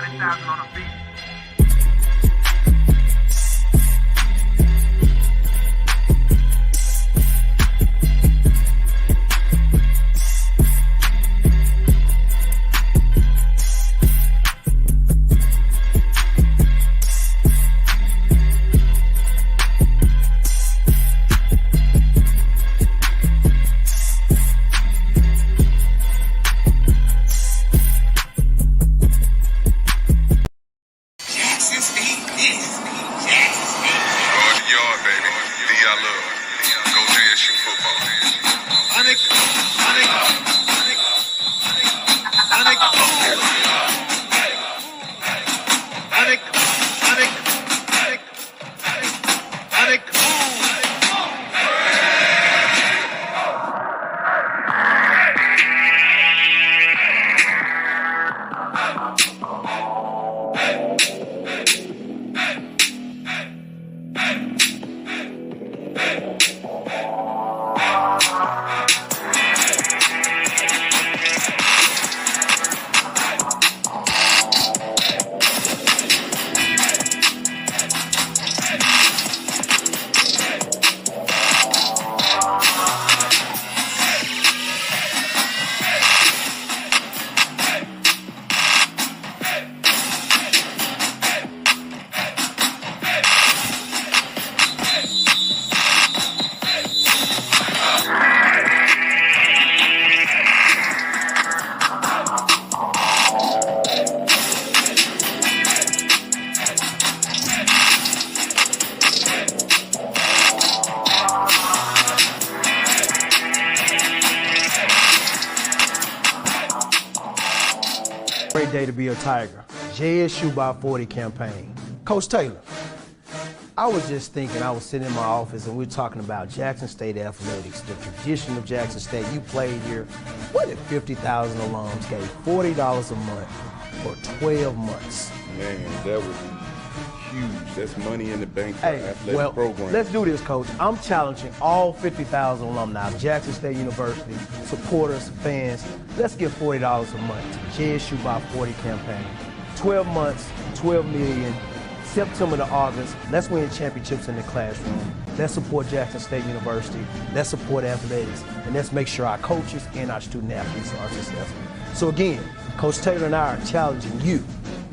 100,000 on a beat. Great day to be a Tiger. JSU by 40 campaign. Coach Taylor, I was just thinking, I was sitting in my office and we were talking about Jackson State athletics, the tradition of Jackson State. You played here. What if 50,000 alums gave $40 a month for 12 months? Man, that would be huge. That's money in the bank for athletic program. Let's do this, Coach. I'm challenging all 50,000 alumni of Jackson State University, supporters, fans. Let's give $40 a month to JSU by 40 campaign. 12 months, 12 million. September to August, let's win championships in the classroom. Let's support Jackson State University. Let's support athletics. And let's make sure our coaches and our student athletes are successful. So again, Coach Taylor and I are challenging you,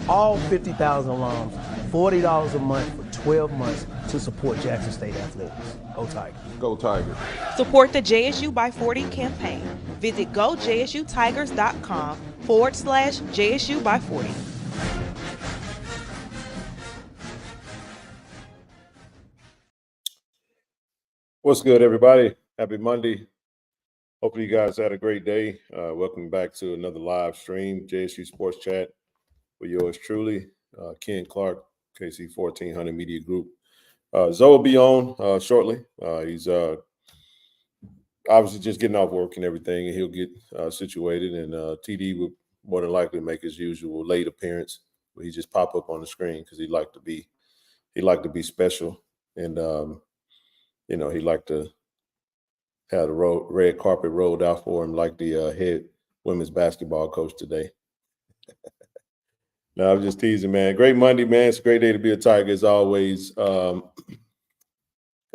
all 50,000 alums, $40 a month for 12 months to support Jackson State athletics. Go Tigers. Go Tigers. Support the JSU by 40 campaign. Visit gojsutigers.com/JSU by 40. What's good, everybody? Happy Monday. Hopefully you guys had a great day. Welcome back to another live stream, JSU Sports Chat with yours truly, Ken Clark, KC-1400 Media Group. Zoe will be on shortly. He's obviously just getting off work and everything, and he'll get situated. And TD would more than likely make his usual late appearance, where he just pop up on the screen because he liked to be special, and he liked to have the red carpet rolled out for him, like the head women's basketball coach today. No, I'm just teasing, man. Great Monday, man. It's a great day to be a Tiger, as always. Got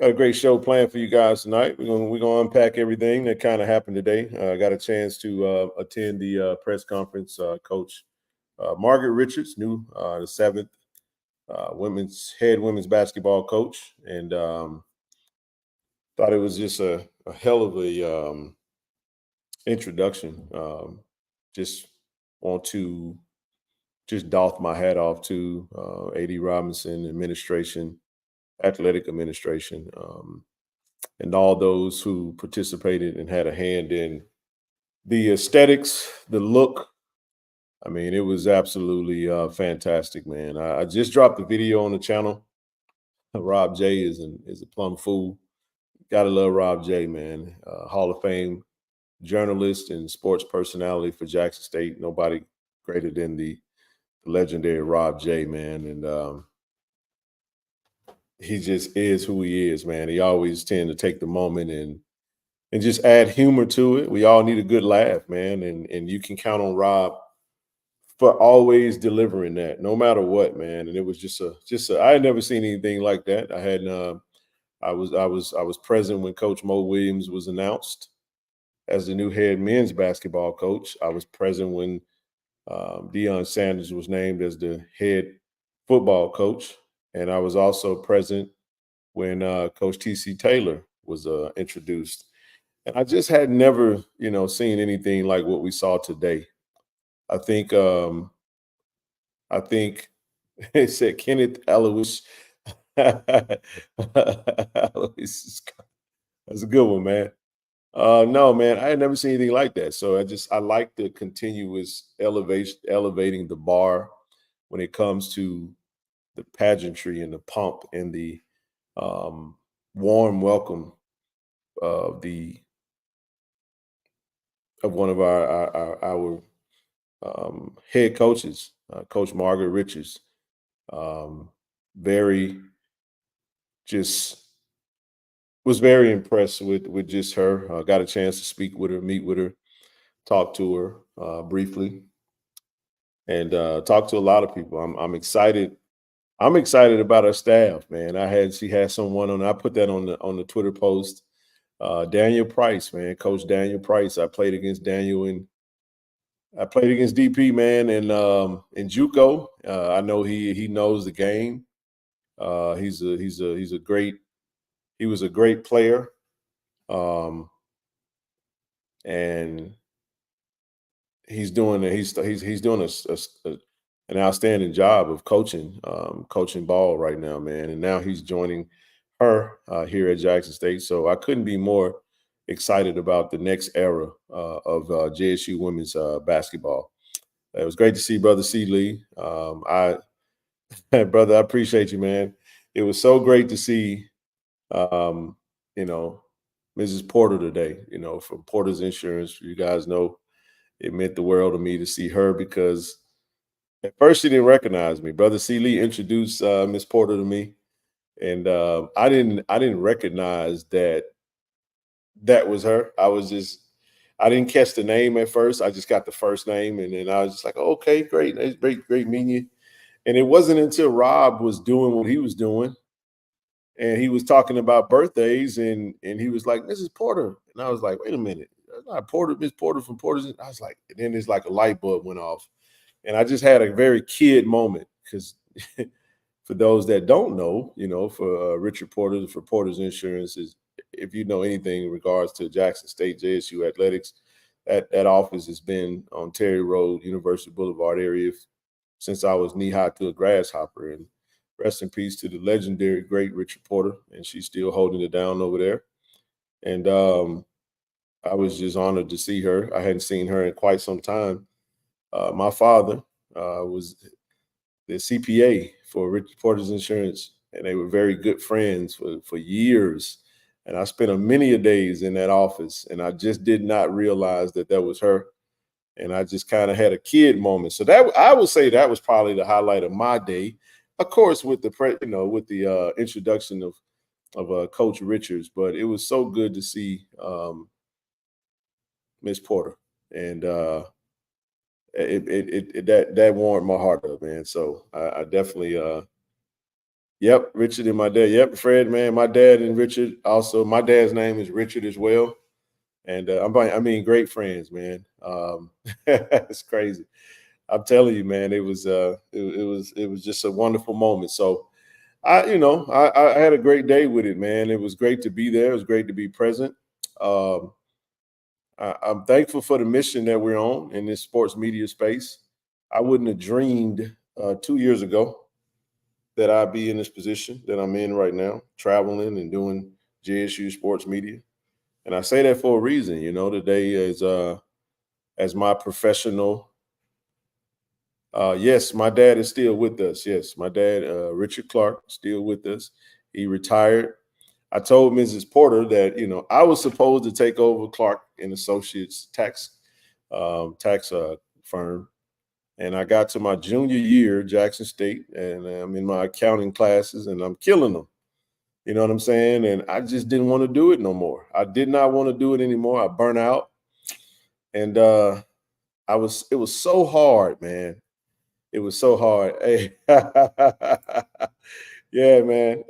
a great show planned for you guys tonight. We're gonna unpack everything that kind of happened today. I got a chance to attend the press conference. Coach Margaret Richards, the 7th head women's basketball coach, and thought it was just a hell of a introduction. Just want to doff my hat off to A.D. Robinson administration, athletic administration, and all those who participated and had a hand in the aesthetics, the look. I mean, it was absolutely fantastic, man. I just dropped the video on the channel. Rob J is a plumb fool. Gotta love Rob J, man. Hall of Fame journalist and sports personality for Jackson State. Nobody greater than the legendary Rob J, man. And he just is who he is, man. He always tend to take the moment and just add humor to it. We all need a good laugh, man. And you can count on Rob for always delivering that, no matter what, man. And it was just I had never seen anything like that. I was present when Coach Mo Williams was announced as the new head men's basketball coach. I was present when Deion Sanders was named as the head football coach, and I was also present when Coach T.C. Taylor was introduced. And I just had never, seen anything like what we saw today. I think it said Kenneth Alois. That's a good one, man. No, man, I had never seen anything like that. So I like the continuous elevating the bar when it comes to the pageantry and the pomp and the warm welcome of one of our head coaches, Coach Margaret Richards. Very just was very impressed with just her. Got a chance to speak with her, meet with her, talk to her briefly, and talk to a lot of people. I'm excited. I'm excited about her staff, man. She had someone on. I put that on the Twitter post. Daniel Price, man, Coach Daniel Price. I played against DP, man, in JUCO. I know he knows the game. He was a great player, and he's doing an outstanding job of coaching ball right now, man. And now he's joining her here at Jackson State. So I couldn't be more excited about the next era of JSU women's basketball. It was great to see Brother C. Lee. Brother, I appreciate you, man. It was so great to see, Mrs. Porter today, from Porter's Insurance. You guys know it meant the world to me to see her because at first she didn't recognize me. Brother C. Lee introduced Miss Porter to me, and I didn't recognize that was her. I didn't catch the name at first. I just got the first name, and then I was just like, oh, okay, great, great meeting you. And it wasn't until Rob was doing what he was doing, and he was talking about birthdays, and he was like, Mrs. Porter, and I was like, wait a minute, that's not Porter, Miss Porter from Porter's. I was like, and then it's like a light bulb went off, and I just had a very kid moment because for those that don't know, for Richard Porter, for Porter's Insurance, is if you know anything in regards to Jackson State JSU athletics, that office has been on Terry Road, University Boulevard area since I was knee high to a grasshopper. And rest in peace to the legendary great Richard Porter, and she's still holding it down over there. And I was just honored to see her. I hadn't seen her in quite some time. My father was the CPA for Richard Porter's Insurance, and they were very good friends for years. And I spent many a days in that office, and I just did not realize that was her. And I just kind of had a kid moment. So that I would say that was probably the highlight of my day. Of course, with the introduction of Coach Richards, but it was so good to see Miss Porter, and that warmed my heart up, man. So I definitely, yep, Richard and my dad, yep, Fred, man, my dad and Richard also. My dad's name is Richard as well. And great friends, man. It's crazy. I'm telling you, man, it was just a wonderful moment. So I had a great day with it, man. It was great to be there. It was great to be present. I'm thankful for the mission that we're on in this sports media space. I wouldn't have dreamed 2 years ago that I'd be in this position that I'm in right now, traveling and doing JSU sports media. And I say that for a reason. Today is as my professional. Yes, my dad is still with us. Yes, my dad, Richard Clark, still with us. He retired. I told Mrs. Porter that I was supposed to take over Clark and Associates tax firm, and I got to my junior year, Jackson State, and I'm in my accounting classes, and I'm killing them. You know what I'm saying? And I just didn't want to do it no more. I did not want to do it anymore. I burnt out. And it was so hard, man. It was so hard. Hey, yeah, man.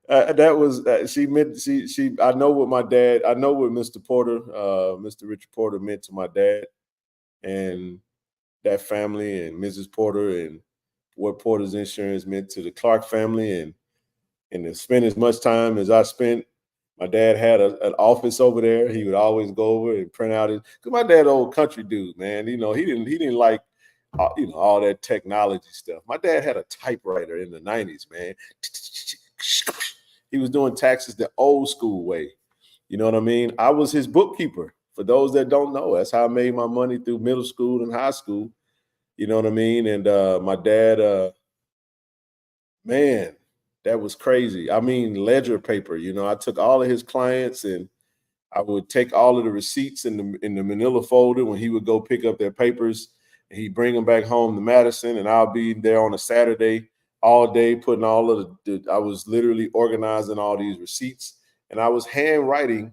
That was she meant she. I know what my dad. I know what Mr. Porter, Mr. Richard Porter, meant to my dad and that family, and Mrs. Porter, and what Porter's Insurance meant to the Clark family, and to spend as much time as I spent. My dad had an office over there. He would always go over and print out his. Because my dad, old country dude, man. You know, he didn't like all that technology stuff. My dad had a typewriter in the 90s, man. He was doing taxes the old school way. You know what I mean? I was his bookkeeper. For those that don't know, that's how I made my money through middle school and high school. You know what I mean? And my dad, man, that was crazy. I mean, ledger paper. You know, I took all of his clients and I would take all of the receipts in the manila folder when he would go pick up their papers, and he'd bring them back home to Madison, and I'll be there on a Saturday all day putting all of I was literally organizing all these receipts, and I was handwriting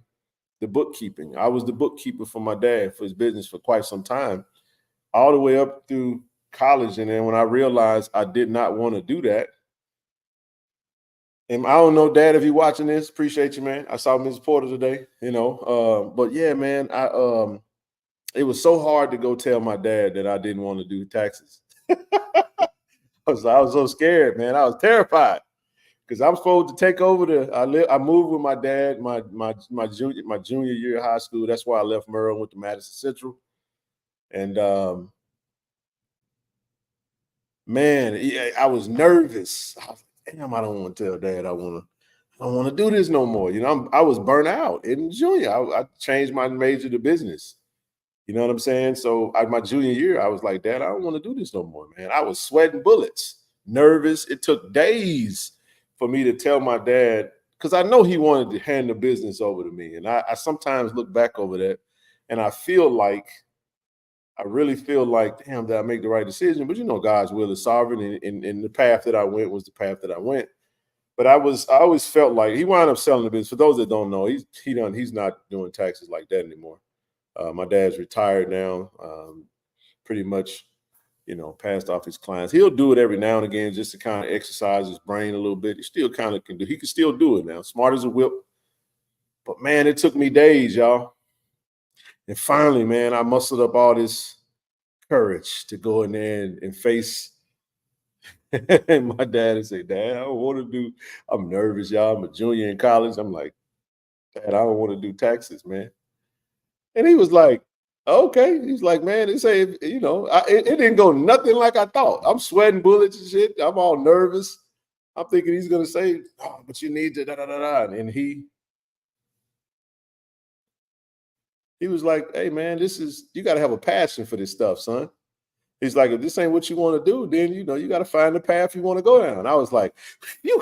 the bookkeeping. I was the bookkeeper for my dad for his business for quite some time, all the way up through college. And then when I realized I did not want to do that, and I don't know, Dad, if you're watching this, appreciate you, man. I saw Mrs. Porter today, you know. But yeah, man, it was so hard to go tell my dad that I didn't want to do taxes. I was so scared, man. I was terrified because I'm supposed to take over I moved with my dad my junior year of high school. That's why I left Merle and went to Madison Central. And man, I was nervous. I was like, damn, I don't want to tell Dad I don't want to do this no more. You know, I was burnt out in junior. I changed my major to business. You know what I'm saying? So my junior year, I was like, Dad, I don't want to do this no more, man. I was sweating bullets, nervous. It took days for me to tell my dad, because I know he wanted to hand the business over to me. And I sometimes look back over that and I really feel like, damn, did I make the right decision? But you know, God's will is sovereign, and the path that I went was the path that I went. But I always felt like he wound up selling the business. For those that don't know, he's not doing taxes like that anymore. My dad's retired now, pretty much, you know, passed off his clients. He'll do it every now and again just to kind of exercise his brain a little bit. He still kind of can do. He can still do it now. Smart as a whip. But man, it took me days, y'all. And finally, man, I mustered up all this courage to go in there and face. And my dad would say, Dad, I don't want to do. I'm nervous, y'all. I'm a junior in college. I'm like, Dad, I don't want to do taxes, man. And he was like, okay. He's like, man, it say, you know, it didn't go nothing like I thought. I'm sweating bullets and shit. I'm all nervous. I'm thinking he's gonna say, oh, but you need to da da da da. And he was like, hey man, you gotta have a passion for this stuff, son. He's like, if this ain't what you want to do, then you know you got to find the path you want to go down. I was like, phew,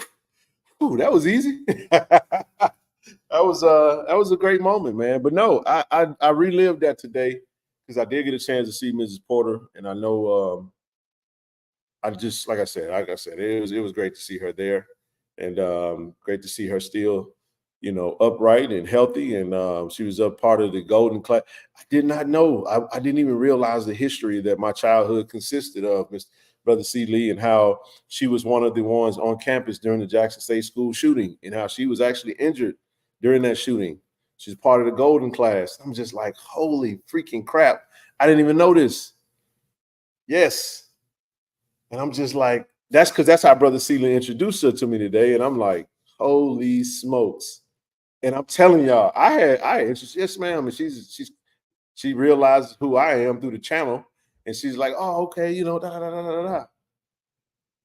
that was easy. That was a great moment, man. But no, I relived that today because I did get a chance to see Mrs. Porter, and I know I just like I said, it was great to see her there, and great to see her still, you know, upright and healthy, and she was a part of the golden class. I did not know. I didn't even realize the history that my childhood consisted of, Mr. Brother C. Lee, and how she was one of the ones on campus during the Jackson State School shooting, and how she was actually injured during that shooting. She's part of the golden class. I'm just like, holy freaking crap. I didn't even know this. Yes. And I'm just like, that's how Brother Sealy introduced her to me today. And I'm like, holy smokes. And I'm telling y'all, I had interest. Yes, ma'am. And she realized who I am through the channel. And she's like, oh, okay, you know, da da da da da.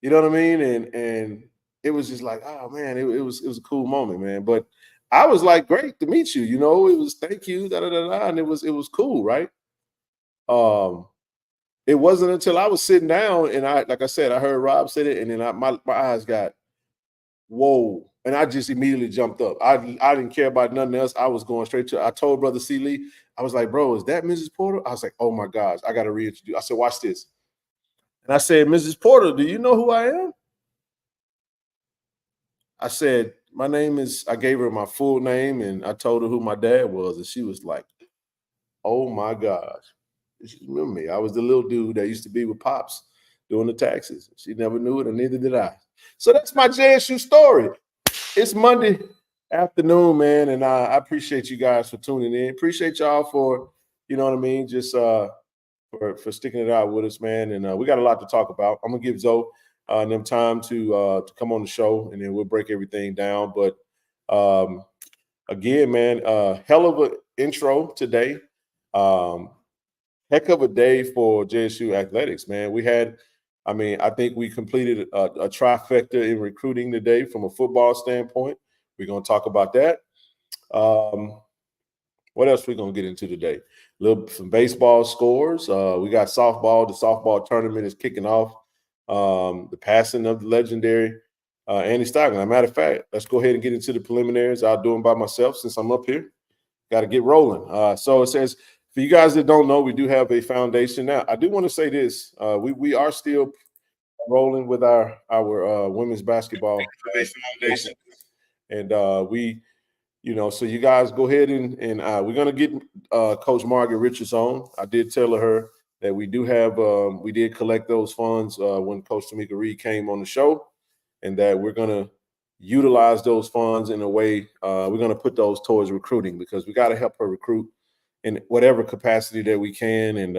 You know what I mean? And it was just like, oh man, it was a cool moment, man. But I was like, great to meet you. You know, it was thank you, da da da da, and it was cool, right? It wasn't until I was sitting down and like I said, I heard Rob say it, and then my eyes got whoa, and I just immediately jumped up. I didn't care about nothing else. I was going straight to. I told Brother C. Lee, I was like, bro, is that Mrs. Porter? I was like, oh my gosh, I got to reintroduce. I said, watch this, and I said, Mrs. Porter, do you know who I am? I said, my name is. I gave her my full name, and I told her who my dad was, and she was like, oh my gosh. She remember me. I was the little dude that used to be with Pops doing the taxes. She never knew it, and neither did I. So that's my JSU story. It's Monday afternoon, man, and I appreciate you guys for tuning in. Appreciate y'all for, you know what I mean, just for sticking it out with us, man. And we got a lot to talk about. I'm gonna give Zoe and them time to come on the show, and then we'll break everything down. But again, man, hell of an intro today. Heck of a day for JSU athletics, man. I think we completed a trifecta in recruiting today from a football standpoint. We're going to talk about that. What else we going to get into today? Some baseball scores. We got softball. The softball tournament is kicking off. The passing of the legendary Andy Stoglin. As a matter of fact, let's go ahead and get into the preliminaries. I'll do them by myself since I'm up here. Got to get rolling. So it says, for you guys that don't know, we do have a foundation. Now, I do want to say this. We are still rolling with our women's basketball foundation. And so you guys go ahead and we're going to get Coach Margaret Richards on. I did tell her that we do have we did collect those funds when Coach Tamika Reed came on the show, and that we're going to utilize those funds in a way we're going to put those towards recruiting, because we got to help her recruit in whatever capacity that we can. And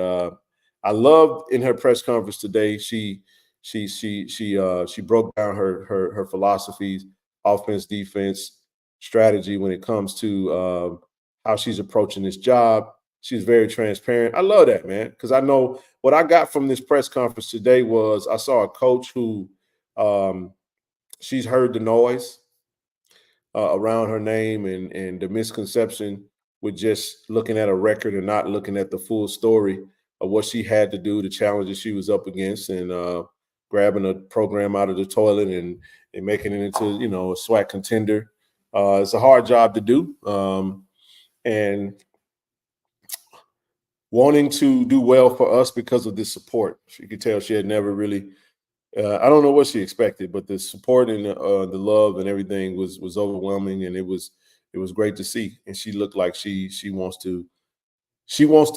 I loved in her press conference today, she broke down her philosophies, offense, defense, strategy when it comes to how she's approaching this job. She's very transparent. I love that, man, because I know what I got from this press conference today was I saw a coach who she's heard the noise around her name and the misconception with just looking at a record and not looking at the full story of what she had to do, the challenges she was up against, and grabbing a program out of the toilet and making it into, a SWAC contender. It's a hard job to do. And wanting to do well for us because of this support. You could tell she had never really I don't know what she expected, but the support and the love and everything was overwhelming, and it was great to see. And she looked like she wants to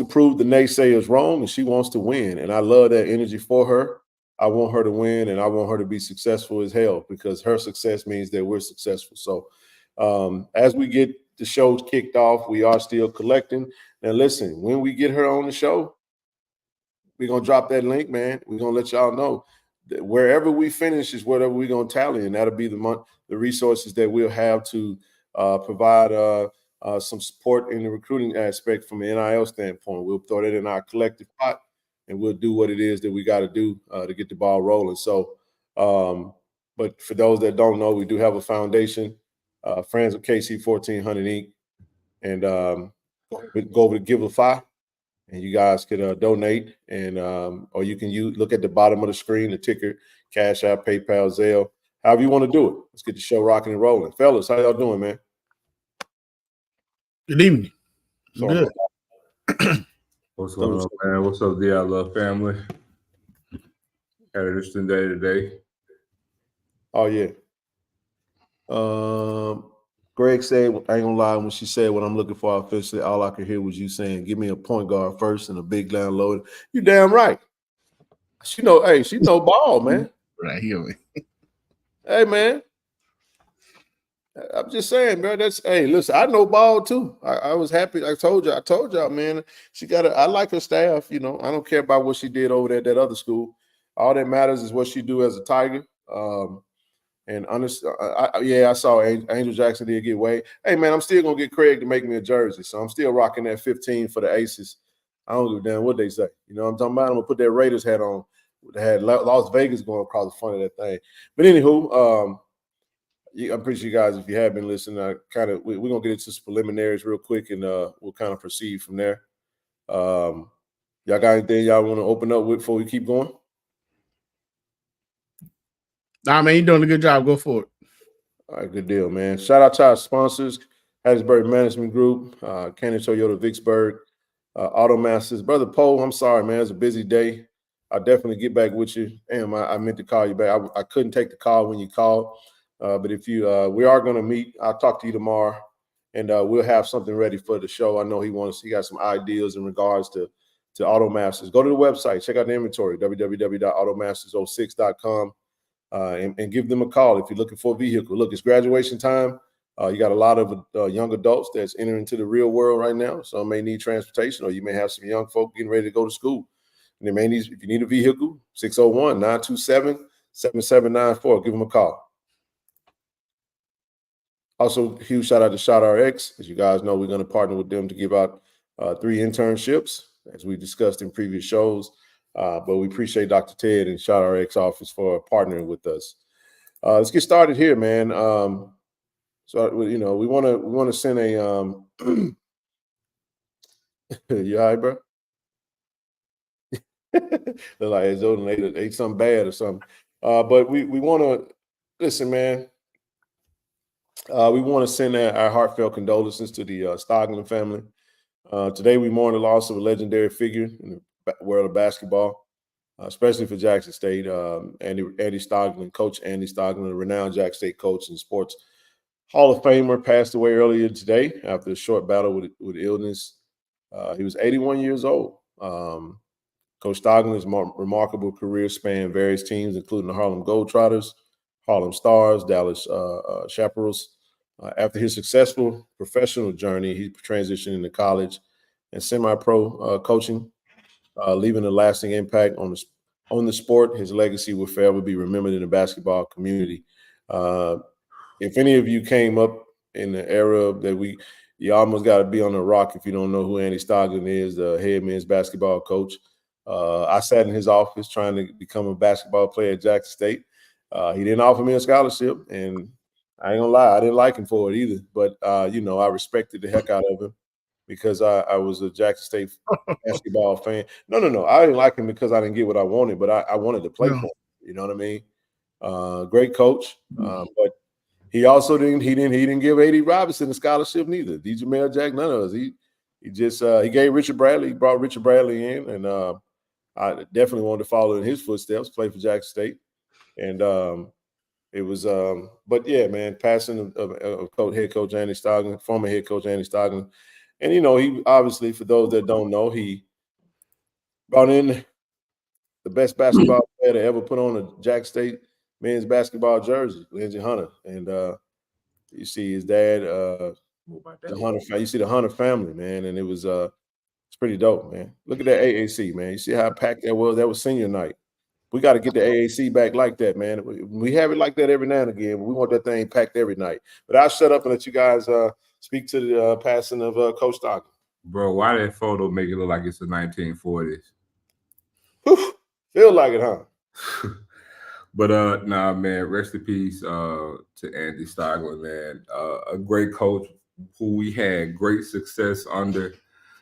prove the naysayers wrong, and she wants to win. And I love that energy for her. I want her to win, and I want her to be successful as hell, because her success means that we're successful. So as we get the shows kicked off, we are still collecting. Now, listen, when we get her on the show, we're going to drop that link, man. We're going to let y'all know that wherever we finish is whatever we're going to tally, and that'll be the resources that we'll have to provide some support in the recruiting aspect from an NIL standpoint. We'll throw that in our collective pot, and we'll do what it is that we got to do to get the ball rolling. So, but for those that don't know, we do have a foundation, Friends of KC-1400 Inc., and go over to Giveify, and you guys could donate, and or you can look at the bottom of the screen, the ticker, Cash App, PayPal, Zelle, however you want to do it. Let's get the show rocking and rolling. Fellas, how y'all doing, man? Good evening. Good. What's going on, man? What's up, the I Love family? Had an interesting day today. Oh, yeah. Greg said, I ain't gonna lie, when she said what I'm looking for offensively, all I could hear was you saying, give me a point guard first and a big download. You damn right. She know ball, man. Right here. Hey, man. I'm just saying, bro. Listen, I know ball too. I was happy. I told y'all, man. I like her staff, I don't care about what she did over there at that other school. All that matters is what she do as a Tiger. And honestly, I saw Angel Jackson did get way. Hey, man, I'm still gonna get Craig to make me a jersey, so I'm still rocking that 15 for the Aces. I don't give a damn what they say. You know what I'm talking about? I'm gonna put that Raiders hat on. They had Las Vegas going across the front of that thing. But anywho, I'm pretty sure you guys, if you have been listening, we're gonna get into some preliminaries real quick, and we'll kind of proceed from there. Y'all got anything y'all want to open up with before we keep going? Nah, man, you're doing a good job. Go for it. All right, good deal, man. Shout out to our sponsors, Hattiesburg Management Group, Cannon Toyota Vicksburg, Auto Masters. Brother Poe, I'm sorry, man. It's a busy day. I'll definitely get back with you. Damn, I meant to call you back. I couldn't take the call when you called. But if we are going to meet, I'll talk to you tomorrow, and we'll have something ready for the show. I know he got some ideas in regards to to AutoMasters. Go to the website, check out the inventory, www.automasters06.com, and give them a call if you're looking for a vehicle. Look, it's graduation time. You got a lot of young adults that's entering into the real world right now. Some may need transportation, or you may have some young folk getting ready to go to school. And they may need, if you need a vehicle, 601-927-7794. Give them a call. Also, huge shout out to ShotRx. As you guys know, we're going to partner with them to give out 3 internships, as we discussed in previous shows. But we appreciate Dr. Ted and ShotRx office for partnering with us. Let's get started here, man. So you know, we want to send a you all right, bro? Look like Jordan ate something bad or something. But we want to listen, man. We want to send our heartfelt condolences to the Stoglin family. Today, we mourn the loss of a legendary figure in the world of basketball, especially for Jackson State. Andy Stoglin, Coach Andy Stoglin, a renowned Jackson State coach and sports Hall of Famer, passed away earlier today after a short battle with illness. He was 81 years old. Coach Stoglin's remarkable career spanned various teams, including the Harlem Globetrotters, Harlem Stars, Dallas Chaparrals. After his successful professional journey, he transitioned into college and semi-pro coaching, leaving a lasting impact on the sport. His legacy will forever be remembered in the basketball community. If any of you came up in the era that you almost got to be on the rock if you don't know who Andy Stoglin is, the head men's basketball coach. I sat in his office trying to become a basketball player at Jackson State. He didn't offer me a scholarship, and I ain't gonna lie, I didn't like him for it either. But you know, I respected the heck out of him because I was a Jackson State basketball fan. No, I didn't like him because I didn't get what I wanted, but I wanted to play for him. You know what I mean? Great coach, but he also didn't give A.D. Robinson a scholarship neither. DJ Mel Jack, none of us. He just he gave Richard Bradley. He brought Richard Bradley in, and I definitely wanted to follow in his footsteps, play for Jackson State, and it was. But yeah, man, passing of head coach Andy Stoglin, former head coach Andy Stoglin, and you know, he obviously, for those that don't know, he brought in the best basketball player to ever put on a Jackson State men's basketball jersey, Lindsey Hunter, and you see his dad, the Hunter. You see the Hunter family, man, and it was it's pretty dope, man. Look at that AAC, man. You see how packed that was? That was senior night. We got to get the AAC back like that, man. We have it like that every now and again, but we want that thing packed every night. But I'll shut up and let you guys speak to the passing of Coach Stoglin. Bro, why that photo make it look like it's the 1940s? Whew, feel like it, huh? But nah, man, rest in peace to Andy Stoglin, man. A great coach who we had great success under.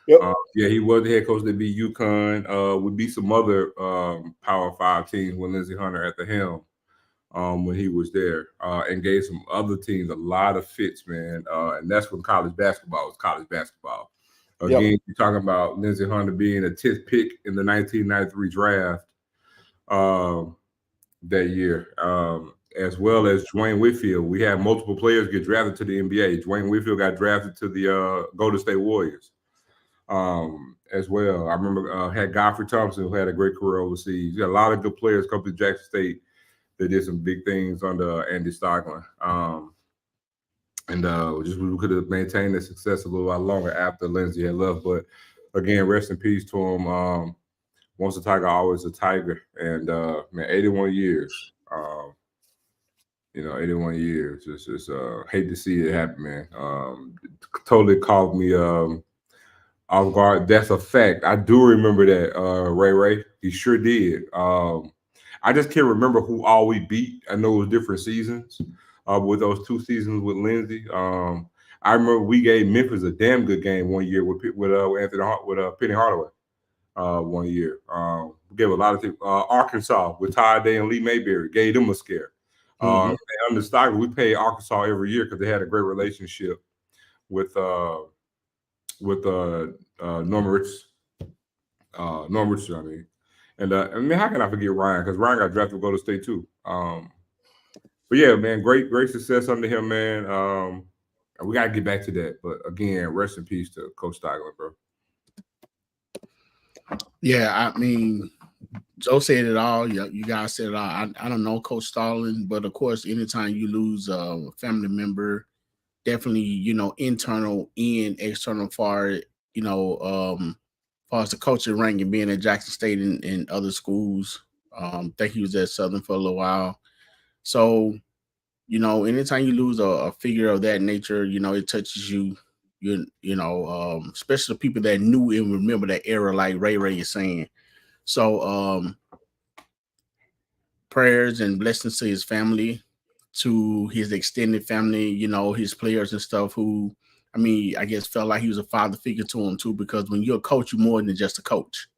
Yep. Yeah, he was the head coach that beat UConn. We beat some other Power 5 teams with Lindsey Hunter at the helm when he was there, and gave some other teams a lot of fits, man. And that's when college basketball was college basketball. Again, You're talking about Lindsey Hunter being a 10th pick in the 1993 draft that year, as well as Dwayne Whitfield. We had multiple players get drafted to the NBA. Dwayne Whitfield got drafted to the Golden State Warriors as well. I remember had Godfrey Thompson, who had a great career overseas. You got a lot of good players come to Jackson State that did some big things under Andy Stoglin. And just we could have maintained the success a little while longer after Lindsey had left. But again, rest in peace to him. Once a Tiger, always a Tiger. And man, 81 years. 81 years. Just hate to see it happen, man. Totally caught me off guard. That's a fact. I do remember that, Ray. He sure did. I just can't remember who all we beat. I know it was different seasons. With those 2 seasons with Lindsey, I remember we gave Memphis a damn good game one year with Penny Hardaway. 1 year, we gave a lot of things. Arkansas with Ty Day and Lee Mayberry gave them a scare. Under Stoglin, we paid Arkansas every year because they had a great relationship with Norman Richardson. I mean, and how can I forget Ryan? Because Ryan got drafted to go to State too. But yeah, man, great success under him, man. And we gotta get back to that. But again, rest in peace to Coach Stoglin, bro. Yeah, I mean, Joe said it all. You guys said it all. I don't know Coach Stoglin, but of course, anytime you lose a family member, definitely, internal and external far as the coaching rank and being at Jackson State and other schools. Think he was at Southern for a little while. So, anytime you lose a figure of that nature, it touches you. Especially the people that knew and remember that era, like Ray is saying. So, prayers and blessings to his family, to his extended family, his players and stuff who, I guess felt like he was a father figure to him too, because when you're a coach, you're more than just a coach.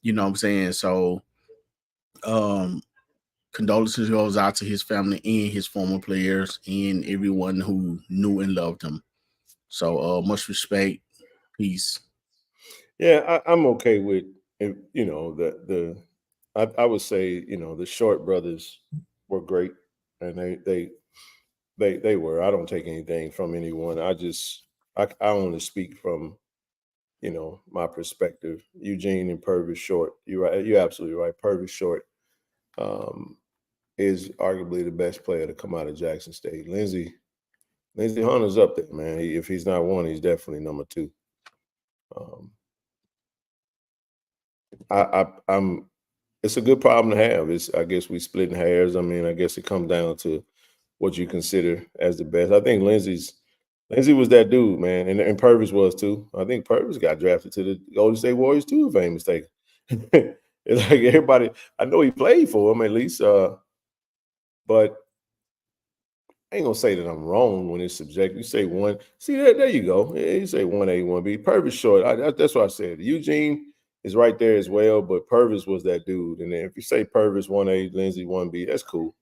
You know what I'm saying? So, um, condolences goes out to his family and his former players and everyone who knew and loved him. So, much respect. Peace. Yeah, I'm okay with I would say the Short brothers were great, and they were. I don't take anything from anyone. I only speak from my perspective. Eugene and Purvis Short. You're right. You're absolutely right. Purvis Short um, is arguably the best player to come out of Jackson State. Lindsey Hunter's up there, man. If he's not one, he's definitely number two. Um, I'm. It's a good problem to have. I guess we splitting hairs. I mean, I guess it comes down to what you consider as the best. I think Lindsey was that dude, man, and Purvis was too. I think Purvis got drafted to the Golden State Warriors too, if I ain't mistaken. It's like everybody. I know he played for him at least, but I ain't gonna say that I'm wrong when it's subjective. You say one. See there you go. Yeah, you say 1A, 1B. Purvis Short. That's what I said. Eugene is right there as well, but Purvis was that dude. And then if you say Purvis 1A, Lindsey 1B, that's cool.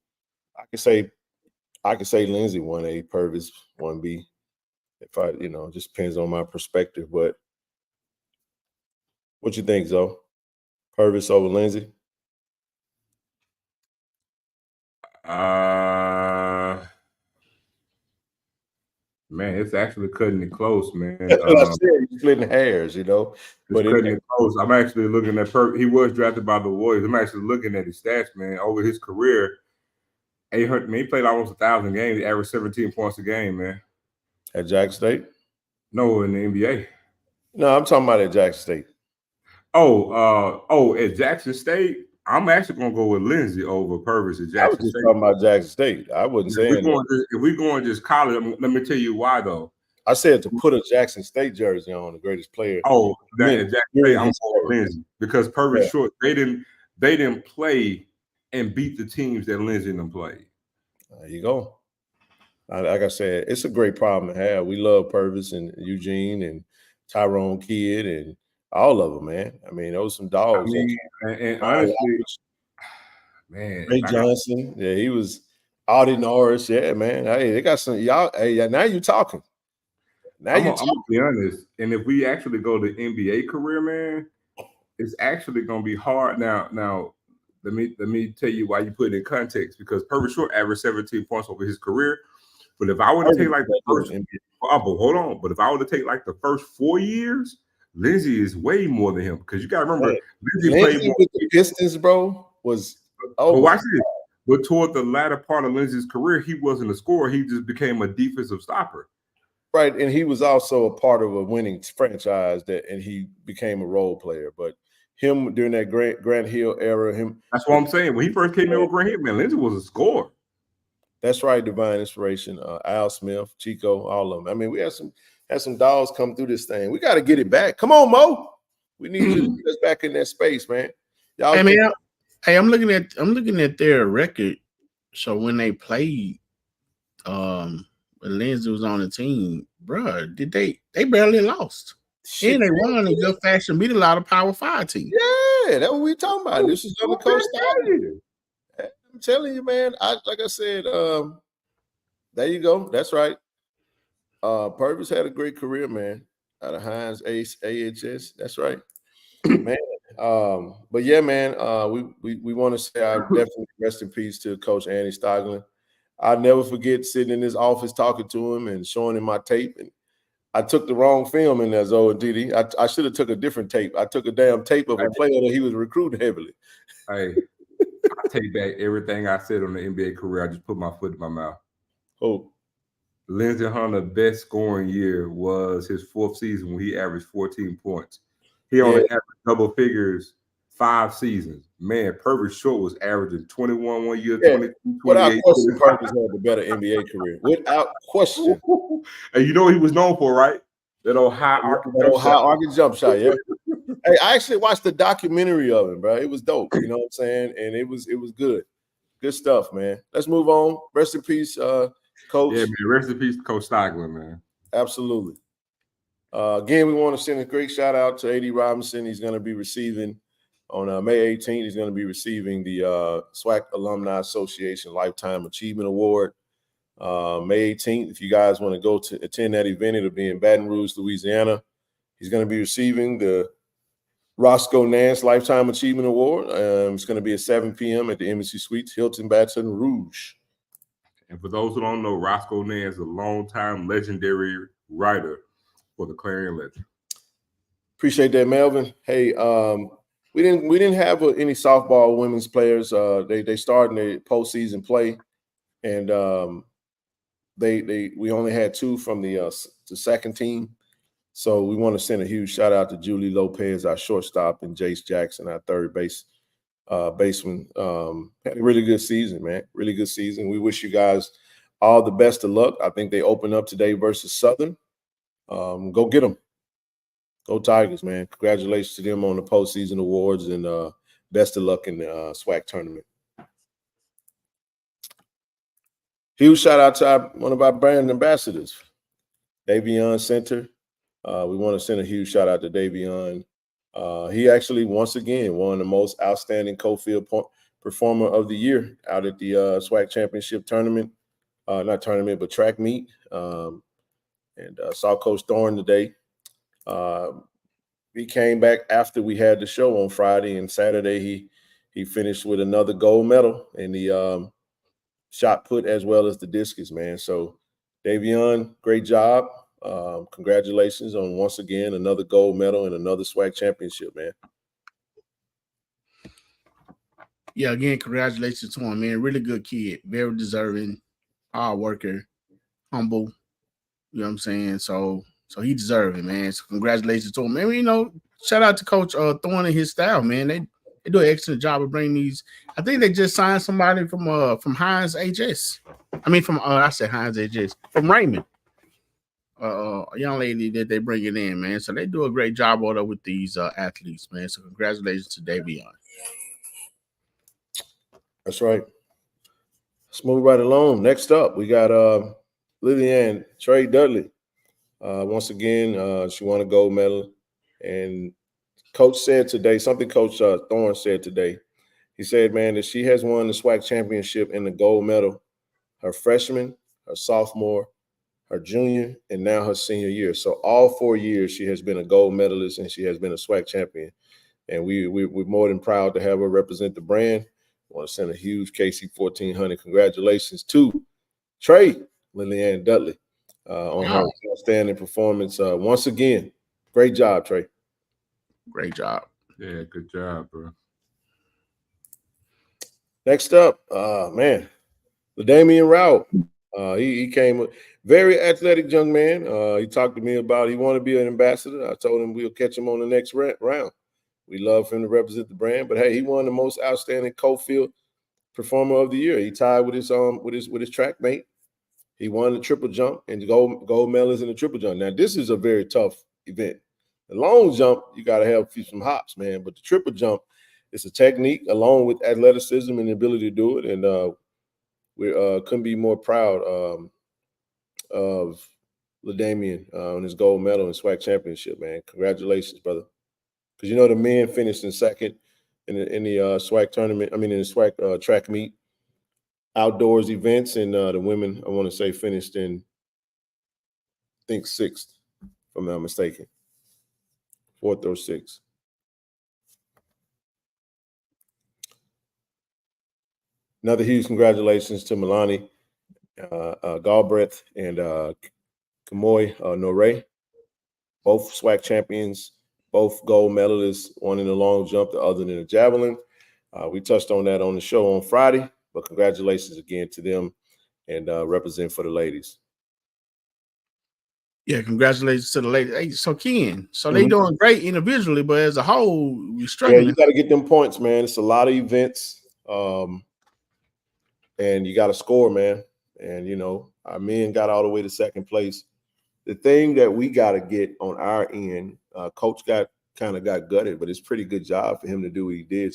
I can say Lindsey 1A, Purvis 1B. If it just depends on my perspective. But what you think, Zoe? Purvis over Lindsey? Man, it's actually cutting it close, man. That's what I said. He's splitting hairs, It's cutting it close. I'm actually looking at he was drafted by the Warriors. I'm actually looking at his stats, man, over his career. 800. Man, he played almost 1,000 games. He averaged 17 points a game, man. At Jackson State? No, in the NBA. No, I'm talking about at Jackson State. At Jackson State, I'm actually gonna go with Lindsey over Purvis at Jackson I was just State. talking about Jackson State. I wasn't saying if we're going just college, let me tell you why though. I said to put a Jackson State jersey on, the greatest player. Oh, at Jackson State, I'm going with Lindsey because Purvis Short, they didn't play and beat the teams that Lindsey and them played. There you go. Like I said, it's a great problem to have. We love Purvis and Eugene and Tyrone Kidd and all of them, man. I mean, those some dogs. And honestly, man, Ray Johnson, yeah, he was Audie Norris, yeah, man. Hey, they got some y'all. Hey, now you talking. I'm gonna be honest, and if we actually go to NBA career, man, it's actually gonna be hard. Now, let me tell you why you put it in context because Purvis Short averaged 17 points over his career. But if I were to take like the first, hold on. But if I were to take like the first 4 years, Lindsey is way more than him because you got to remember Lindsey played more with the Pistons, bro. Was but watch this. But toward the latter part of Lindsey's career, he wasn't a scorer. He just became a defensive stopper. Right, and he was also a part of a winning franchise and he became a role player. But him during that Grant Hill era, that's what I'm saying. When he first came in with Grant Hill, man, Lindsey was a scorer. That's right, Divine Inspiration, Al Smith, Chico, all of them. I mean, we had some dogs come through this thing. We got to get it back. Come on, Mo. We need you to get us back in that space, man. Y'all I'm looking at their record. So when they played, when Lindsey was on the team, bro, they barely lost. And they won in good fashion, beat a lot of Power 5 teams. Yeah, that's what we talking about. This is on the coast. I'm telling you, man. Like I said, there you go. That's right. Purvis had a great career, man. Out of Hines AHS. That's right, man. But yeah, man. We want to say I definitely rest in peace to Coach Andy Stoglin. I'll never forget sitting in his office talking to him and showing him my tape. And I took the wrong film in there, Zoe and Didi. I should have took a different tape. I took a damn tape of a player that he was recruiting heavily. Hey, I take back everything I said on the NBA career. I just put my foot in my mouth. Oh, Lindsey Hunter's best scoring year was his 4th season when he averaged 14 points. He only averaged double figures 5 seasons. Man, Purvis Short was averaging 21 one year, 22, 28. Without question, Purvis had the better NBA career. Without question. And you know what he was known for, right? That old high arcing jump shot, yeah. Hey, I actually watched the documentary of him, bro. It was dope. You know what I'm saying? And it was good. Good stuff, man. Let's move on. Rest in peace, Coach. Yeah, man. Rest in peace, Coach Stoglin, man. Absolutely. Again, we want to send a great shout out to A.D. Robinson. He's going to be receiving on May 18th. He's going to be receiving the SWAC Alumni Association Lifetime Achievement Award. May 18th. If you guys want to go to attend that event, it'll be in Baton Rouge, Louisiana. He's going to be receiving the Roscoe Nance Lifetime Achievement Award. It's going to be at 7 p.m. at the Embassy Suites, Hilton, Baton Rouge. And for those who don't know, Roscoe Nance is a longtime legendary writer for the Clarion Ledger. Appreciate that, Melvin. Hey, we didn't have any softball women's players. They started in the postseason play, and we only had 2 from the second team. So we want to send a huge shout out to Julie Lopez, our shortstop, and Jace Jackson, our third baseman. Had a really good season, man. Really good season. We wish you guys all the best of luck. I think they open up today versus Southern. Go get them. Go Tigers, man. Congratulations to them on the postseason awards, and best of luck in the SWAC tournament. Huge shout out to one of our brand ambassadors, Davion Center. We want to send a huge shout out to Davion. He actually, once again, won the most outstanding co-field performer of the year out at the SWAC championship tournament. Not tournament, but track meet. And saw Coach Thorne today. He came back after we had the show on Friday, and Saturday he finished with another gold medal in the shot put as well as the discus, man. So Davion, great job. Congratulations on once again another gold medal and another SWAC championship, man. Yeah, again, congratulations to him, man. Really good kid, very deserving, hard worker, humble. You know what I'm saying? So he deserves it, man. So congratulations to him. Man, you know, shout out to Coach Thorne and his staff, man. They do an excellent job of bringing these. I think they just signed somebody from Hines HS. I mean, I said Hines HS, from Raymond. A young lady that they bring it in, man. So they do a great job with these athletes, man. So congratulations to Davion. That's right. Let's move right along. Next up, we got Lillian Trey Dudley. Once again, she won a gold medal. And Coach said today, something Coach Thorne said today. He said, man, that she has won the SWAC championship and the gold medal her freshman, her sophomore, her junior, and now her senior year. So all 4 years she has been a gold medalist and she has been a SWAC champion. And we're more than proud to have her represent the brand. I want to send a huge KC-1400 congratulations to Trey Lillian Dudley on her outstanding performance. Once again, great job, Trey. Great job. Yeah, good job, bro. Next up, man, LaDamian Rao. He came, very athletic young man. He talked to me about he wanted to be an ambassador. I told him we'll catch him on the next round. We love for him to represent the brand, but hey, he won the most outstanding co-field performer of the year. He tied with his track mate. He won the triple jump and gold medals in the triple jump. Now, this is a very tough event. The long jump, you got to have some hops, man. But the triple jump, it's a technique along with athleticism and the ability to do it. And we couldn't be more proud of LaDamian on his gold medal in SWAC championship, man. Congratulations, brother. Because you know the men finished in second in the SWAC tournament. I mean, in the SWAC track meet outdoors events, and the women, I want to say, finished in, I think, sixth, if I'm not mistaken, fourth or sixth. Another huge congratulations to Milani Galbraith and Kamoy Norey both SWAC champions, both gold medalists, one in the long jump, the other in the javelin. We touched on that on the show on Friday, but congratulations again to them and represent for the ladies. Yeah, congratulations to the ladies. Hey, so Ken, so they doing great individually, but as a whole, you're struggling. Yeah, you got to get them points, man. It's a lot of events, and you got to score, man. And, you know, our men got all the way to second place. The thing that we got to get on our end, coach got gutted, but it's a pretty good job for him to do what he did,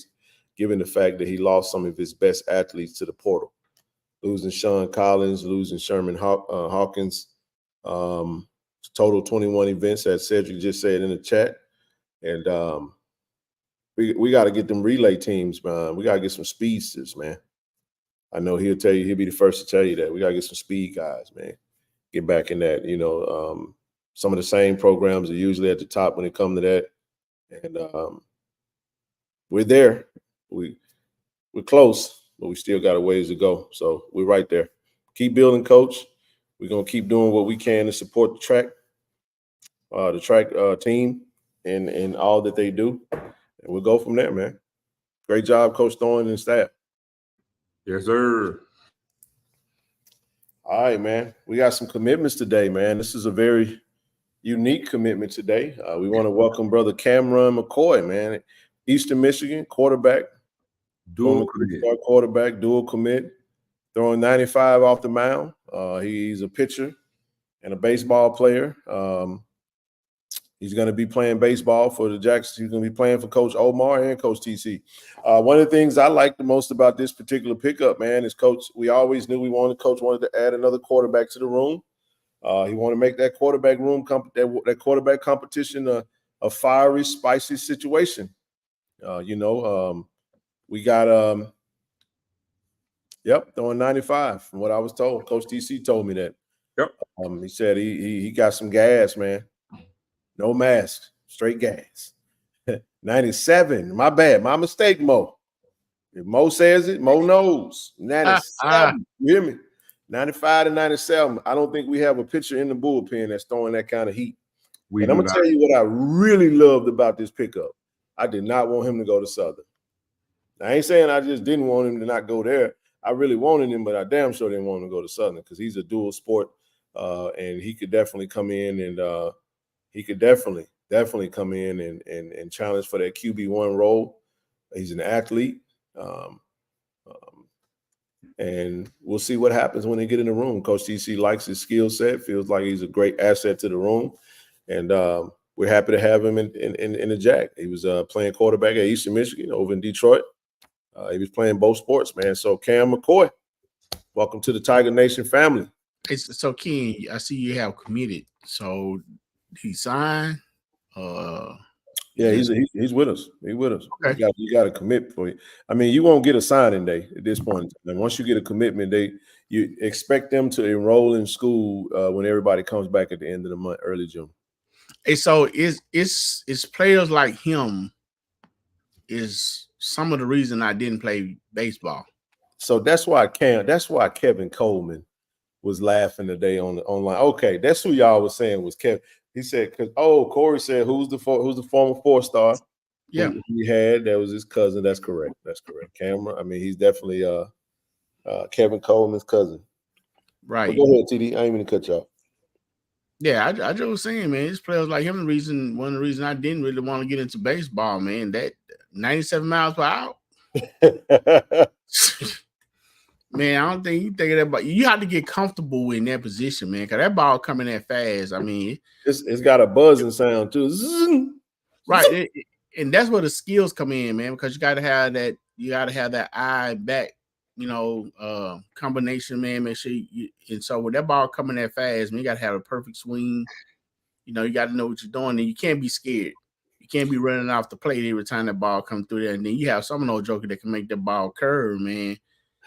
given the fact that he lost some of his best athletes to the portal, losing Sean Collins, losing Sherman Hawkins, total 21 events, as Cedric just said in the chat. And we got to get them relay teams, man. We got to get some speedsters, man. I know he'll be the first to tell you that. We got to get some speed guys, man. Get back in that, you know, some of the same programs are usually at the top when it comes to that. And we're there. We're close, but we still got a ways to go. So we're right there. Keep building, coach. We're going to keep doing what we can to support the track team and all that they do. And we'll go from there, man. Great job, Coach Thorne and staff. Yes, sir. All right, man. We got some commitments today, man. This is a very unique commitment today. We want to welcome brother Cameron McCoy, man. Eastern Michigan quarterback. Dual commit. Quarterback, dual commit. Throwing 95 off the mound. He's a pitcher and a baseball player. He's going to be playing baseball for the Jacksons. He's going to be playing for Coach Omar and Coach TC. One of the things I like the most about this particular pickup, man, is Coach. We always knew Coach wanted to add another quarterback to the room. He wanted to make that quarterback room, that quarterback competition a fiery, spicy situation. We got throwing 95 from what I was told. Coach TC told me that. Yep. He said he got some gas, man. No mask, straight gas. 97. My bad. My mistake, Mo. If Mo says it, Mo knows. 97. You hear me? 95 to 97. I don't think we have a pitcher in the bullpen that's throwing that kind of heat. And I'm going to tell you what I really loved about this pickup. I did not want him to go to Southern. I ain't saying I just didn't want him to not go there. I really wanted him, but I damn sure didn't want him to go to Southern because he's a dual sport, and he could definitely come in and he could definitely come in and challenge for that QB1 role. He's an athlete. And we'll see what happens when they get in the room. Coach TC likes his skill set, feels like he's a great asset to the room. And we're happy to have him in the Jack. He was playing quarterback at Eastern Michigan over in Detroit. He was playing both sports, man. So Cam McCoy, welcome to the Tiger Nation family. So Ken, I see you have committed. So he signed. Yeah, he's with us. He's with us. Okay. You got to commit for it. I mean, you won't get a signing day at this point. And once you get a commitment, you expect them to enroll in school when everybody comes back at the end of the month, early June. Hey, so it's players like him is some of the reason I didn't play baseball. So that's why Kevin Coleman was laughing today online. Okay, that's who y'all was saying was Kevin. He said, Corey said, who's the former 4-star? Yeah, he had that was his cousin. That's correct. Cameron. I mean, he's definitely Kevin Coleman's cousin. right. But go ahead, TD. I ain't even cut you off. Yeah, I just was saying, man, it's players like him. One of the reasons I didn't really want to get into baseball, man, that 97 miles per hour. Man, I don't think you think of that, but you have to get comfortable in that position, man, because that ball coming that fast. I mean, it's got a buzzing sound too. Right. And that's where the skills come in, man, because you got to have that eye back, combination, man. Make sure and so with that ball coming that fast, man, you got to have a perfect swing. You got to know what you're doing, and you can't be scared. You can't be running off the plate every time that ball comes through there. And then you have some of those jokers that can make that ball curve, man.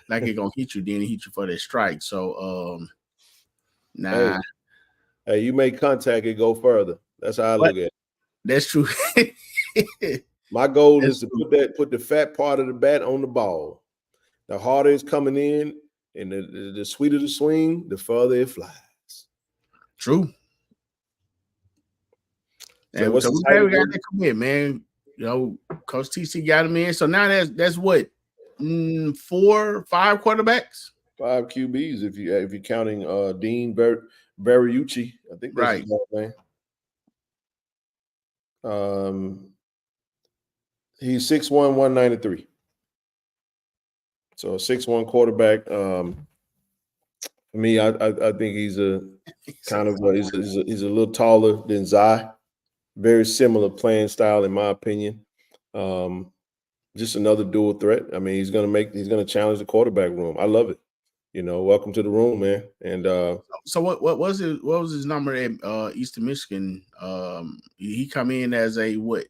Like it's gonna hit you, then it hit you for that strike. So nah. Hey, you make contact, it go further. That's how I look at it. That's true. My goal is to put the fat part of the bat on the ball. The harder it's coming in, and the sweeter the swing, the further it flies. True. So And what's so the we glad title we got again? that commit, man. You know, Coach TC got him in. So now that's what 4, 5 quarterbacks. 5 QBs if you're counting Dean Berriucci. I think that's his last name. He's 6'1", 193. So a 6'1" quarterback. For me, I think he's a kind of he's a little taller than Zai. Very similar playing style, in my opinion. Just another dual threat. I mean, he's gonna challenge the quarterback room. I love it. Welcome to the room, man. And so what was his number at Eastern Michigan? He come in as a what?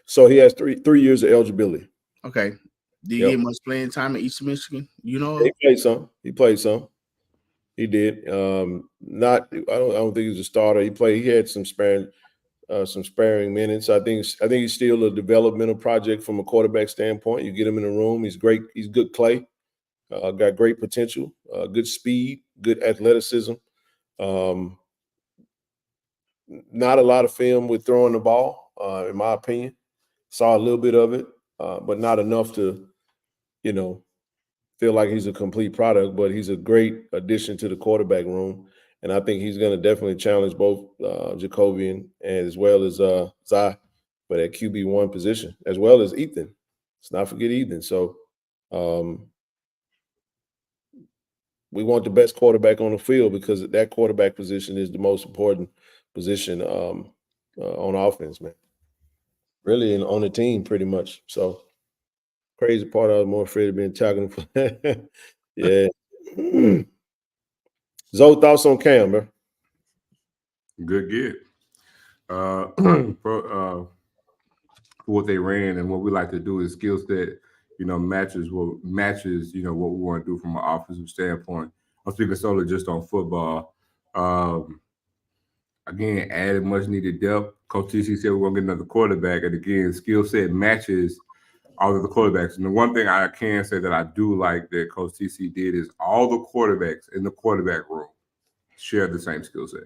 So he has three years of eligibility. Okay. Did he get much playing time at Eastern Michigan? He played some. He did. Not. I don't think he was a starter. He had some sparing minutes. I think he's still a developmental project from a quarterback standpoint. You get him in the room. He's great. He's good clay. Got great potential. Good speed. Good athleticism. Not a lot of film with throwing the ball, in my opinion. Saw a little bit of it, but not enough to, feel like he's a complete product. But he's a great addition to the quarterback room, and I think he's going to definitely challenge both Jacobian as well as Zai for that QB1 position, as well as Ethan. Let's not forget Ethan. So we want the best quarterback on the field because that quarterback position is the most important position on offense, man. Really, on the team, pretty much. So, crazy part, I was more afraid of being tackled. Yeah. Zoe, thoughts on Cam, bro? Good get. For what they ran and what we like to do is skill set, matches what we want to do from an offensive standpoint. I'm speaking solely just on football. Again, added much needed depth. Coach TC said we're gonna get another quarterback, and again, skill set matches all of the quarterbacks. And the one thing I can say that I do like that Coach TC did is all the quarterbacks in the quarterback room share the same skill set.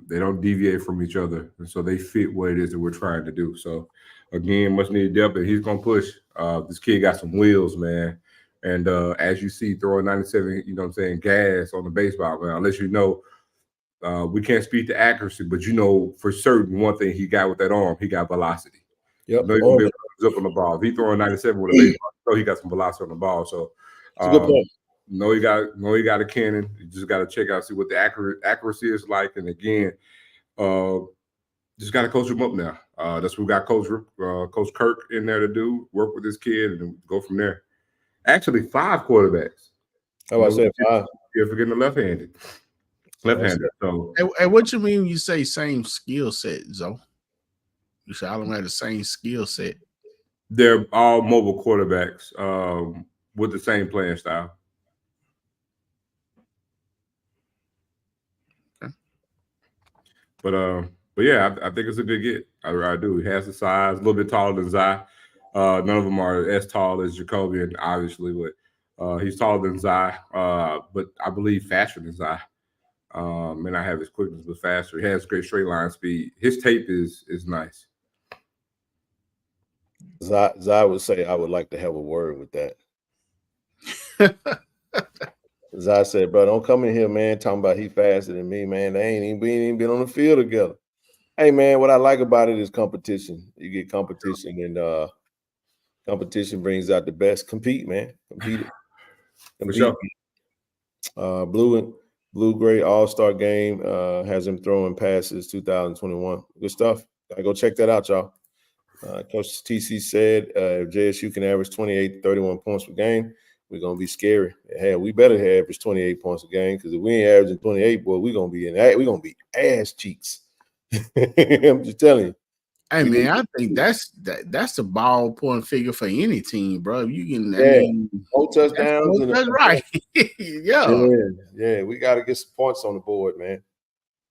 They don't deviate from each other, and so they fit what it is that we're trying to do. So, again, much needed depth, and he's gonna push. This kid got some wheels, man. And as you see, throwing 97, gas on the baseball, man. Unless we can't speak to accuracy, but for certain one thing he got with that arm, he got velocity. Yep. He's up on the ball. If he throwing 97 with a baseball, he got some velocity on the ball. So, it's a good point. He got a cannon. You just got to check out, see what the accuracy is like. And again, just got to coach him up now. That's what we got Coach Kirk in there to do, work with this kid and go from there. Actually, 5 quarterbacks. Oh, I said 5. You're forgetting the left-handed. Left-handed. So, and what you mean when you say same skill set, Zoe? You say all of them have the same skill set. They're all mobile quarterbacks with the same playing style. Okay. But yeah, I think it's a good get. I do. He has the size, a little bit taller than Zai. None of them are as tall as Jacobian, obviously, but he's taller than Zai, but I believe faster than Zai. May not have his quickness, but faster. He has great straight line speed. His tape is nice. Zai would say, I would like to have a word with that. Zai said, bro, don't come in here, man, talking about he faster than me, man. They ain't even been on the field together. Hey, man, what I like about it is competition. You get competition, and competition brings out the best. Compete, man. Compete. For sure. Blue Gray All-Star Game has him throwing passes 2021. Good stuff. Gotta go check that out, y'all. Coach TC said if JSU can average 28, 31 points per game, we're going to be scary. Hell, we better average 28 points a game because if we ain't averaging 28, boy, we're going to be ass cheeks. I'm just telling you. Hey, man, I think that's the ballpoint figure for any team, bro. You can, no touchdowns. That's right. Yeah, we got to get some points on the board, man.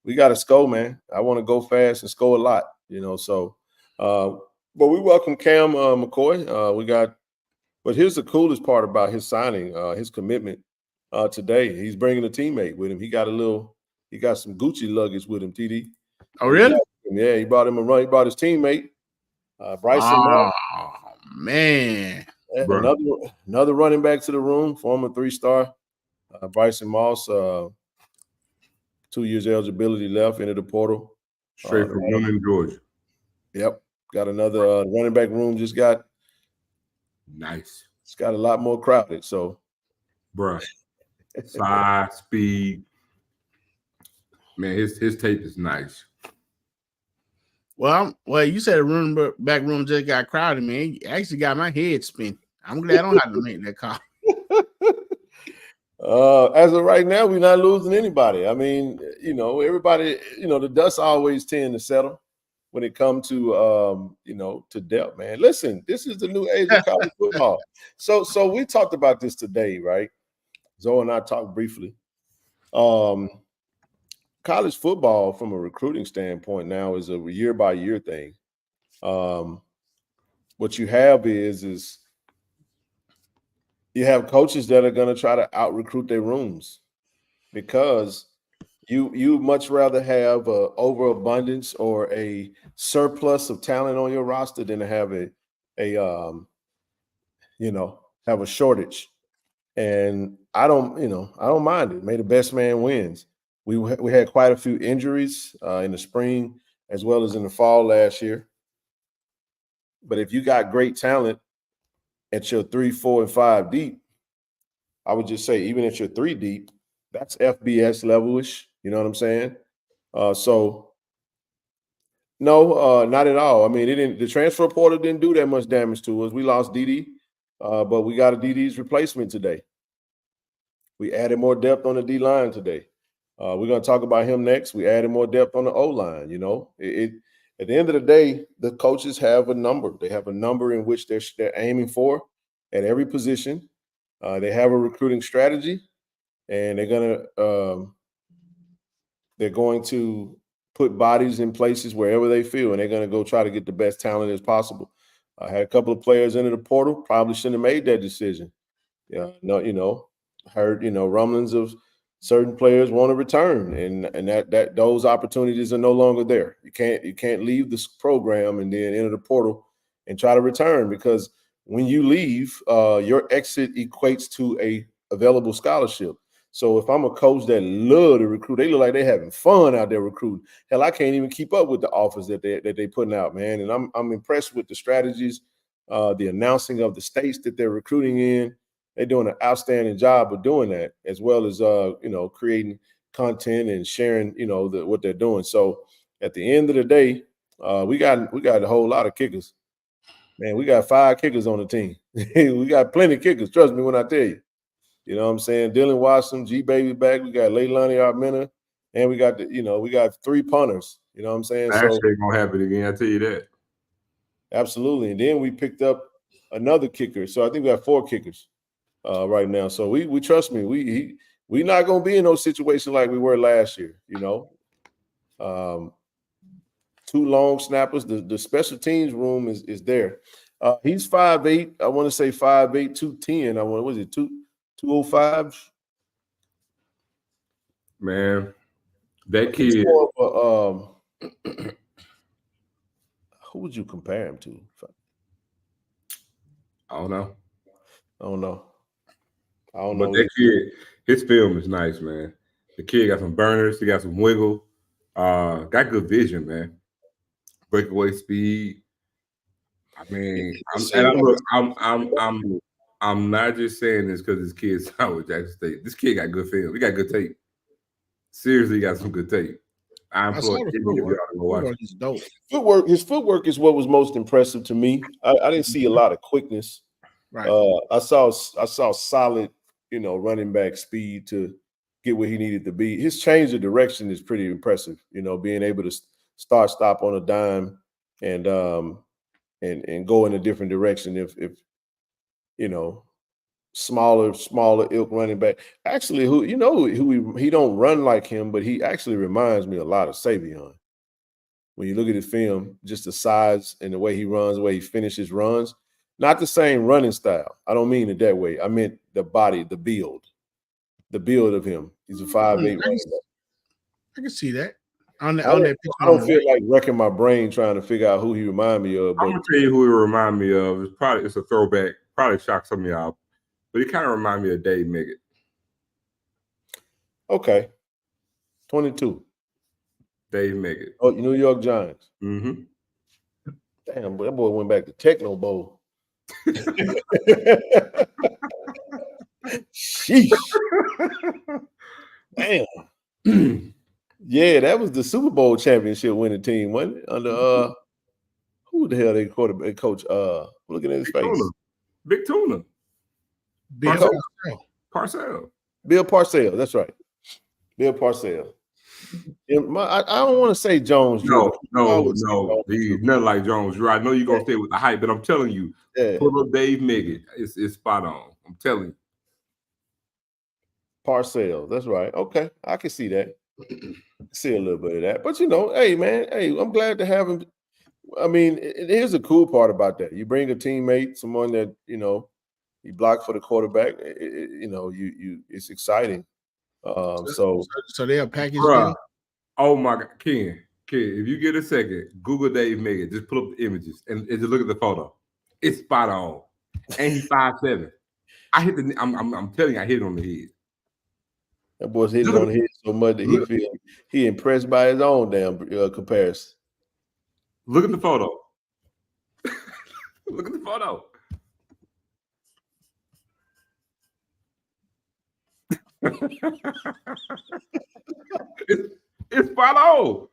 We got to score, man. I want to go fast and score a lot, so but we welcome Cam McCoy. But here's the coolest part about his signing, his commitment today. He's bringing a teammate with him. He got a little He got some Gucci luggage with him, TD. Oh, really? Yeah, he brought him a run. He brought his teammate, Bryson. Oh, man. Yeah, another running back to the room, former 3-star, Bryson Moss. 2 years eligibility left into the portal. Straight from Newnan, Georgia. Yep. Got another running back room just got nice. It's got a lot more crowded. So, bruh, size, speed. Man, his tape is nice. Well, you said the running back room just got crowded, man. It actually got my head spinning. I'm glad I don't have to make that call. As of right now, we're not losing anybody. I mean, everybody, the dust always tend to settle when it comes to, to depth, man. Listen, this is the new age of college football. So we talked about this today, right? Zoe and I talked briefly. College football, from a recruiting standpoint, now is a year-by-year thing. What you have is you have coaches that are going to try to out-recruit their rooms because you much rather have an overabundance or a surplus of talent on your roster than to have have a shortage. And I don't mind it. May the best man wins. We had quite a few injuries in the spring as well as in the fall last year. But if you got great talent at your 3, 4, and 5 deep, I would just say even at your 3 deep, that's FBS level-ish. You know what I'm saying? No, not at all. I mean, the transfer portal didn't do that much damage to us. We lost DD, but we got a DD's replacement today. We added more depth on the D line today. We're going to talk about him next. We added more depth on the O line. At the end of the day, the coaches have a number. They have a number in which they're aiming for at every position. They have a recruiting strategy, and they're going to put bodies in places wherever they feel, and they're going to go try to get the best talent as possible. I had a couple of players into the portal, probably shouldn't have made that decision. Heard rumblings of certain players want to return, and that those opportunities are no longer there. You can't leave this program and then enter the portal and try to return, because when you leave, your exit equates to a available scholarship. So if I'm a coach that love to recruit, they look like they're having fun out there recruiting. Hell, I can't even keep up with the offers that they're putting out, man. And I'm impressed with the strategies, the announcing of the states that they're recruiting in. They're doing an outstanding job of doing that, as well as creating content and sharing what they're doing. So at the end of the day, we got a whole lot of kickers. Man, we got 5 kickers on the team. We got plenty of kickers. Trust me when I tell you. You know what I'm saying? Dylan Watson, G Baby back. We got Leilani Armena, and we got we got 3 punters. You know what I'm saying? That shit gonna happen again. I tell you that. Absolutely. And then we picked up another kicker. So I think we have 4 kickers right now. So we trust me. We not gonna be in those situations like we were last year. 2 long snappers. The special teams room is there. He's 5'8". I want to say 5'8", 210. Was it 205? Man, that kid. Who would you compare him to? I don't know. But that kid, his film is nice, man. The kid got some burners. He got some wiggle. Got good vision, man. Breakaway speed. I mean, I'm not just saying this because his kid's out with Jackson State. This kid got good film. He got good tape. Seriously, got some good tape. I implore any of y'all to go watch it. Is dope. His footwork is what was most impressive to me. I didn't see a lot of quickness. Right. I saw solid, running back speed to get where he needed to be. His change of direction is pretty impressive. Being able to stop on a dime and go in a different direction. If smaller ilk running back. Actually, he don't run like him, but he actually reminds me a lot of Savion. When you look at his film, just the size and the way he runs, the way he finishes runs. Not the same running style. I don't mean it that way. I meant the body, the build of him. He's a 5'8" running back. I can see that. On I that picture. don't feel like wrecking my brain trying to figure out who he remind me of. But I'm gonna tell you who he remind me of. It's a throwback. Probably shock some of y'all, but he kind of remind me of Dave Miggett. Okay, 22. Dave Miggett. Oh, New York Giants. Mm-hmm. Damn, that boy went back to Techno Bowl. Sheesh. Damn. Yeah, that was the Super Bowl championship winning team, wasn't it? Under who the hell they coach? Looking at his face. Tuna. Big Tuna. Bill Parcell. Bill Parcells, that's right. Bill Parcells. I don't want to say Jones. No. He's nothing like Jones. I know you're gonna stay with the hype, but I'm telling you, pull up Dave Miggett. It's spot on. I'm telling you. Parcells, that's right. Okay, I can see that. See a little bit of that. But hey man, I'm glad to have him. I mean, here's the cool part about that. You bring a teammate, someone that you block for the quarterback. It's exciting. So they're packaged. Oh my God, Ken, if you get a second, Google Dave Miggett. Just pull up the images and just look at the photo. It's spot on, and he's 5'7". I hit the. I'm telling you, I hit it on the head. That boy's hitting on the head so much that he feel he impressed by his own damn comparison. Look at the photo. Look at the photo. It's spot on.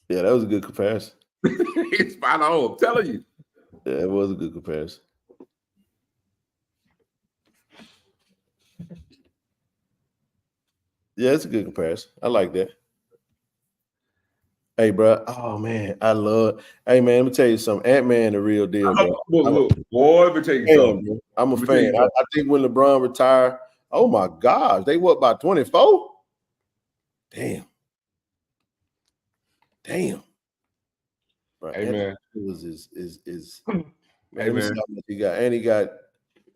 Yeah, that was a good comparison. It's spot on. I'm telling you. Yeah, it was a good comparison. Yeah, it's a good comparison. I like that. Hey, bro. Oh man, Hey, man, let me tell you something. Ant-Man, the real deal, bro. Boy, let me tell you something. Bro. I'm a fan. I think when LeBron retired, oh my gosh, they what by 24? Damn. Bro, hey man, is hey man.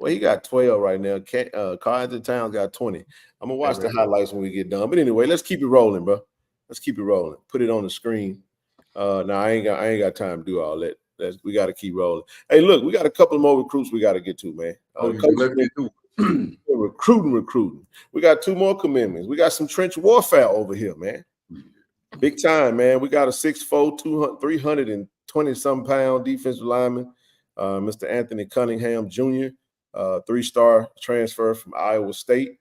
He got 12 right now. Carlton Towns got 20. I'm gonna watch the highlights when we get done. But anyway, let's keep it rolling, bro. Let's keep it rolling. Put it on the screen. No, I ain't got time to do all that. We got to keep rolling. Hey, look, we got a couple more recruits we got to get to, man. Recruiting. We got 2 more commitments. We got some trench warfare over here, man. Big time, man. We got a 6'4", 320-some pound defensive lineman, Mr. Anthony Cunningham Jr., 3-star transfer from Iowa State.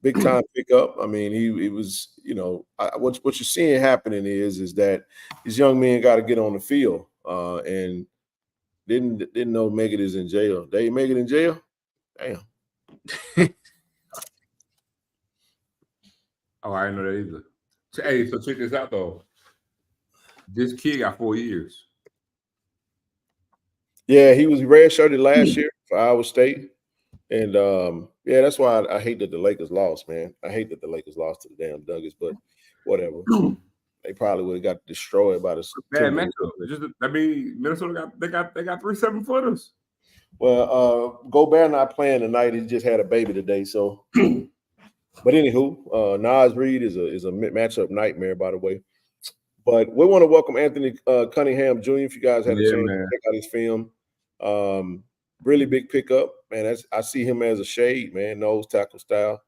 Big time pickup. I mean, he was, what you're seeing happening is that these young men got to get on the field. And didn't know Meggett is in jail. They Meggett in jail? Damn. Oh, I didn't know that either. Hey, so check this out though. This kid got 4 years. Yeah, he was redshirted last year for Iowa State. And that's why I hate that the Lakers lost, man. I hate that the Lakers lost to the damn Nuggets, but whatever. They probably would have got destroyed by the bad matchup. Minnesota got 3 7-footers. Well, Gobert not playing tonight. He just had a baby today, so. But anywho, Nas Reed is a matchup nightmare, by the way. But we want to welcome Anthony Cunningham Jr. If you guys had a chance to check out his film. Really big pickup, man. I see him as a shade, man, nose tackle style.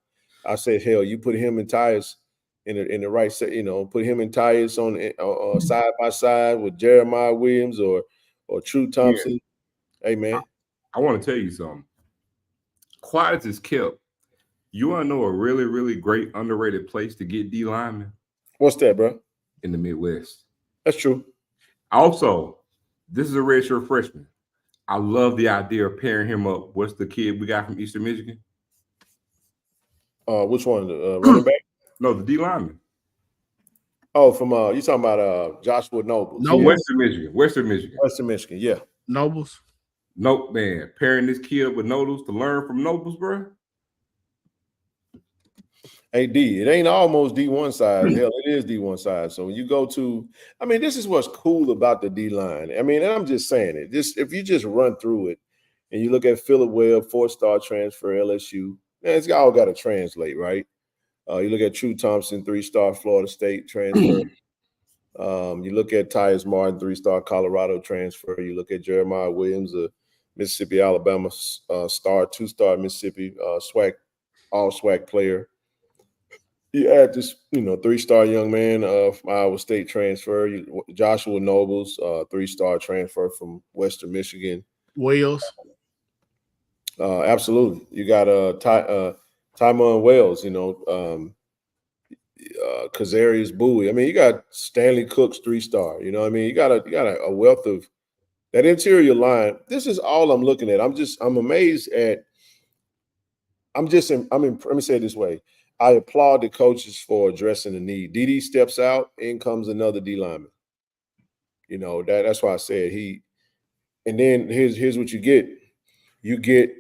I said, hell, you put him in Tyus in the right set, put him in Tyus on side by side with Jeremiah Williams or True Thompson. Yeah. Hey, man. I want to tell you something. Quiet is kept. You want to know a really, really great underrated place to get D linemen? What's that, bro? In the Midwest. That's true. Also, this is a redshirt freshman. I love the idea of pairing him up. What's the kid we got from Eastern Michigan? Which one? The running back? No, the D lineman. Oh, from you talking about Joshua Nobles? No, Western Michigan. Yeah. Nobles. Nope, man. Pairing this kid up with Nobles to learn from Nobles, bro. Hey, D, it ain't almost D1 size. Hell, it is D1 size. So when you go to, this is what's cool about the D line. And I'm just saying it. If you just run through it and you look at Phillip Webb, 4-star transfer, LSU, man, it's all got to translate, right? You look at True Thompson, 3-star Florida State transfer. You look at Tyus Martin, 3-star Colorado transfer. You look at Jeremiah Williams, a Mississippi, Alabama star, 2-star Mississippi SWAC, all SWAC player. You add this, 3-star young man from Iowa State transfer. Joshua Nobles, 3-star transfer from Western Michigan. Wales. Absolutely. You got Tymon Wells, Kazarius Bowie. I mean, you got Stanley Cook's 3-star. You know what I mean? You got a wealth of that interior line. This is all I'm looking at. I'm amazed at. Let me say it this way. I applaud the coaches for addressing the need. DD steps out, in comes another D lineman. That's why I said he. And then here's what you get. You get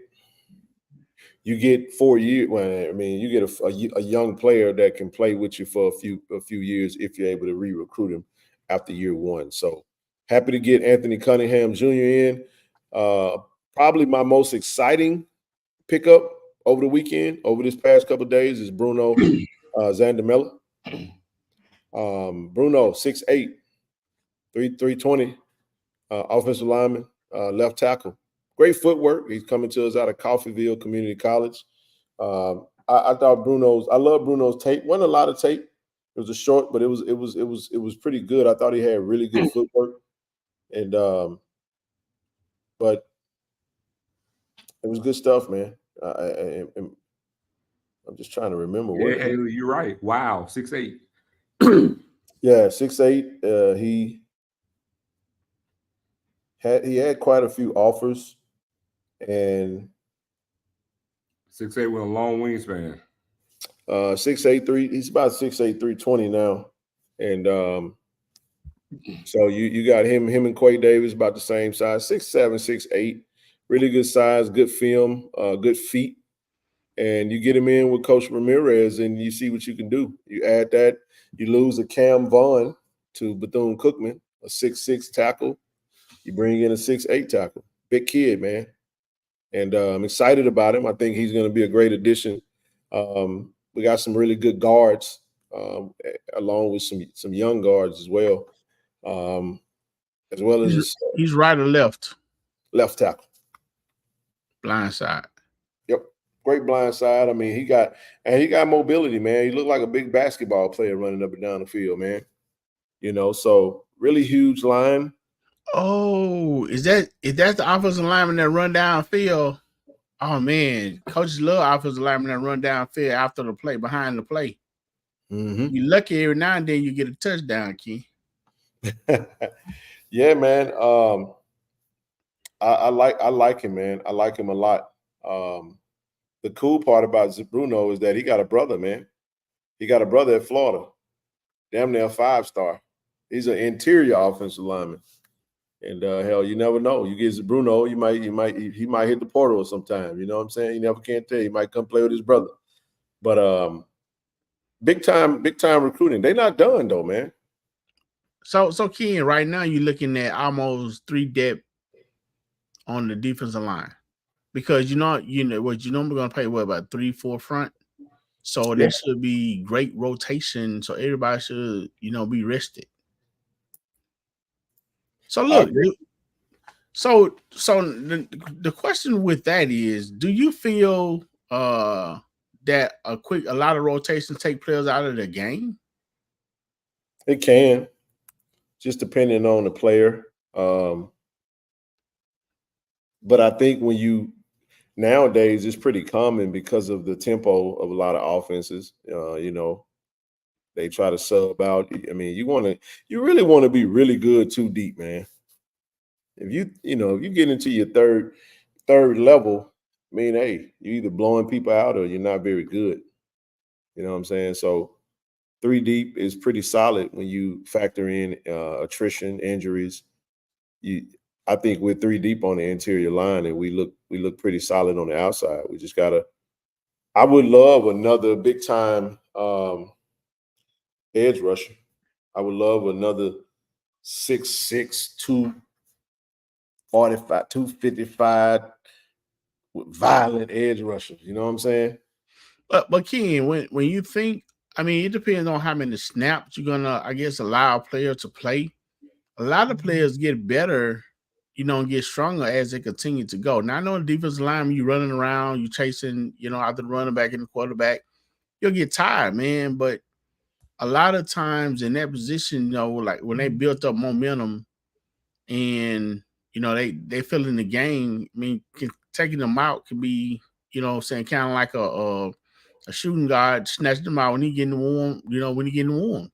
4 years. Well, I mean, you get a young player that can play with you for a few years if you're able to re-recruit him after year one. So happy to get Anthony Cunningham Jr. in. Probably my most exciting pickup over the weekend, over this past couple of days, is Bruno Zandamela. Bruno, 6'8", 320, offensive lineman, left tackle. Great footwork. He's coming to us out of Coffeyville Community College. I thought I love Bruno's tape. Wasn't a lot of tape. It was a short, but it was pretty good. I thought he had really good footwork, and but it was good stuff, man. I'm just trying to remember. Yeah, Haley, you're right. Wow, 6'8". Yeah, 6'8". He had quite a few offers, and 6'8" with a long wingspan. 6'8", 3. He's about 6'8", 320 now, and so you got him and Quay Davis about the same size, 6'7", 6'8". Really good size, good film, good feet. And you get him in with Coach Ramirez, and you see what you can do. You add that, you lose a Cam Vaughn to Bethune-Cookman, a 6'6" tackle. You bring in a 6'8" tackle. Big kid, man. And I'm excited about him. I think he's going to be a great addition. We got some really good guards, along with some young guards as well. As well as he's right or left? Left tackle. Blind side. Yep. Great blind side. I mean, he got mobility, man. He looked like a big basketball player running up and down the field, man. So really huge line. Oh, is that the offensive lineman that run downfield? Oh man, coaches love offensive linemen that run downfield after the play, behind the play. Mm-hmm. You're lucky every now and then you get a touchdown, Key. Yeah, man. I like him, man. I like him a lot. The cool part about Bruno is that he got a brother, man. He got a brother at Florida, damn near 5-star. He's an interior offensive lineman, and hell, you never know. You get Bruno, he might hit the portal sometime. You know what I'm saying? You never can't tell. He might come play with his brother. But big time recruiting. They're not done though, man. So Ken, right now you're looking at almost 3 depth on the defensive line, because we're going to play about 3-4 front. So there should be great rotation. So everybody should, be rested. So look, so the question with that is, do you feel that a lot of rotations take players out of the game? It can, just depending on the player. But I think nowadays it's pretty common because of the tempo of a lot of offenses. They try to sub out. I mean, you really want to be really good too deep, man. If you get into your third level, I mean, hey, you're either blowing people out or you're not very good. You know what I'm saying? So 3 deep is pretty solid when you factor in attrition, injuries. I think we're 3 deep on the interior line, and we look pretty solid on the outside. We just gotta. I would love another big time edge rusher. I would love another 6'6", 245, 255 with violent edge rushers. You know what I'm saying? But Ken, when you think, I mean, it depends on how many snaps you're gonna, I guess, allow a player to play. A lot of players get better, and get stronger as they continue to go. Now I know the defensive line, you running around, you chasing, out the running back and the quarterback, you'll get tired, man. But a lot of times in that position, like when they built up momentum and they feel in the game. I mean, taking them out can be, saying kind of like a shooting guard snatching them out when he getting warm, when he getting warm.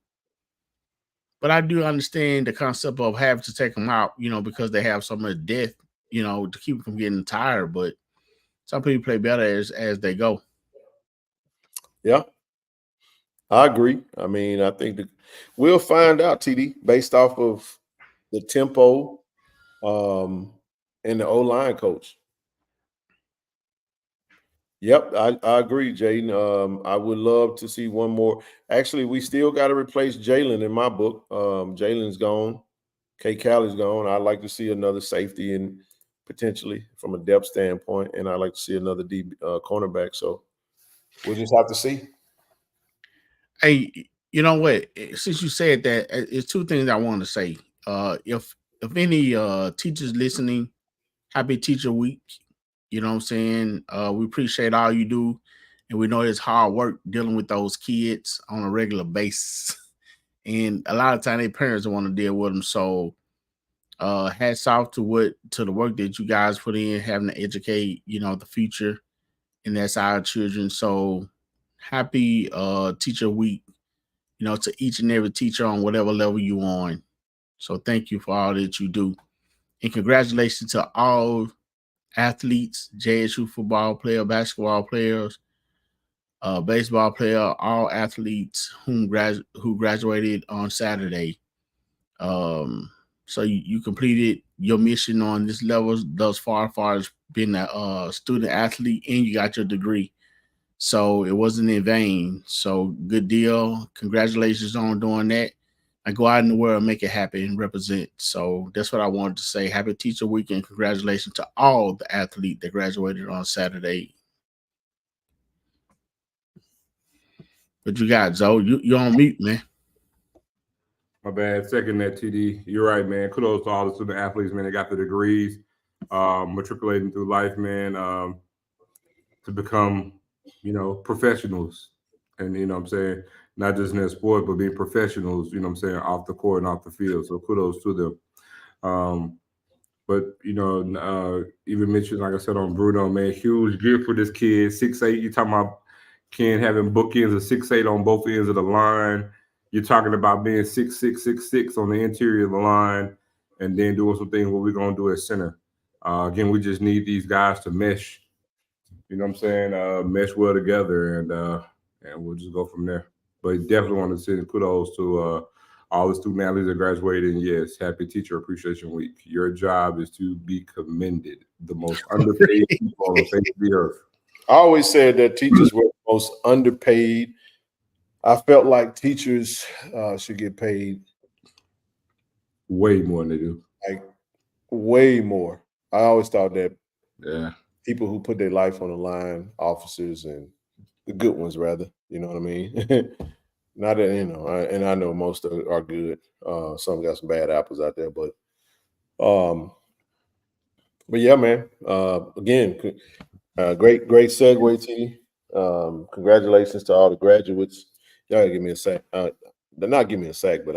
But I do understand the concept of having to take them out, because they have so much depth, to keep them from getting tired. But some people play better as they go. Yeah, I agree. I mean, I think we'll find out, TD, based off of the tempo and the O-line coach. Yep, I agree, Jaden. I would love to see one more. Actually, we still got to replace Jalen in my book. Jalen's gone. K. Callie's gone. I'd like to see another safety and potentially from a depth standpoint, and I'd like to see another cornerback. So we'll just have to see. Hey, you know what? Since you said that, it's two things I want to say. If any teachers listening, happy Teacher Week. You know what I'm saying? We appreciate all you do, and we know it's hard work dealing with those kids on a regular basis. And a lot of time, their parents don't want to deal with them. So, hats off to the work that you guys put in, having to educate, the future, and that's our children. So, happy Teacher Week, to each and every teacher on whatever level you on. So, thank you for all that you do, and congratulations to all athletes, JSU football player, basketball players, baseball player, all athletes who graduated on Saturday. So you completed your mission on this level thus far as being a student athlete, and you got your degree. So it wasn't in vain. So good deal. Congratulations on doing that. I go out in the world, make it happen, and represent. So that's what I wanted to say. Happy Teacher Week and congratulations to all the athletes that graduated on Saturday. But you got Zoe, you on mute, man. My bad. Second that, TD. You're right, man. Kudos to all the student athletes, man. They got the degrees, matriculating through life, man, to become, professionals. And, what I'm saying, not just in their sport, but being professionals, what I'm saying, off the court and off the field. So kudos to them. But, even mentioned, like I said, on Bruno, man, huge gift for this kid. 6'8". You talking about Ken having bookends of 6'8" on both ends of the line. You're talking about being 6'6", 6'6" on the interior of the line, and then doing some things what we're going to do at center. Again, we just need these guys to mesh, mesh well together, and we'll just go from there. But definitely want to send kudos to all the student athletes that graduated. And yes, happy Teacher Appreciation Week. Your job is to be commended. The most underpaid people on the face of the earth. I always said that teachers were the most underpaid. I felt like teachers should get paid way more than they do. Like way more. I always thought that people who put their life on the line, officers and the good ones, rather, you know what I mean? Not that, and I know most of it are good. Some got some bad apples out there, but yeah, man. Again, great segue, T. Congratulations to all the graduates. Y'all gotta give me a sack. Not give me a sack, but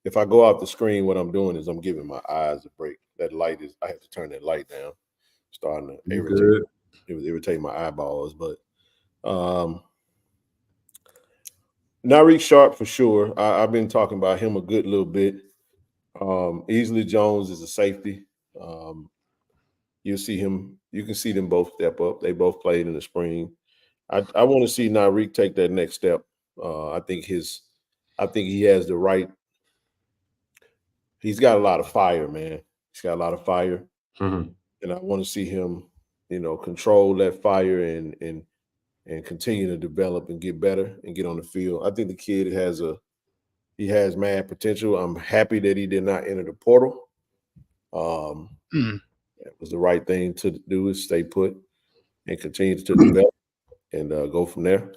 if I go off the screen, what I'm doing is I'm giving my eyes a break. That light I have to turn that light down. Starting to irritate. It was irritating my eyeballs, but Nariq Sharp for sure. I've been talking about him a good little bit. Easley Jones is a safety. You'll see him. You can see them both step up. They both played in the spring. I want to see Nariq take that next step. I think he has the right. He's got a lot of fire, man. He's got a lot of fire, and I want to see him, control that fire and continue to develop and get better and get on the field. I think the kid has mad potential. I'm happy that he did not enter the portal. It was the right thing to do, is stay put and continue to develop. and go from there.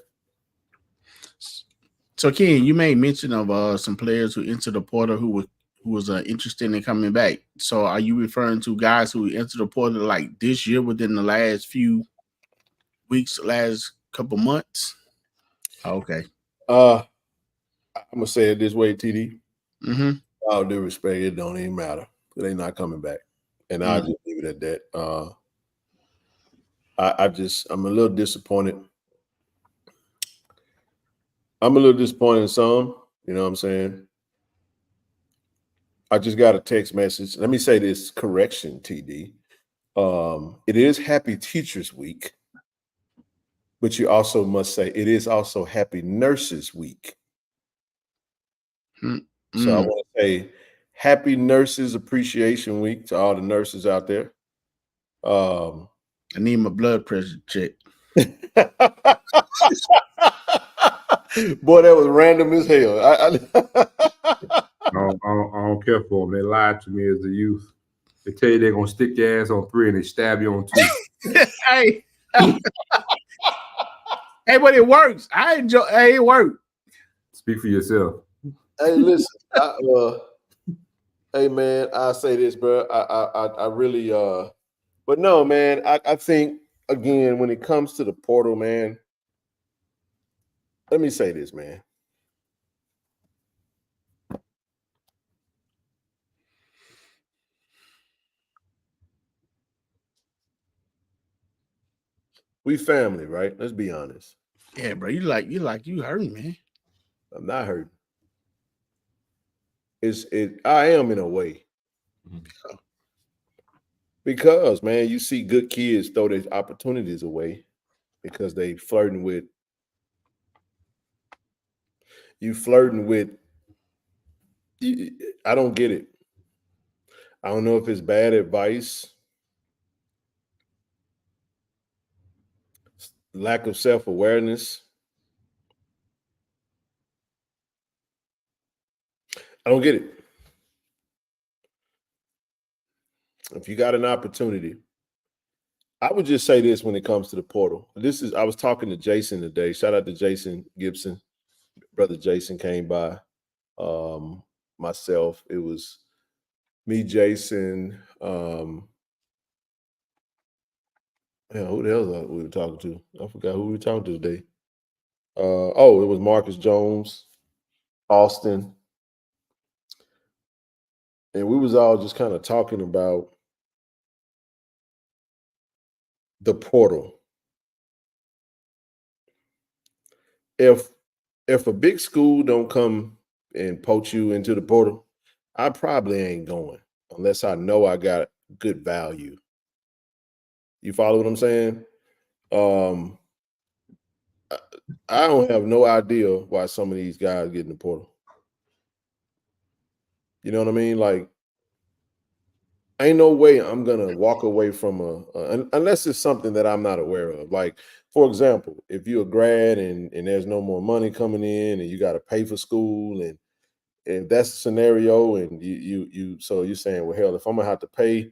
So, Ken, you made mention of some players who entered the portal who was interested in coming back. So, are you referring to guys who entered the portal like this year within the last few weeks, last couple months? Okay. I'm gonna say it this way, TD. Mm-hmm. All due respect, it don't even matter. They're not coming back, and I'll just leave it at that. I'm a little disappointed. I'm a little disappointed in some. You know what I'm saying? I just got a text message. Let me say this correction, TD. It is Happy Teachers Week, but you also must say it is also Happy Nurses Week. So I want to say Happy Nurses Appreciation Week to all the nurses out there. I need my blood pressure checked. Boy, that was random as hell. I don't care for them. They lied to me as a youth. They tell you they're gonna stick your ass on 3 and they stab you on 2. Hey, hey, but it works. I enjoy. Hey, it worked. Speak for yourself. Hey, listen. Hey, man. I say this, bro. I really. But no, man. I think again when it comes to the portal, man. Let me say this, man. We family, right? Let's be honest. Yeah, bro. You hurting, man. I'm not hurting. I am in a way. Because, man, you see good kids throw their opportunities away because they flirting with I don't get it. I don't know if it's bad advice, lack of self-awareness. I don't get it. If you got an opportunity, I would just say this when it comes to the portal. I was talking to Jason today. Shout out to Jason Gibson. Brother Jason came by. Myself, it was me, Jason. Who the hell we were talking to? I forgot who we were talking to today. It was Marcus Jones, Austin. And we was all just kind of talking about the portal. If a big school don't come and poach you into the portal, I probably ain't going unless I know I got good value. You follow what I'm saying? I don't have no idea why some of these guys get in the portal. You know what I mean? Like, ain't no way I'm gonna walk away from unless it's something that I'm not aware of. Like, for example, if you're a grad and there's no more money coming in and you got to pay for school, and if that's the scenario, and so you're saying, well, hell, if I'm gonna have to pay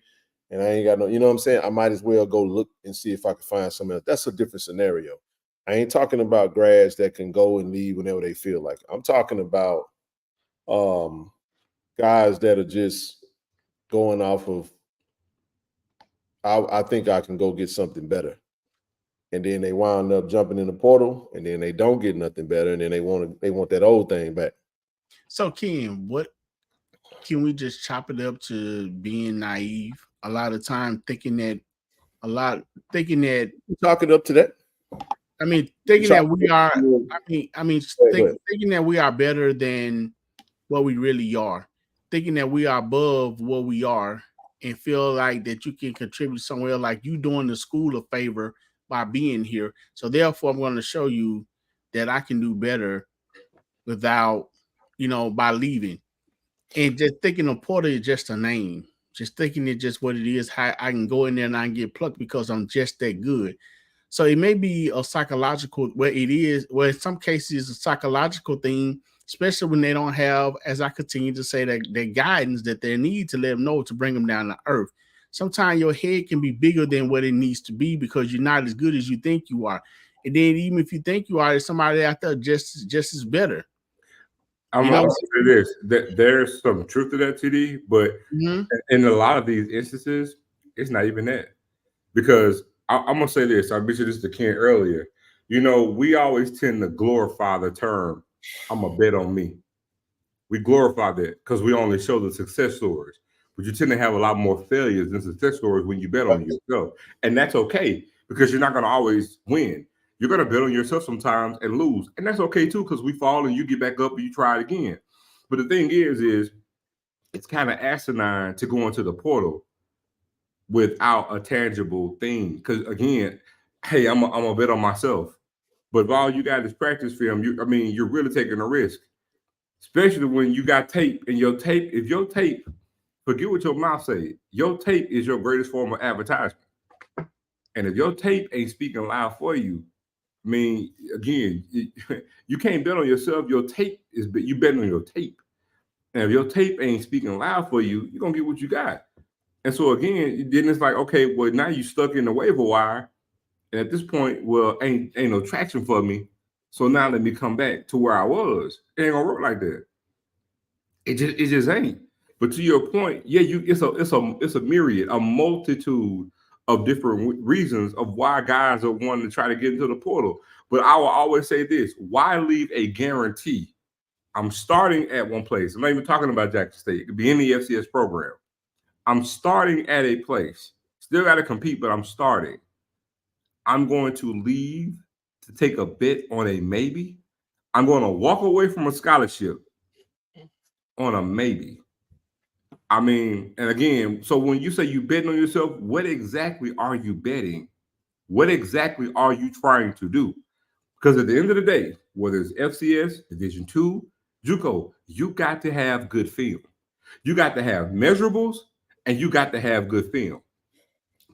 and I ain't got no, you know what I'm saying? I might as well go look and see if I can find something else. That's a different scenario. I ain't talking about grads that can go and leave whenever they feel like it. I'm talking about guys that are just going off of, I think I can go get something better. And then they wind up jumping in the portal, and then they don't get nothing better, and then they want that old thing back. So, Ken, what can we just chop it up to being naive? A lot of time thinking that Talk it up to that. I mean, thinking that we are. Thinking that we are better than what we really are. Thinking that we are above what we are, and feel like that you can contribute somewhere, like you doing the school a favor by being here. So therefore, I'm going to show you that I can do better without, by leaving. And just thinking of Porter is just a name. Just thinking it just what it is, how I can go in there and I can get plucked because I'm just that good. So it may be a psychological, in some cases, a psychological thing, especially when they don't have, as I continue to say, that guidance that they need to let them know to bring them down to earth. Sometimes your head can be bigger than what it needs to be because you're not as good as you think you are. And then even if you think you are, there's somebody out there just as better. I'm You know gonna what say this: that there's some truth to that, TD, but Mhm. in a lot of these instances, it's not even that. Because I'm gonna say this: I mentioned this to Ken earlier. You know, we always tend to glorify the term "I'm a bet on me." We glorify that because we only show the success stories, but you tend to have a lot more failures than success stories when you bet on yourself, and that's okay because you're not gonna always win. You're gonna bet on yourself sometimes and lose, and that's okay too because we fall and you get back up and you try it again. But the thing is it's kind of asinine to go into the portal without a tangible thing. Because again, hey, I'm a bet on myself. But if all you got is practice film, you're really taking a risk. Especially when you got tape and your tape, if your tape, forget what your mouth say, your tape is your greatest form of advertisement. And if your tape ain't speaking loud for you, again, you can't bet on yourself. Your tape is you betting on your tape. And if your tape ain't speaking loud for you, you're gonna get what you got. And so again, then it's like, okay, well, now you stuck in the waiver wire. And at this point, well, ain't no traction for me. So now let me come back to where I was. It ain't gonna work like that. It just ain't. But to your point, yeah, it's a myriad, a multitude of different reasons of why guys are wanting to try to get into the portal. But I will always say this: why leave a guarantee? I'm starting at one place. I'm not even talking about Jackson State. It could be any FCS program. I'm starting at a place. Still got to compete, but I'm starting. I'm going to leave to take a bet on a maybe. I'm going to walk away from a scholarship on a maybe. And again, so when you say you betting on yourself, what exactly are you betting? What exactly are you trying to do? Because at the end of the day, whether it's FCS, Division II, JUCO, you got to have good film. You got to have measurables, and you got to have good film.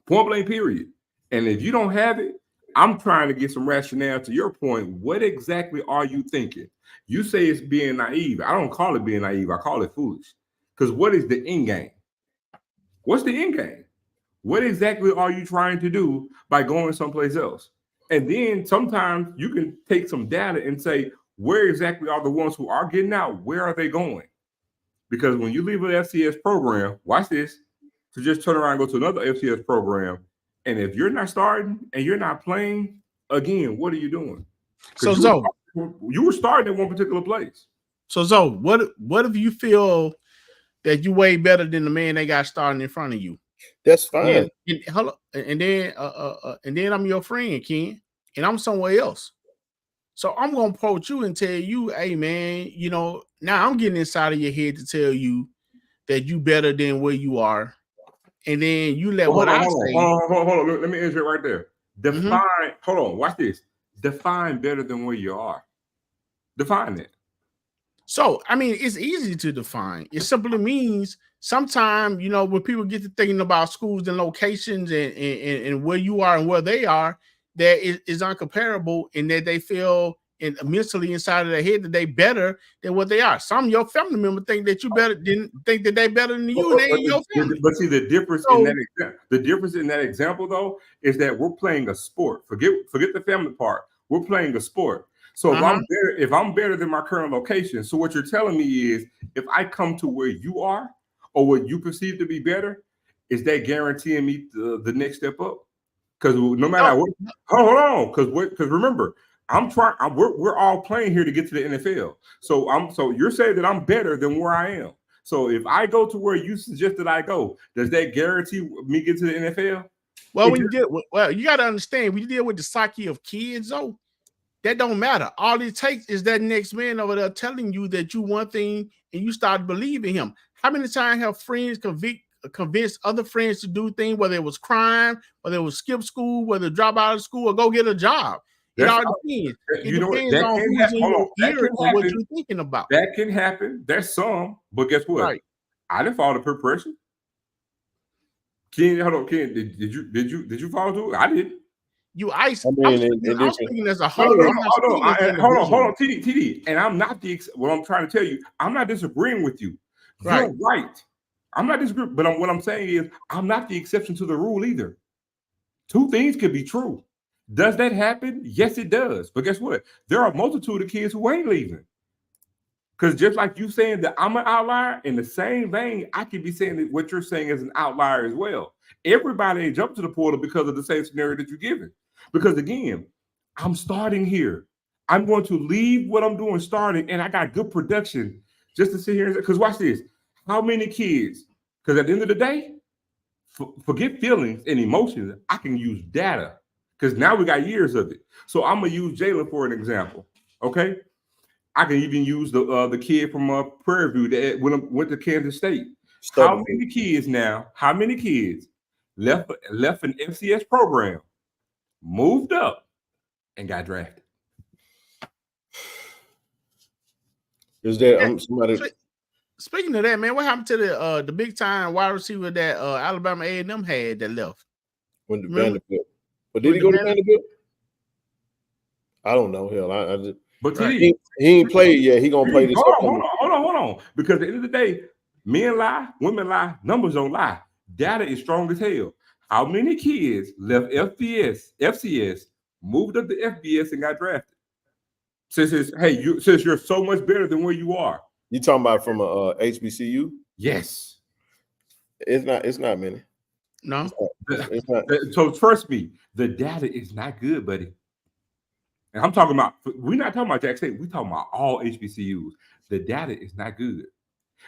Point blank, period. And if you don't have it, I'm trying to get some rationale to your point. What exactly are you thinking? You say it's being naive. I don't call it being naive. I call it foolish. Because what is the end game? What's the end game? What exactly are you trying to do by going someplace else? And then sometimes you can take some data and say, where exactly are the ones who are getting out? Where are they going? Because when you leave an FCS program, watch this, to just turn around and go to another FCS program, and if you're not starting and you're not playing, again, what are you doing? So You were starting at one particular place. So what if you feel that you way better than the man they got starting in front of you? That's fine. And then I'm your friend, Ken, and I'm somewhere else. So I'm gonna approach you and tell you, hey man, now I'm getting inside of your head to tell you that you better than where you are. And then you let Hold what on, I hold say. on, hold on. Let me answer it right there. Define, hold on, watch this. Define better than where you are. Define it. So, it's easy to define. It simply means sometimes, when people get to thinking about schools and locations and where you are and where they are, that is uncomparable in that they feel mentally inside of their head that they better than what they are. Some of your family members think that you better didn't think that they better than you and they ain't your family. But see, the difference in that example though is that we're playing a sport. Forget the family part. We're playing a sport. So if I'm better than my current location, so what you're telling me is if I come to where you are or what you perceive to be better, is that guaranteeing me the next step up? Because no matter what, hold on, because remember, we're all playing here to get to the NFL. So you're saying that I'm better than where I am. So if I go to where you suggested I go, does that guarantee me get to the NFL? Well, you got to understand, when you deal with the psyche of kids, though, that don't matter. All it takes is that next man over there telling you that you one thing and you start believing him. How many times have friends convinced other friends to do things, whether it was crime, whether it was skip school, whether drop out of school or go get a job? It all depends. It depends on who's in your ear and what you're thinking about. That can happen. There's some, but guess what? Right. I didn't follow the peer pressure. Ken, hold on, Ken. Did you follow through? I didn't. I'm speaking as a whole. Hold on, TD. And I'm not what I'm trying to tell you. I'm not disagreeing with you. You're right. I'm not disagreeing, but what I'm saying is I'm not the exception to the rule either. Two things could be true. Does that happen? Yes, it does. But guess what? There are a multitude of kids who ain't leaving. Because just like you saying that I'm an outlier, in the same vein, I could be saying that what you're saying is an outlier as well. Everybody ain't jumped to the portal because of the same scenario that you're giving. Because again, I'm starting here. I'm going to leave what I'm doing starting, and I got good production just to sit here and because watch this. How many kids? Because at the end of the day, forget feelings and emotions. I can use data because now we got years of it. So I'm gonna use Jalen for an example. Okay, I can even use the kid from Prairie View that went to Kansas State. How many kids now? How many kids left an FCS program, moved up, and got drafted? Is there somebody? Speaking of that, man, what happened to the big time wide receiver that Alabama A&M had that left? Went to Vanderbilt. But did he go to Vanderbilt? I don't know. Hell, I just. But he ain't played yet. He gonna play this. Hold on. Because at the end of the day, men lie, women lie, numbers don't lie. Data is strong as hell. How many kids left FCS, moved up to FBS, and got drafted? Since you're so much better than where you are. You talking about from a HBCU? Yes. It's not many. No. It's not. So trust me, the data is not good, buddy. And I'm talking about, we're not talking about Jack State. We're talking about all HBCUs. The data is not good.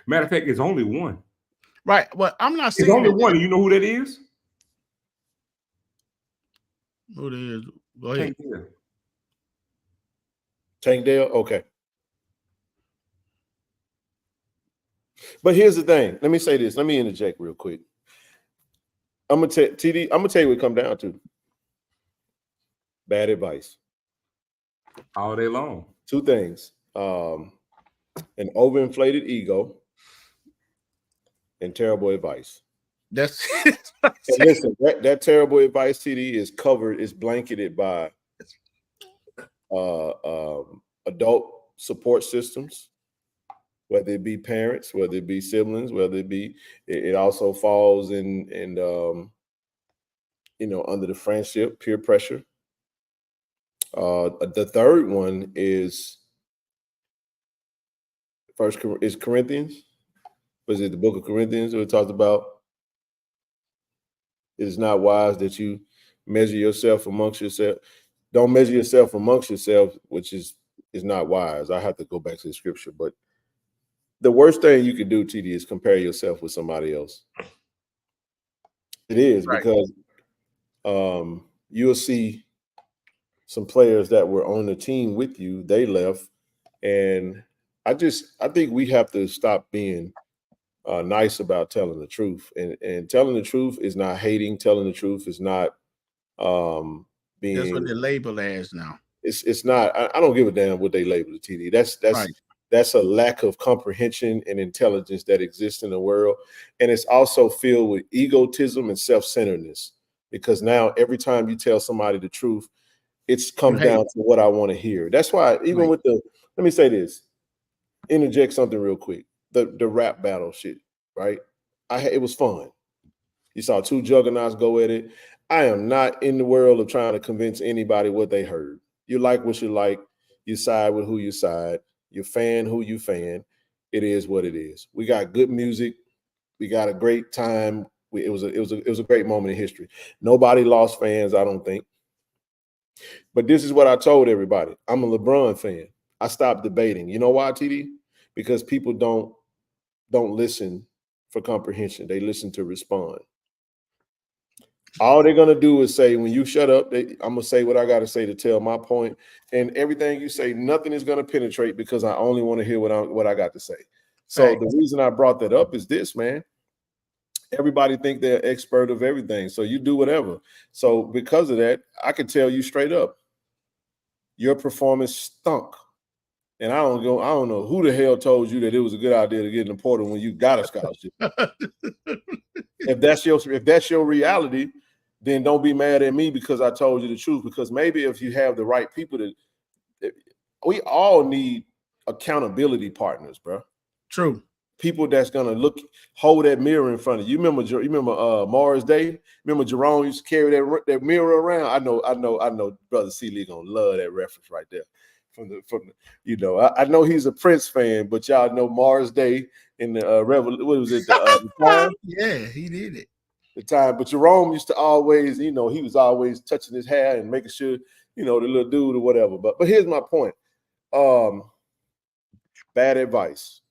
Matter of fact, it's only one. Right. Well, I'm not saying it's only one. And you know who that is? Who it is? Go ahead. Tankdale? Okay. But here's the thing. Let me say this. Let me interject real quick. I'm gonna tell you what it come down to. Bad advice. All day long. Two things. An overinflated ego and terrible advice. That's listen, that terrible advice, TD, is covered, is blanketed by adult support systems, whether it be parents, whether it be siblings, whether it be, it also falls in under the friendship, peer pressure. The third one is Corinthians. Was it the book of Corinthians where it talks about it is not wise that you measure yourself amongst yourself. Don't measure yourself amongst yourself, which is not wise. I have to go back to the scripture, but the worst thing you can do, TD, is compare yourself with somebody else. It is right. Because you'll see some players that were on the team with you, they left. And I think we have to stop being nice about telling the truth. And telling the truth is not hating. Telling the truth is not being. That's what they label as now. It's not. I don't give a damn what they label the TD. That's a lack of comprehension and intelligence that exists in the world. And it's also filled with egotism and self-centeredness. Because now every time you tell somebody the truth, it comes down to what I want to hear. That's why even with let me say this, interject something real quick. The rap battle shit, right? It was fun. You saw two juggernauts go at it. I am not in the world of trying to convince anybody what they heard. You like what you like. You side with who you side. You fan who you fan. It is what it is. We got good music. We got a great time. It was a great moment in history. Nobody lost fans, I don't think. But this is what I told everybody. I'm a LeBron fan. I stopped debating. You know why, TD? Because people don't listen for comprehension. They listen to respond. All they're going to do is say, when you shut up, I'm going to say what I got to say to tell my point. And everything you say, nothing is going to penetrate because I only want to hear what I got to say. So the reason I brought that up is this, man. Everybody think they're expert of everything. So you do whatever. So because of that, I can tell you straight up, your performance stunk. And I don't know who the hell told you that it was a good idea to get in the portal when you got a scholarship. If that's your reality, then don't be mad at me because I told you the truth. Because maybe if you have the right people we all need accountability partners, bro. True. people that's gonna hold that mirror in front of you. You remember Morris Day? Remember Jerome used to carry that mirror around? I know Brother C. Lee gonna love that reference right there. From the I know he's a Prince fan, but y'all know Morris Day in the what was it? The time? Yeah, he did it. The time, but Jerome used to always, he was always touching his hair and making sure, the little dude or whatever. But here's my point. Bad advice.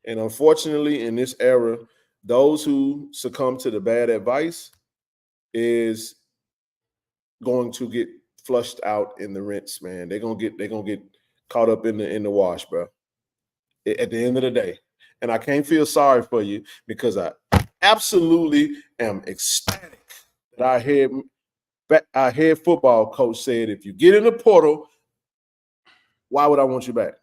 And unfortunately, in this era, those who succumb to the bad advice is going to get flushed out in the rinse, man. They're gonna get caught up in the wash, bro. At the end of the day. And I can't feel sorry for you because I absolutely am ecstatic that our head football coach said, if you get in the portal, why would I want you back?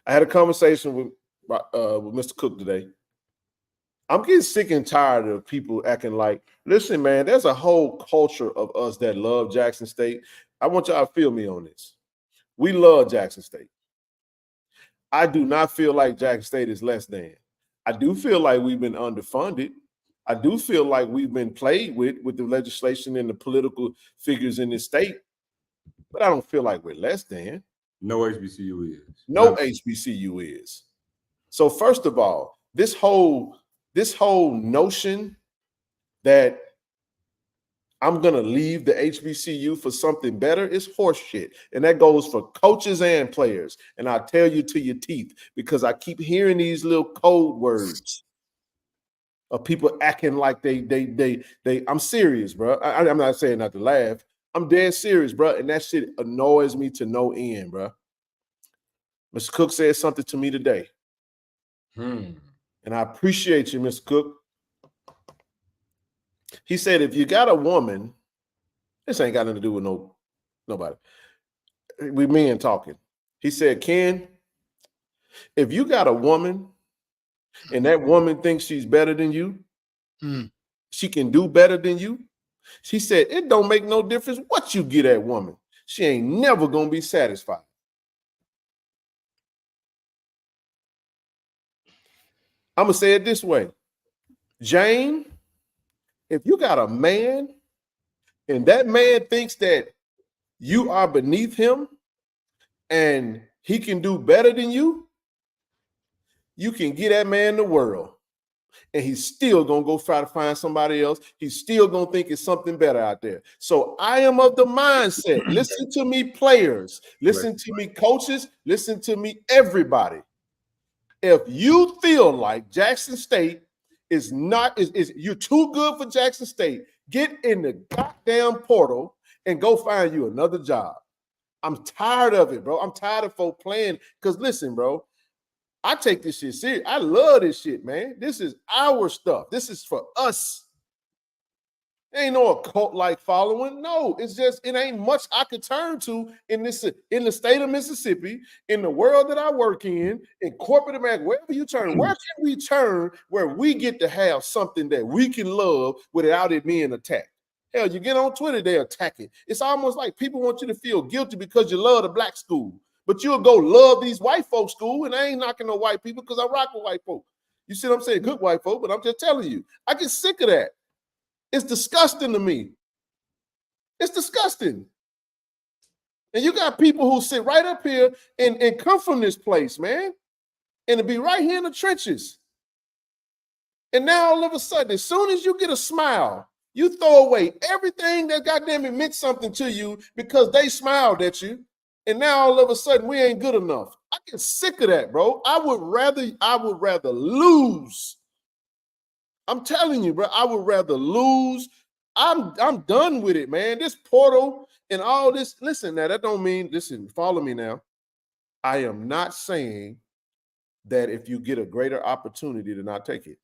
I had a conversation with Mr. Cook today. I'm getting sick and tired of people acting like, listen, man, there's a whole culture of us that love Jackson State. I want y'all to feel me on this. We love Jackson State. I do not feel like Jackson State is less than. I do feel like we've been underfunded. I do feel like we've been played with the legislation and the political figures in this state, but I don't feel like we're less than. No HBCU is. No HBCU is. So first of all, this whole notion that I'm going to leave the HBCU for something better is horseshit. And that goes for coaches and players. And I tell you to your teeth, because I keep hearing these little code words of people acting like they I'm serious, bro. I'm not saying not to laugh. I'm dead serious, bro. And that shit annoys me to no end, bro. Mr. Cook said something to me today. And I appreciate you, Mr. Cook. He said, if you got a woman, this ain't got nothing to do with nobody. We men talking. He said, Ken, if you got a woman and that woman thinks she's better than you, she can do better than you. She said, it don't make no difference what you get that woman. She ain't never going to be satisfied. I'm going to say it this way. Jane, if you got a man and that man thinks that you are beneath him and he can do better than you can get that man the world. And he's still going to go try to find somebody else. He's still going to think it's something better out there. So I am of the mindset, listen to me, players, listen to me, coaches, listen to me, everybody. If you feel like Jackson State is you're too good for Jackson State, get in the goddamn portal and go find you another job. I'm tired of it, bro. I'm tired of folk playing. Because listen, bro, I take this shit serious. I love this shit, man. This is our stuff. This is for us. Ain't no occult-like following. No, it's just it ain't much I could turn to in the state of Mississippi, in the world that I work in corporate America, wherever you turn. Where can we turn where we get to have something that we can love without it being attacked? Hell, you get on Twitter, they attack it. It's almost like people want you to feel guilty because you love the black school, but you'll go love these white folks' school, and I ain't knocking no white people because I rock with white folk. You see what I'm saying? Good white folk, but I'm just telling you, I get sick of that. It's disgusting to me. It's disgusting. And you got people who sit right up here and come from this place, man, and to be right here in the trenches. And now all of a sudden, as soon as you get a smile, you throw away everything that goddamn it meant something to you because they smiled at you. And now all of a sudden we ain't good enough. I get sick of that, bro. I would rather lose. I'm telling you, bro, I would rather lose. I'm done with it, man. This portal and all this. Listen, now that don't mean, listen, follow me now. I am not saying that if you get a greater opportunity to not take it.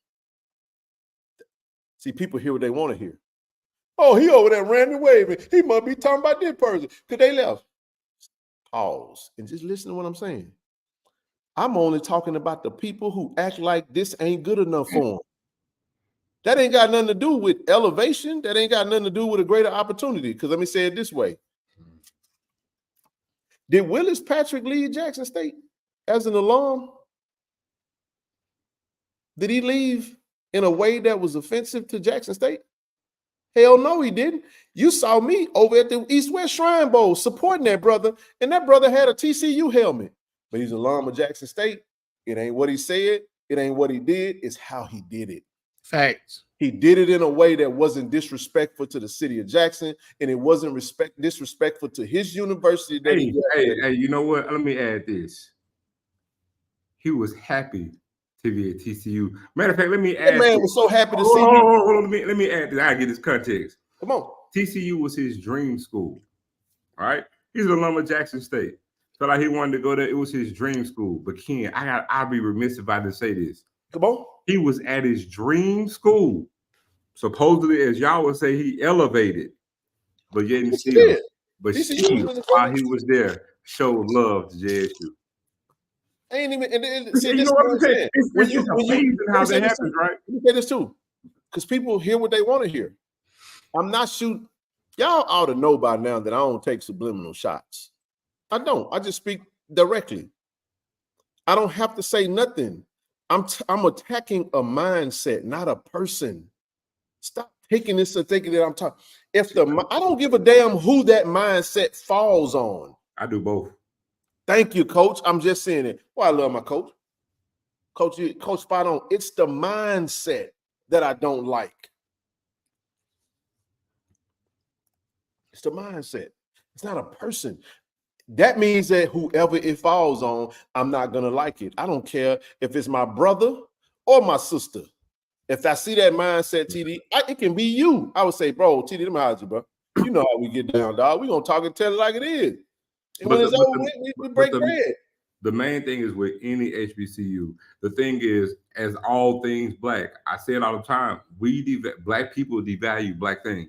See, people hear what they want to hear. Oh, he over there ranting waving. He must be talking about this person because they left. Pause and just listen to what I'm saying. I'm only talking about the people who act like this ain't good enough for them. That ain't got nothing to do with elevation. That ain't got nothing to do with a greater opportunity. Because let me say it this way. Did Willis Patrick lead Jackson State as an alum? Did he leave in a way that was offensive to Jackson State? Hell no, he didn't. You saw me over at the East-West Shrine Bowl supporting that brother, and that brother had a TCU helmet. But he's a alum of Jackson State. It ain't what he said. It ain't what he did. It's how he did it. Facts. He did it in a way that wasn't disrespectful to the city of Jackson, and it wasn't disrespectful to his university. Hey, you know what? Let me add this. He was happy to be at TCU. Matter of fact, let me add. That man was so happy to see me. Hold on, let me add this. I get this context. Come on. TCU was his dream school. All right. He's an alum of Jackson State. Felt like he wanted to go there. It was his dream school. But Ken, I'll be remiss if I didn't say this. Come on. He was at his dream school. Supposedly, as y'all would say, he elevated. But yet still, while he was there, showed love to JSU. Ain't even you know what I'm saying? It's amazing how that happens, right? Let me say this too. Because people hear what they want to hear. I'm not shooting. Y'all ought to know by now that I don't take subliminal shots. I don't. I just speak directly. I don't have to say nothing. I'm attacking a mindset, not a person. Stop taking this and thinking that I'm talking. I don't give a damn who that mindset falls on. I do both. Thank you, coach. I'm just saying it. Well, I love my coach. Coach spot on. It's the mindset that I don't like. It's the mindset. It's not a person. That means that whoever it falls on, I'm not going to like it. I don't care if it's my brother or my sister. If I see that mindset, TD, it can be you. I would say, bro, TD, let me hide you, bro. You know how we get down, dog. We're going to talk and tell it like it is. And when it's over, we break bread. The main thing is with any HBCU, the thing is, as all things black, I say it all the time, black people devalue black things.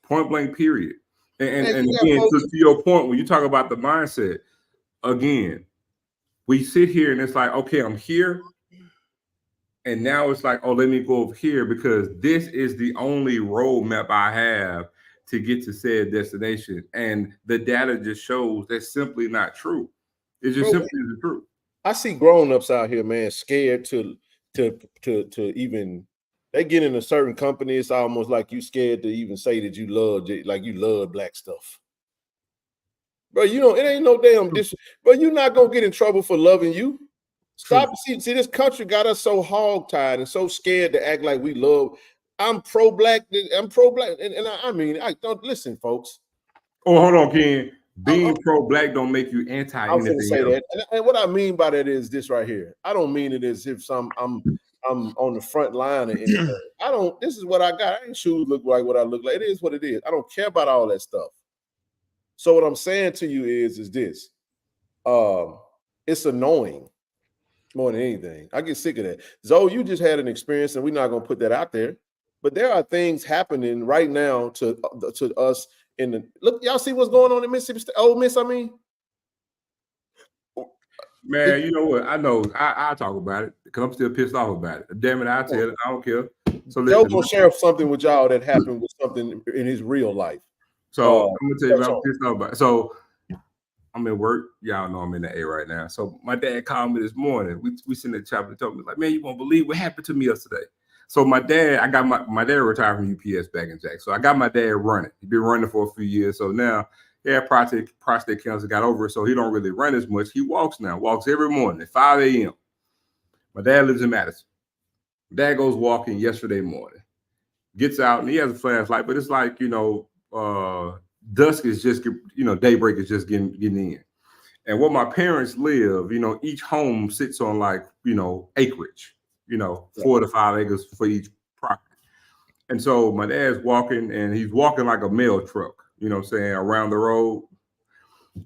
Point blank, period. And again, to your point, when you talk about the mindset, again, we sit here and it's like, okay, I'm here. And now it's like, oh, let me go over here because this is the only roadmap I have to get to said destination. And the data just shows that's simply not true. It's just simply isn't true. I see grown-ups out here, man, scared to even. They get in a certain company, it's almost like you scared to even say that you love black stuff. Bro, it ain't no damn but you're not gonna get in trouble for loving you. Stop. See, this country got us so hog-tied and so scared to act like we love. I'm pro-black. And I mean, I don't listen, folks. Oh, hold on, Ken. Being pro-black don't make you anti anything. I was gonna say that. And what I mean by that is this right here. I don't mean it as if I'm on the front line or anything. This is what I got. I ain't shoes look like what I look like. It is what it is. I don't care about all that stuff. So what I'm saying to you is this. It's annoying more than anything. I get sick of that. Zoe, you just had an experience and we're not going to put that out there. But there are things happening right now to us look, y'all see what's going on in Mississippi State? Ole Miss, I mean. Man, you know what? I know. I'll talk about it because I'm still pissed off about it. Damn it, I'll tell it. I don't care. So Joe's gonna share something with y'all that happened with something in his real life. So I'm gonna tell you what I'm pissed off about. So I'm at work. Y'all know I'm in the A right now. So my dad called me this morning. We sitting at the chapel and told me, like, man, you won't believe what happened to me yesterday. So my dad retired from UPS back in Jack. So I got my dad running. He's been running for a few years. So now prostate cancer, got over it, so he don't really run as much. He walks now, walks every morning at 5 a.m. My dad lives in Madison. My dad goes walking yesterday morning, gets out, and he has a flashlight, but it's like, dusk is just, daybreak is just getting in. And where my parents live, each home sits on acreage, 4 to 5 acres for each property. And so my dad's walking, and he's walking like a mail truck. Around the road.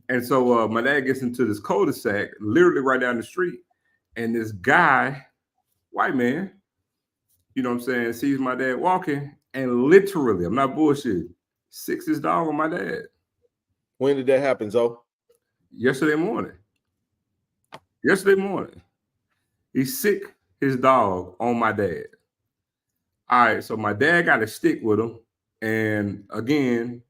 And so my dad gets into this cul-de-sac, literally right down the street. And this guy, white man, sees my dad walking and literally, I'm not bullshit, sicks his dog on my dad. When did that happen, Zoe? Yesterday morning. He sick his dog on my dad. All right, so my dad got a stick with him. And again,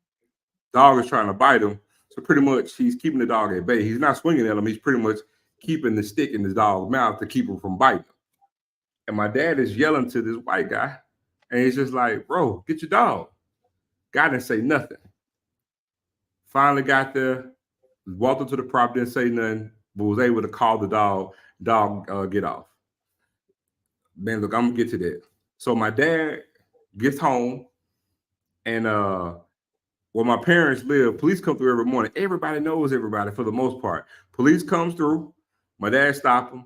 dog is trying to bite him. So pretty much he's keeping the dog at bay. He's not swinging at him. He's pretty much keeping the stick in his dog's mouth to keep him from biting him. and my dad is yelling to this white guy, and he's just like, "Bro, get your dog." Guy didn't say nothing. Finally got there, walked up to the property, didn't say nothing, but was able to call the dog. Dog, get off. Man, look, I'm gonna get to that. So my dad gets home, and where my parents live, police come through every morning. Everybody knows everybody for the most part. Police comes through. My dad stopped him,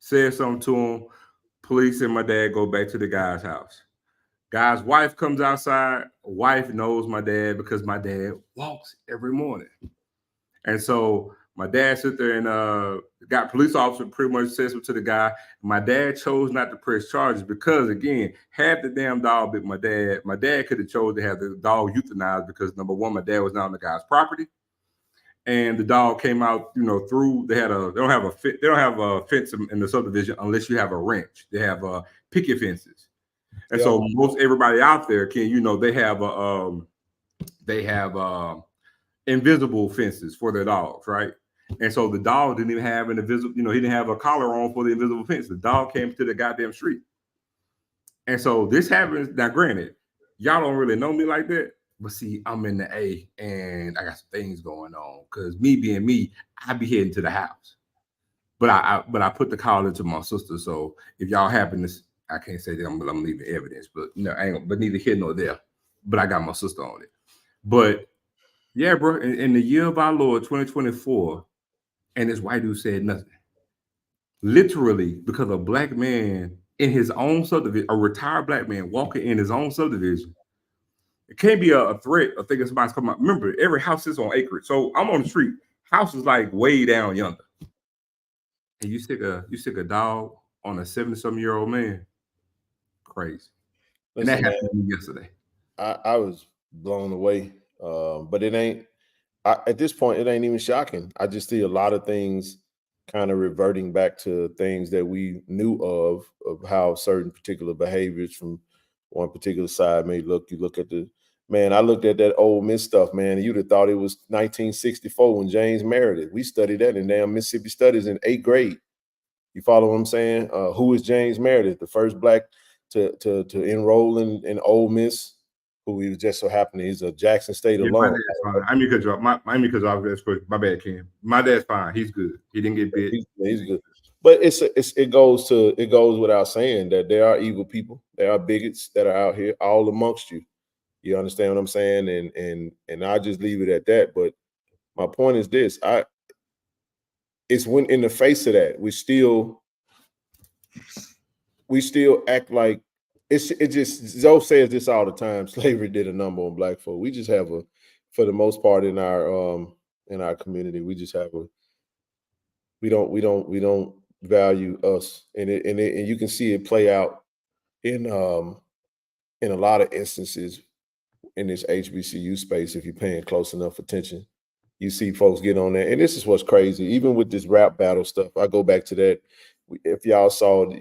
said something to him. Police and my dad go back to the guy's house. Guy's wife comes outside. Wife knows my dad because my dad walks every morning. And so my dad sit there and got police officer pretty much says to the guy. My dad chose not to press charges because, again, had the damn dog bit my dad could have chose to have the dog euthanized because, number one, my dad was not on the guy's property. And the dog came out, through. They don't have a fence in the subdivision unless you have a wrench. They have picket fences. And so most everybody out there they have invisible fences for their dogs, right? And so the dog didn't even have an invisible, he didn't have a collar on for the invisible fence. The dog came to the goddamn street. And so this happens. Now, granted, y'all don't really know me like that, but see, I'm in the A and I got some things going on because me being me, I be heading to the house. But I put the call into my sister. So if y'all happen to, I can't say that I'm leaving evidence, but but neither here nor there. But I got my sister on it. But yeah, bro, in the year of our Lord 2024, and this white dude said nothing. Literally, because a black man in his own subdivision, a retired black man walking in his own subdivision, it can't be a threat of thinking somebody's coming out. Remember, every house is on acreage. So I'm on the street. House is like way down yonder. And you stick a dog on a 70-something-year-old man. Crazy. Listen, and that happened to me yesterday. I was blown away. But it ain't at this point, it ain't even shocking. I just see a lot of things kind of reverting back to things that we knew of how certain particular behaviors from one particular side may look. You look at I looked at that Ole Miss stuff, man, and you'd have thought it was 1964 when James Meredith. We studied that in damn Mississippi Studies in 8th grade. You follow what I'm saying? Who is James Meredith, the first black to enroll in Ole Miss? Who he was just so happening, he's a Jackson State alum. I mean, because my bad, Ken. My dad's fine. He's good. He didn't get bit. He's good. But it goes without saying that there are evil people, there are bigots that are out here all amongst you. You understand what I'm saying? And I'll just leave it at that. But my point is this: it's when in the face of that, we still act like. It just Zoe says this all the time. Slavery did a number on black folk. We just have for the most part in our community, we just have we don't value us, and you can see it play out in a lot of instances in this HBCU space. If you're paying close enough attention, you see folks get on there, and this is what's crazy. Even with this rap battle stuff, I go back to that. If y'all saw, the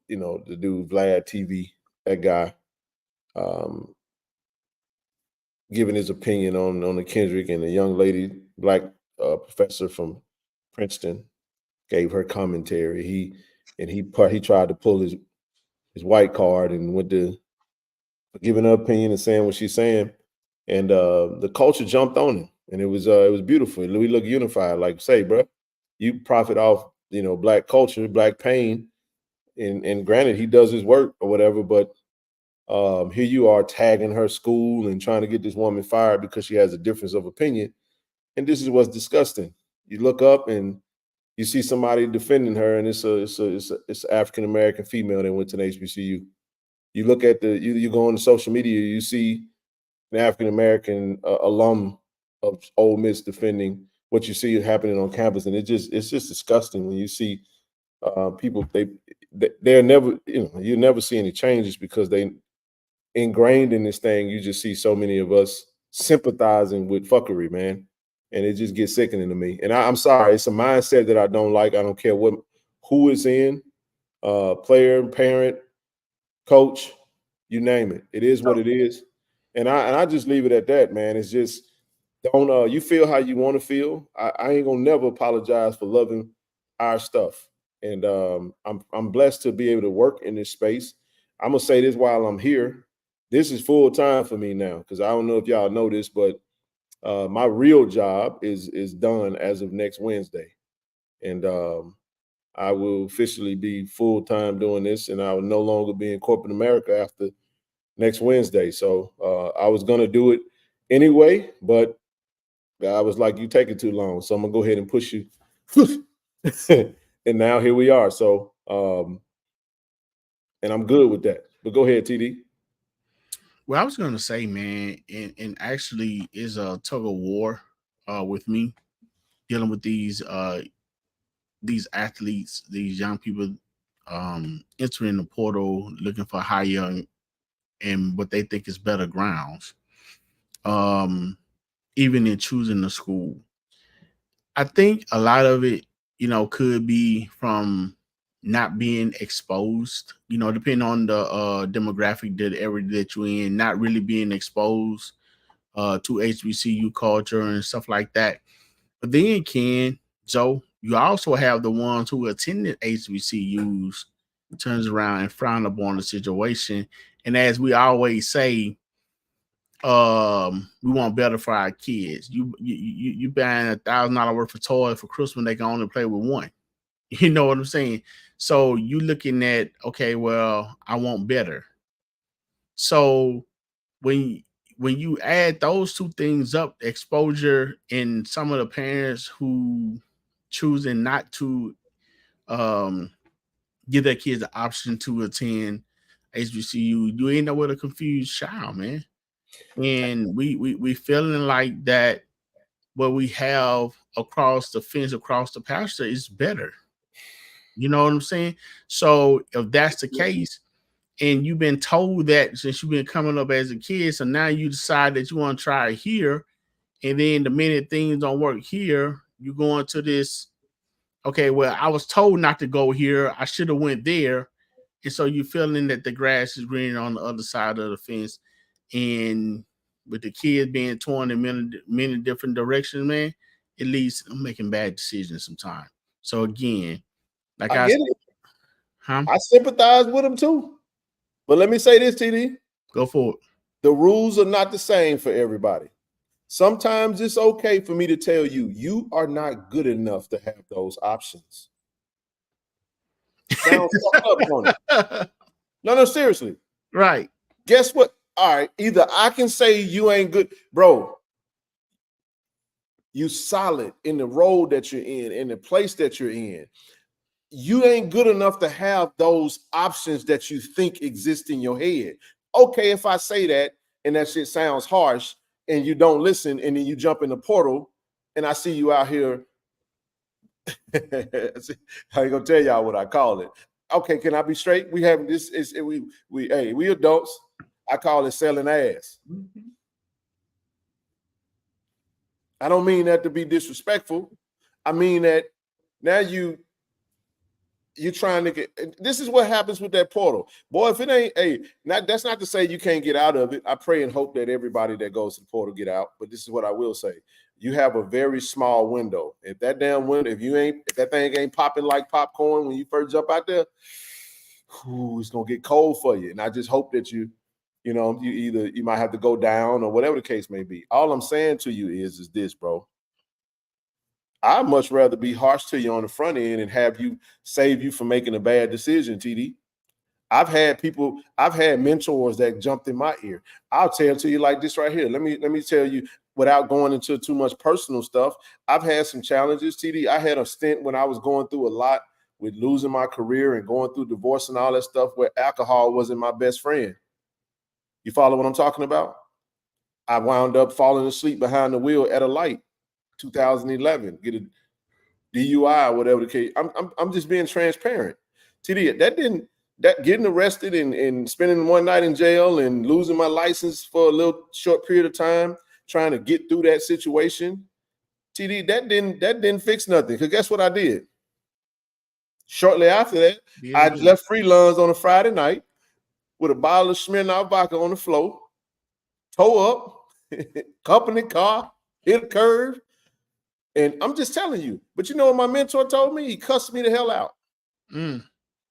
dude Vlad TV. That guy giving his opinion on the Kendrick, and the young lady, black professor from Princeton, gave her commentary. He tried to pull his white card and went to giving her opinion and saying what she's saying, and the culture jumped on him, and it was beautiful. We look unified, like, say, bro, you profit off black culture, black pain. And granted, he does his work or whatever, but here you are tagging her school and trying to get this woman fired because she has a difference of opinion. And this is what's disgusting. You look up and you see somebody defending her, and it's an African American female that went to an HBCU. You look at you go on social media, you see an African American alum of Ole Miss defending what you see happening on campus, and it's just disgusting when you see people they're never you never see any changes because they ingrained in this thing. You just see so many of us sympathizing with fuckery, man, and it just gets sickening to me. And I'm sorry, it's a mindset that I don't like. I don't care who it's in, player, parent, coach, you name it. It is what it is, and I just leave it at that, man. It's just don't you feel how you want to feel. I ain't gonna never apologize for loving our stuff. And I'm blessed to be able to work in this space. I'm gonna say this while I'm here. This is full time for me now, because I don't know if y'all know this, but my real job is done as of next Wednesday, and I will officially be full time doing this, and I will no longer be in corporate America after next Wednesday. So I was gonna do it anyway, but I was like, "You taking too long," so I'm gonna go ahead and push you. And now here we are. So, and I'm good with that. But go ahead, TD. Well, I was gonna say, man, and actually is a tug of war with me dealing with these athletes, these young people entering the portal looking for higher and what they think is better grounds. Even in choosing the school. I think a lot of it, could be from not being exposed, depending on the demographic that area that you're in, not really being exposed to HBCU culture and stuff like that. But then, Ken, Joe, you also have the ones who attended HBCUs turns around and frown upon the situation. And as we always say, we want better for our kids. You buying $1,000 worth of toys for Christmas, they can only play with one. You know what I'm saying? So you looking at, okay, well, I want better. So when you add those two things up, exposure and some of the parents who choosing not to give their kids the option to attend HBCU, you ain't know what a confused child, man. And we feeling like that what we have across the fence, across the pasture is better. You know what I'm saying? So if that's the case, and you've been told that since you've been coming up as a kid, so now you decide that you want to try it here, and then the minute things don't work here, you go into this, okay, well, I was told not to go here. I should have went there. And so you're feeling that the grass is greener on the other side of the fence. And with the kids being torn in many different directions, man, it leads to making bad decisions sometimes. So again, like I I get said, it. huh? I sympathize with him too. But let me say this, TD. Go for it. The rules are not the same for everybody. Sometimes it's okay for me to tell you, you are not good enough to have those options. Sounds fucked up, don't it? No, seriously. Right. Guess what? All right, either I can say you ain't good, bro. You solid in the role that you're in the place that you're in. You ain't good enough to have those options that you think exist in your head. Okay, if I say that and that shit sounds harsh and you don't listen and then you jump in the portal and I see you out here, I ain't gonna tell y'all what I call it. Okay, can I be straight? We have this is we adults. I call it selling ass. I don't mean that to be disrespectful. I mean that now you're trying to get. This is what happens with that portal, boy. If it ain't that's not to say you can't get out of it. I pray and hope that everybody that goes to the portal get out. But this is what I will say: you have a very small window. If that damn window, if that thing ain't popping like popcorn when you first jump out there, it's gonna get cold for you. And I just hope that you might have to go down or whatever the case may be. All I'm saying to you is this, bro. I'd much rather be harsh to you on the front end and have you save you from making a bad decision, TD. I've had mentors that jumped in my ear. I'll tell it to you like this right here. Let me tell you without going into too much personal stuff. I've had some challenges, TD. I had a stint when I was going through a lot with losing my career and going through divorce and all that stuff where alcohol wasn't my best friend. You follow what I'm talking about? I wound up falling asleep behind the wheel at a light, 2011, get a DUI, whatever the case. I'm just being transparent. TD, that getting arrested and spending one night in jail and losing my license for a little short period of time, trying to get through that situation, TD, that didn't fix nothing. Because guess what I did? Shortly after that, I left free lunch on a Friday night with a bottle of Smirnoff vodka on the floor, tow up, company car, hit a curve. And I'm just telling you. But you know what my mentor told me? He cussed me the hell out. Mm.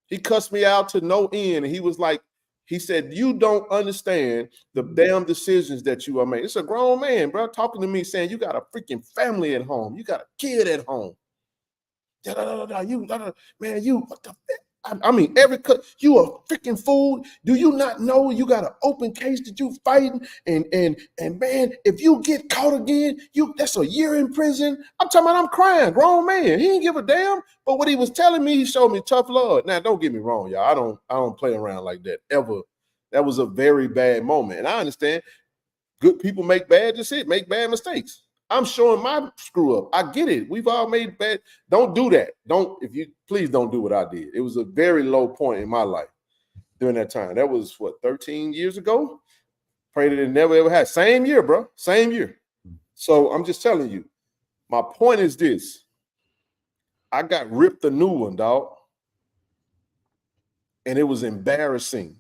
He cussed me out to no end. And he was like, he said, you don't understand the damn decisions that you are making. It's a grown man, bro, talking to me saying, you got a freaking family at home. You got a kid at home. Man, you, what the I mean, you a freaking fool. Do you not know you got an open case that you fighting? And man, if you get caught again, that's a year in prison. I'm talking about I'm crying, grown man. He didn't give a damn. But what he was telling me, he showed me tough love. Now, don't get me wrong, y'all. I don't play around like that ever. That was a very bad moment. And I understand good people make bad decisions, make bad mistakes. I'm showing my screw up. I get it. We've all made bad. Don't do that. Please don't do what I did. It was a very low point in my life during that time. That was 13 years ago. Pray that it never ever had. Same year, bro. Same year. So I'm just telling you, my point is this. I got ripped a new one, dog. And it was embarrassing.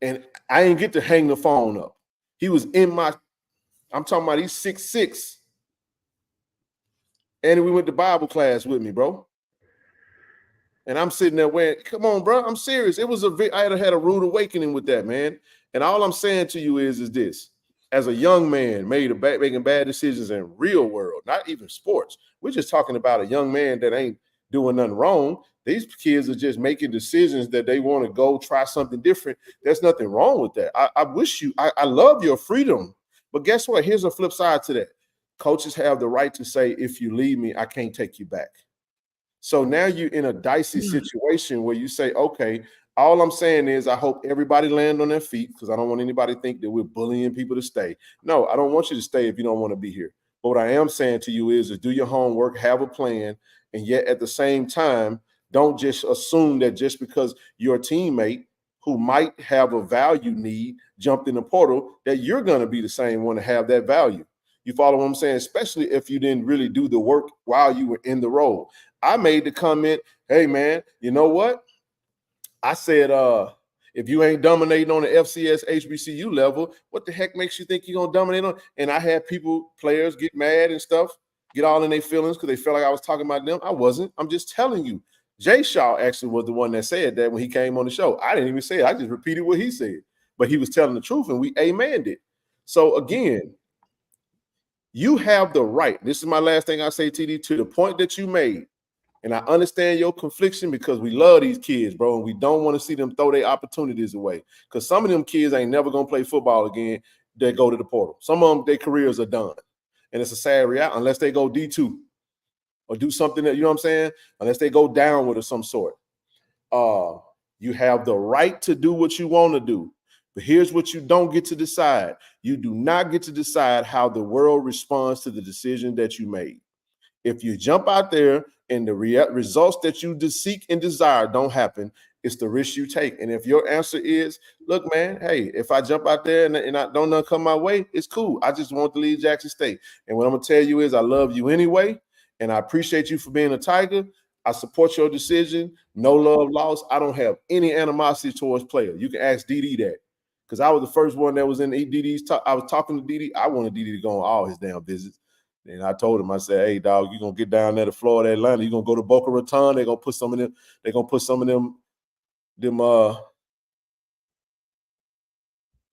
And I didn't get to hang the phone up. He was I'm talking about he's 6'6". And we went to Bible class with me, bro. And I'm sitting there wearing, come on, bro. I'm serious. I had a rude awakening with that, man. And all I'm saying to you is this. As a young man making bad decisions in real world, not even sports. We're just talking about a young man that ain't doing nothing wrong. These kids are just making decisions that they want to go try something different. There's nothing wrong with that. I love your freedom. But guess what? Here's a flip side to that. Coaches have the right to say, if you leave me, I can't take you back. So now you're in a dicey situation where you say, okay, all I'm saying is I hope everybody land on their feet because I don't want anybody to think that we're bullying people to stay. No, I don't want you to stay if you don't want to be here. But what I am saying to you is do your homework, have a plan, and yet at the same time, don't just assume that just because your teammate who might have a value need jumped in the portal, that you're going to be the same one to have that value. You follow what I'm saying? Especially if you didn't really do the work while you were in the role. I made the comment, hey, man, you know what? I said, if you ain't dominating on the FCS HBCU level, what the heck makes you think you're going to dominate on? And I had players get mad and stuff, get all in their feelings because they felt like I was talking about them. I wasn't. I'm just telling you. Jay Shaw actually was the one that said that when he came on the show. I didn't even say it. I just repeated what he said. But he was telling the truth, and we amened it. So, again, you have the right. This is my last thing I say, TD, to the point that you made. And I understand your confliction because we love these kids, bro, and we don't want to see them throw their opportunities away. Because some of them kids ain't never going to play football again. They go to the portal. Some of them, their careers are done. And it's a sad reality unless they go D2. Or do something that, you know what I'm saying? Unless they go downward of some sort. You have the right to do what you want to do. But here's what you don't get to decide. You do not get to decide how the world responds to the decision that you made. If you jump out there and the results that you seek and desire don't happen, it's the risk you take. And if your answer is, look, man, hey, if I jump out there and I don't come my way, it's cool. I just want to leave Jackson State. And what I'm going to tell you is I love you anyway. And I appreciate you for being a Tiger. I support your decision. No love lost. I don't have any animosity towards players. You can ask DD that. Because I was the first one that was in DD's talk. I was talking to DD. I wanted DD to go on all his damn visits. And I told him, I said, hey, dog, you're going to get down there to Florida, Atlanta. You're going to go to Boca Raton. They're going to put some of them,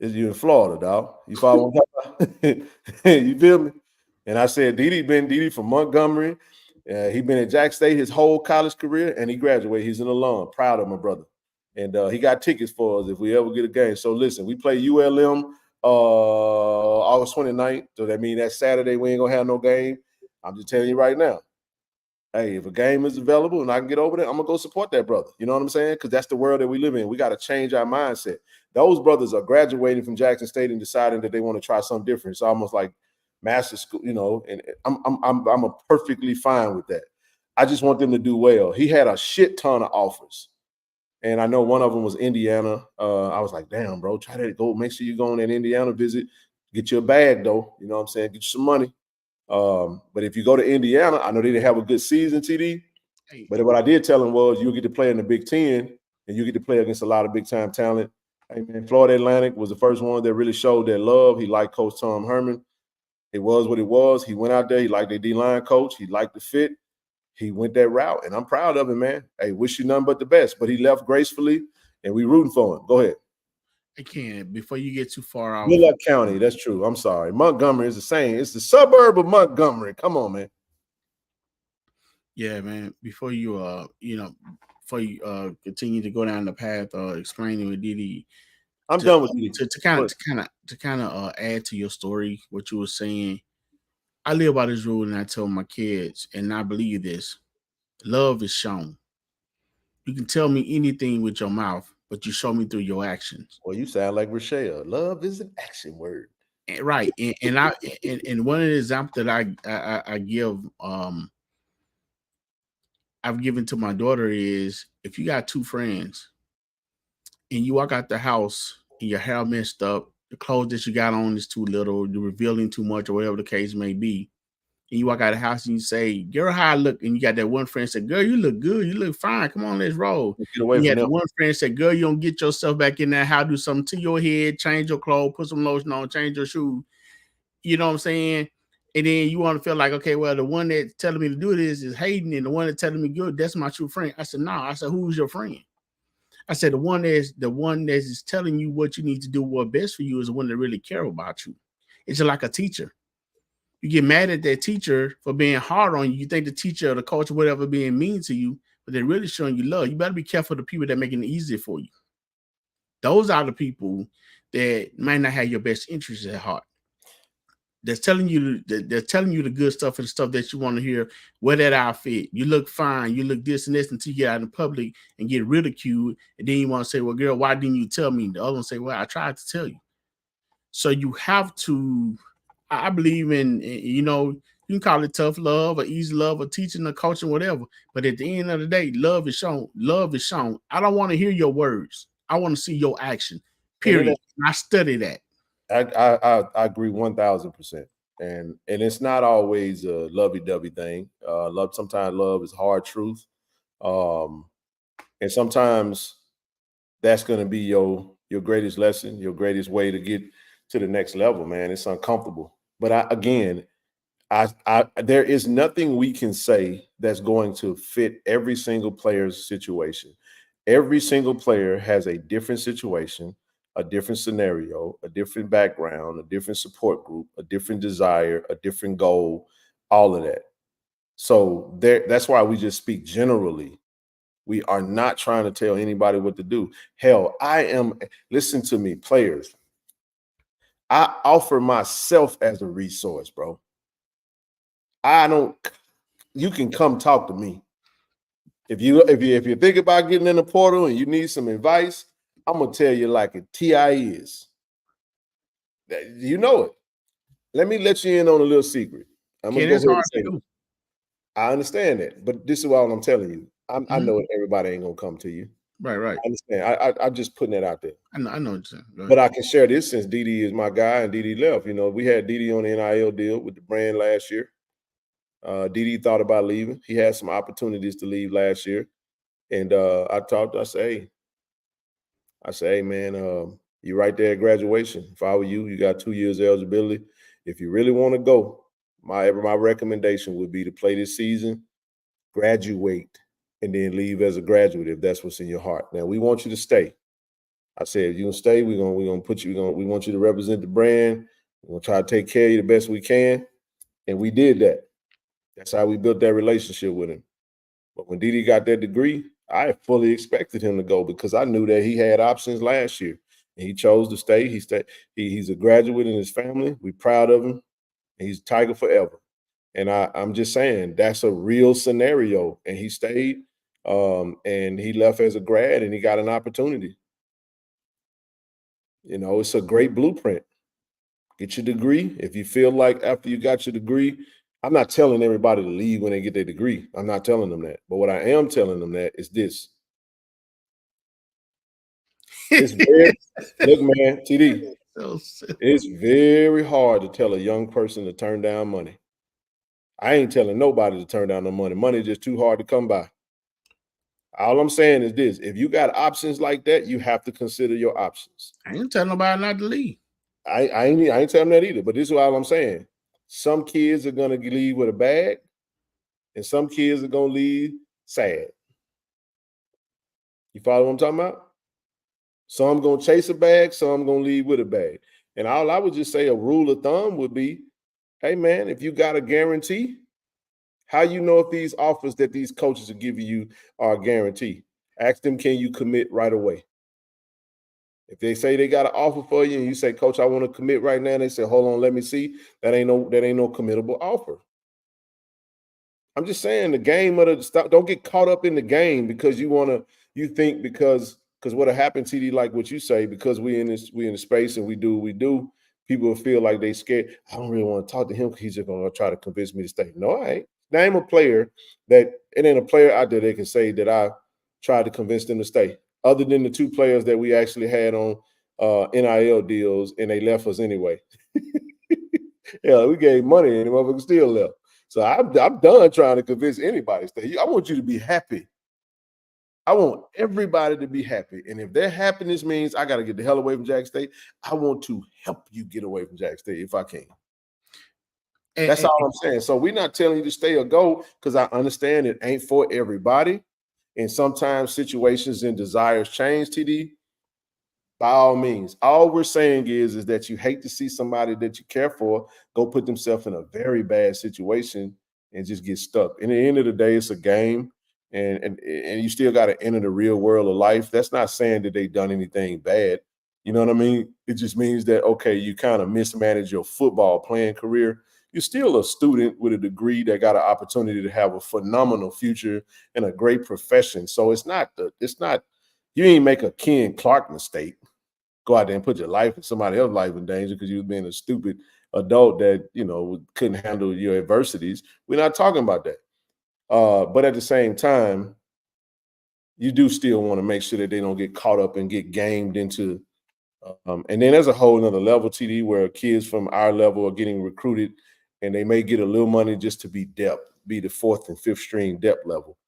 you're in Florida, dog. You follow what I'm talking about? You feel me? And I said, DD from Montgomery. He been at Jack State his whole college career, and he graduated. He's an alum. Proud of my brother. And he got tickets for us if we ever get a game. So listen, we play ULM August 29th. So that means that Saturday we ain't gonna have no game. I'm just telling you right now. Hey, if a game is available and I can get over there, I'm gonna go support that brother. You know what I'm saying? Because that's the world that we live in. We got to change our mindset. Those brothers are graduating from Jackson State and deciding that they want to try something different. It's almost like master school, you know. And I'm perfectly fine with that. I just want them to do well. He had a shit ton of offers. And I know one of them was Indiana. I was like, damn, bro, try to go. Make sure you go on that Indiana visit. Get you a bag, though. You know what I'm saying? Get you some money. But if you go to Indiana, I know they didn't have a good season, TD. But what I did tell him was you get to play in the Big Ten, and you get to play against a lot of big-time talent. Hey, man, Florida Atlantic was the first one that really showed their love. He liked Coach Tom Herman. It was what it was. He went out there. He liked their D-line coach. He liked the fit. he went that route, and I'm proud of him, man. Hey, wish you nothing but the best. But he left gracefully, and we rooting for him. Go ahead. I can't. Before you get too far off. Good Luck County. That's true. I'm sorry. Montgomery is the same. It's the suburb of Montgomery. Come on, man. Yeah, man. Before you continue to go down the path explaining with Didi. I'm done with Didi. To kind of add to your story, what you were saying. I live by this rule, and I tell my kids, and I believe this: love is shown. You can tell me anything with your mouth, but you show me through your actions. Well, you sound like Rochelle. Love is an action word. Right. And one of the examples that I give I've given to my daughter is, if you got two friends and you walk out the house and your hair messed up, the clothes that you got on is too little, you're revealing too much, or whatever the case may be, and you walk out of the house and you say, "Girl, how I look?" and you got that one friend say, "Girl, you look good, you look fine, come on, let's roll." Get away and you from had the them. one friend say, "Girl, you don't get yourself back in that house, do something to your head, change your clothes, put some lotion on, change your shoes." You know what I'm saying? And then you want to feel like, okay, well, the one that's telling me to do this is hating, and the one that's telling me good, that's my true friend. I said, no. I said, who's your friend? I said, the one that is telling you what you need to do, what best for you, is the one that really care about you. It's just like a teacher. You get mad at that teacher for being hard on you. You think the teacher or the coach or whatever being mean to you, but they're really showing you love. You better be careful of the people that are making it easier for you. Those are the people that might not have your best interests at heart. That's telling you the good stuff and the stuff that you want to hear. Wear that outfit. You look fine. You look this and this, until you get out in public and get ridiculed. And then you want to say, well, girl, why didn't you tell me? The other one say, well, I tried to tell you. So you have to, I believe in, you can call it tough love or easy love or teaching or coaching, whatever. But at the end of the day, love is shown. Love is shown. I don't want to hear your words. I want to see your action, period. And I study that. I agree 1,000%, and it's not always a lovey-dovey thing. Sometimes love is hard truth, and sometimes that's going to be your greatest lesson, your greatest way to get to the next level. Man, it's uncomfortable, but there is nothing we can say that's going to fit every single player's situation. Every single player has a different situation, a different scenario, a different background, a different support group, a different desire, a different goal, all of that. So that's why we just speak generally. We are not trying to tell anybody what to do. Hell, listen to me, players. I offer myself as a resource, bro. You can come talk to me. If you think about getting in the portal and you need some advice, I'm gonna tell you like a TI is. You know it. Let me let you in on a little secret. I'm gonna go ahead and say it. I understand that, but this is what I'm telling you. I know everybody ain't gonna come to you. Right. I understand. I'm just putting that out there. I know what you're saying. But I can share this since Didi is my guy and Didi left. We had Didi on the NIL deal with the brand last year. Didi thought about leaving. He had some opportunities to leave last year. And I say, hey, man, you're right there at graduation. If I were you, you got 2 years eligibility. If you really want to go, my recommendation would be to play this season, graduate, and then leave as a graduate if that's what's in your heart. Now, we want you to stay. I said, if you can stay, we're gonna put you. We want you to represent the brand. We're gonna try to take care of you the best we can, and we did that. That's how we built that relationship with him. But when Didi got that degree, I fully expected him to go because I knew that he had options last year, and he chose to stay. He's a graduate in his family. We're proud of him. He's Tiger forever. And I'm just saying that's a real scenario. And he stayed, and he left as a grad, and he got an opportunity. It's a great blueprint. Get your degree. If you feel like after you got your degree, I'm not telling everybody to leave when they get their degree. I'm not telling them that. But what I am telling them that is this. Look, man, TD, it's very hard to tell a young person to turn down money. I ain't telling nobody to turn down no money. Money is just too hard to come by. All I'm saying is this. If you got options like that, you have to consider your options. I ain't telling nobody not to leave. I ain't telling that either. But this is all I'm saying. Some kids are going to leave with a bag. and some kids are gonna leave sad. You follow what I'm talking about? Some gonna chase a bag, some gonna leave with a bag. And all I would just say, a rule of thumb would be, hey man, if you got a guarantee, how you know if these offers that these coaches are giving you are a guarantee? Ask them, can you commit right away? If they say they got an offer for you and you say, Coach, I want to commit right now, and they say, hold on, let me see, that ain't no committable offer. I'm just saying, the game of the stop, don't get caught up in the game because you think because what'll happen, TD, like what you say, because we in the space and we do what we do, people will feel like they scared. I don't really want to talk to him because he's just gonna try to convince me to stay. No, I ain't. Name a player that, and then a player out there they can say that I tried to convince them to stay, other than the 2 players that we actually had on NIL deals and they left us anyway. Yeah, we gave money and the motherfucker still left. So I'm done trying to convince anybody to stay. I want you to be happy. I want everybody to be happy. And if their happiness means I got to get the hell away from Jack State, I want to help you get away from Jack State if I can. That's all I'm saying. So we're not telling you to stay or go, because I understand it ain't for everybody. And sometimes situations and desires change, TD. By all means, all we're saying is that you hate to see somebody that you care for go put themselves in a very bad situation and just get stuck. And at the end of the day, it's a game, and you still got to enter the real world of life. That's not saying that they've done anything bad. You know what I mean? It just means that, okay, you kind of mismanage your football playing career. You're still a student with a degree that got an opportunity to have a phenomenal future and a great profession. So it's not you ain't make a Ken Clark mistake. Go out there and put your life and somebody else's life in danger because you was being a stupid adult that, couldn't handle your adversities. We're not talking about that. But at the same time, you do still want to make sure that they don't get caught up and get gamed into. And then there's a whole nother level, TD, where kids from our level are getting recruited and they may get a little money just to be depth, be the 4th and 5th string depth level.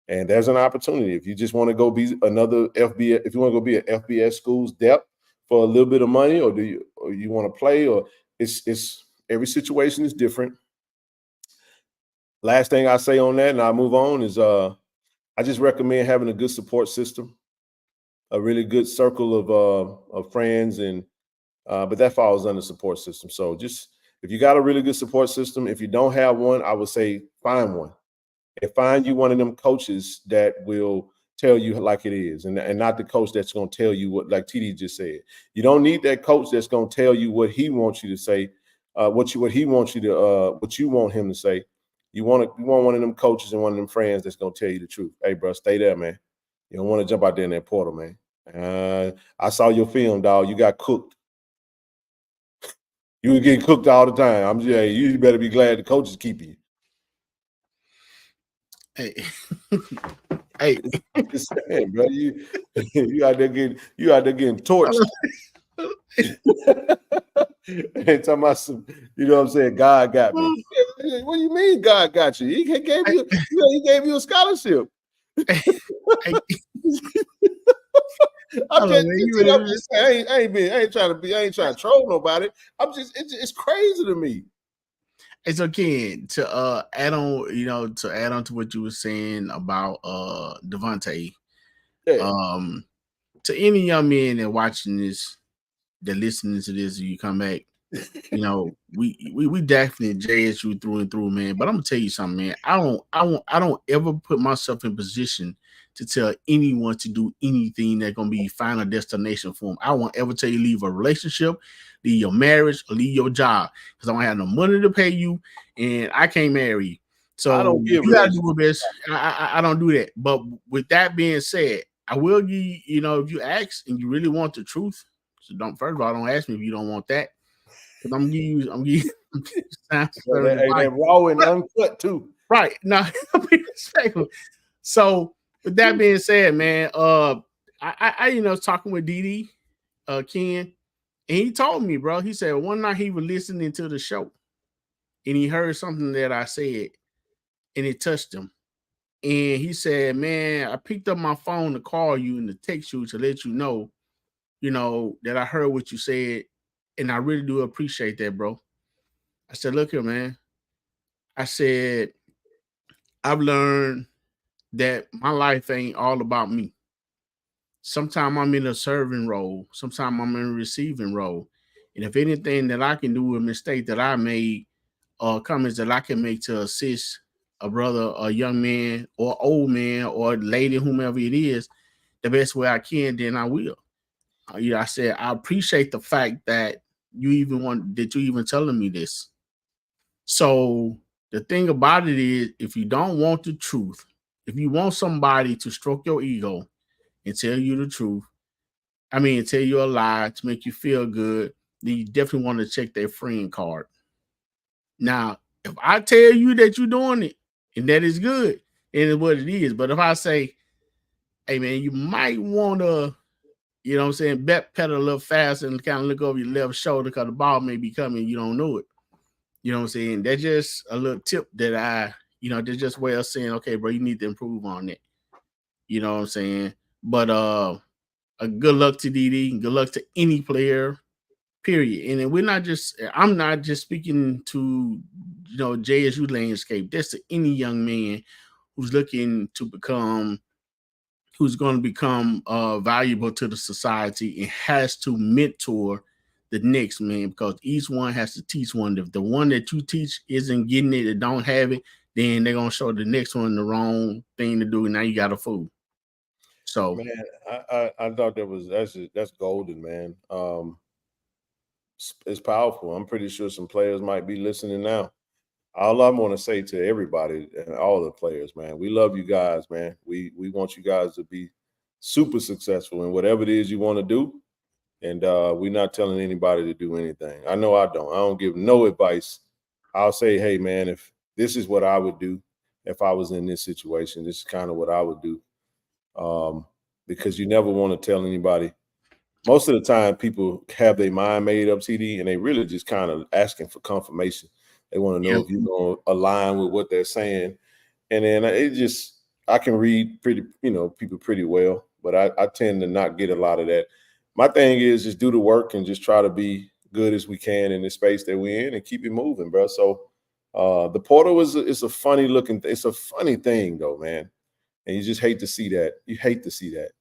And there's an opportunity. If you just want to go be another FBS, if you want to go be an FBS school's depth for a little bit of money, or you want to play, or it's every situation is different. Last thing I say on that, and I'll move on, is I just recommend having a good support system, a really good circle of friends, and but that falls under support system. So just if you got a really good support system, if you don't have one, I would say find one. And find you one of them coaches that will tell you like it is, and not the coach that's going to tell you what, like TD just said. You don't need that coach that's going to tell you what he wants you to say, what you want him to say. You want one of them coaches and one of them friends that's going to tell you the truth. Hey, bro, stay there, man. You don't want to jump out there in that portal, man. I saw your film, dog. You got cooked. You were getting cooked all the time. You better be glad the coach is keeping you. Hey, hey, just saying, bro. You out there getting torched. Ain't talking about some, you know what I'm saying? God got me. What do you mean God got you? He gave you a scholarship. I'm just saying, I ain't trying to troll nobody. It's crazy to me. It's okay to add on to what you were saying about Devontae. Yeah. To any young men that watching this, that listening to this, you come back, we definitely JSU through and through, man. But I'm gonna tell you something, man. I don't ever put myself in position to tell anyone to do anything that's gonna be final destination for them. I won't ever tell you leave a relationship, leave your marriage, or leave your job, because I don't have no money to pay you, and I can't marry you. So you gotta do your best. I don't do that. But with that being said, I will give you, if you ask and you really want the truth, so first of all, don't ask me if you don't want that. Because I'm giving you that raw and uncut too. Right. No, be respectful. So with that being said, man, I was talking with DD, Ken, and he told me, bro, he said one night he was listening to the show and he heard something that I said and it touched him. And he said, man, I picked up my phone to call you and to text you to let you know, that I heard what you said. And I really do appreciate that, bro. I said, look here, man. I said, I've learned that my life ain't all about me. Sometimes I'm in a serving role. Sometimes I'm in a receiving role. And if anything that I can do, a mistake that I made, or comments that I can make to assist a brother, a young man, or old man, or lady, whomever it is, the best way I can, then I will. I said I appreciate the fact that you even telling me this. So the thing about it is, if you don't want the truth, if you want somebody to stroke your ego and tell you the truth, tell you a lie to make you feel good, then you definitely want to check their friend card. Now, if I tell you that you're doing it and that is good, it is what it is. But if I say, hey man, you might want to, bet pedal a little faster and kind of look over your left shoulder because the ball may be coming, you don't know it. You know what I'm saying? That's just a little tip that that's just a way of saying, okay, bro, you need to improve on it. You know what I'm saying? But a good luck to DD, good luck to any player, period. And I'm not just speaking to JSU landscape. That's to any young man who's looking to who's going to become valuable to the society and has to mentor the next man, because each one has to teach one. If the one that you teach isn't getting it and don't have it, then they're gonna show the next one the wrong thing to do. And now you got a fool. So Man, I thought that's golden, man. It's powerful. I'm pretty sure some players might be listening now. All I want to say to everybody and all the players, man, we love you guys, man. We want you guys to be super successful in whatever it is you want to do. And we're not telling anybody to do anything. I know I don't. I don't give no advice. I'll say, hey, man, if this is what I would do if I was in this situation, this is kind of what I would do. Because you never want to tell anybody. Most of the time, people have their mind made up, TD, and they really just kind of asking for confirmation. They want to know if you're going to align with what they're saying. And then I can read people pretty well, but I tend to not get a lot of that. My thing is just do the work and just try to be good as we can in the space that we're in and keep it moving, bro. So the portal it's a funny thing though, man. And you just hate to see that. You hate to see that.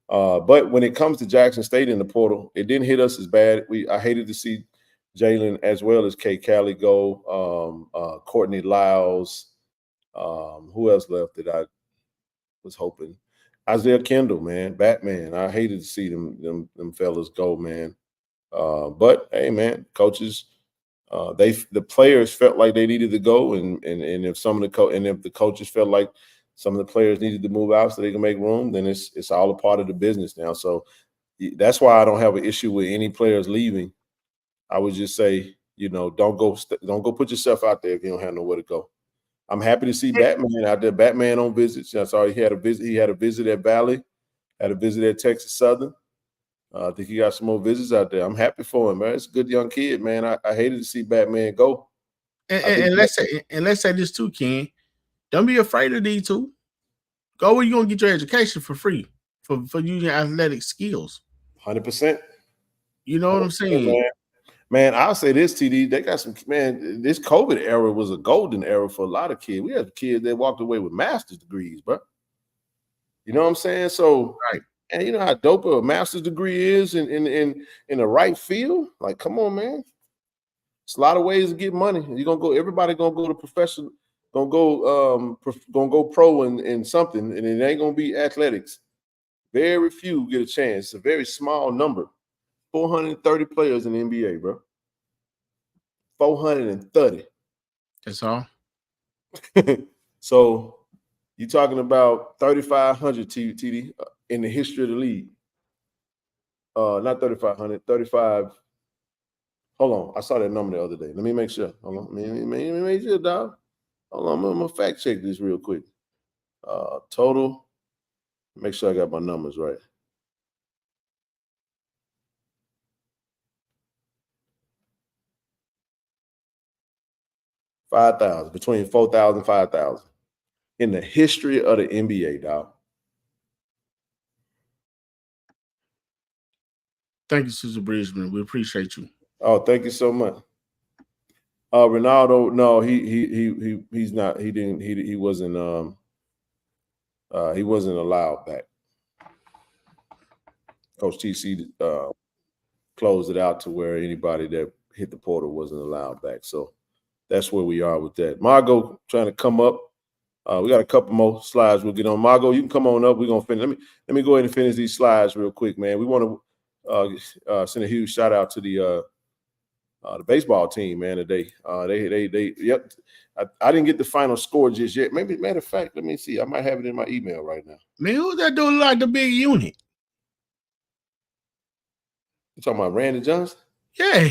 But when it comes to Jackson State in the portal, it didn't hit us as bad. I hated to see Jalen as well as K. Cali go. Courtney Lyles. Who else left that I was hoping? Isaiah Kendall, man, Batman. I hated to see them fellas go, man. But hey, man, coaches, the players felt like they needed to go, and if some of the coaches felt like some of the players needed to move out so they can make room, then it's all a part of the business now. So that's why I don't have an issue with any players leaving. I would just say, don't go put yourself out there if you don't have nowhere to go. I'm happy to see Batman out there. Batman on visits. I saw he had a visit. He had a visit at Valley, had a visit at Texas Southern. I think he got some more visits out there. I'm happy for him, man. It's a good young kid, man. I hated to see Batman go. And let's say this too, Ken. Don't be afraid of these two. Go where you're gonna get your education for free for using athletic skills. 100%. You know what I'm saying? Man, I'll say this, TD. They got some, man, this COVID era was a golden era for a lot of kids. We had kids that walked away with master's degrees, bro. You know what I'm saying? So, right. And you know how dope a master's degree is in the right field? Like, come on, man. It's a lot of ways to get money. Everybody gonna go to professional, gonna go pro in something, and it ain't gonna be athletics. Very few get a chance. It's a very small number. 430 players in the NBA, bro. 430. That's all. So you're talking about 3,500 TD in the history of the league. Not 3,500, 35. Hold on. I saw that number the other day. Let me make sure. Hold on. Let me make sure, dog. Hold on. I'm going to fact check this real quick. Total. Make sure I got my numbers right. $5,000, between 4,000 and 5,000 in the history of the NBA, dog. Thank you, Susan Bridgman. We appreciate you. Oh, thank you so much. Ronaldo, no, he's not. He wasn't allowed back. Coach TC closed it out to where anybody that hit the portal wasn't allowed back. So that's where we are with that. Margo trying to come up. We got a couple more slides we'll get on. Margo, you can come on up. We're gonna finish. Let me go ahead and finish these slides real quick, man. We want to send a huge shout out to the baseball team, man, today. Yep. I didn't get the final score just yet. Maybe, matter of fact, let me see. I might have it in my email right now. Man, who's that doing like the big unit? You talking about Randy Johnson? Yeah.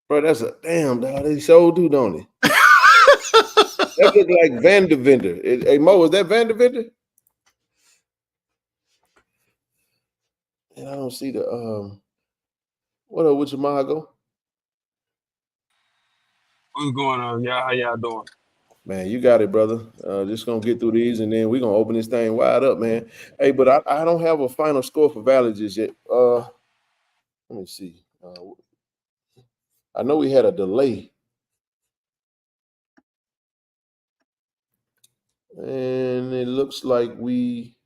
Bro, that's a damn dog. They so do, don't it? That look like Van der Vender. Hey, Mo, is that Van der Vender? And I don't see the what up with your Margo? What's going on, y'all? How y'all doing? Man, you got it, brother. Just gonna get through these and then we're gonna open this thing wide up, man. Hey, but I don't have a final score for Valley just yet. Let me see. I know we had a delay. And it looks like we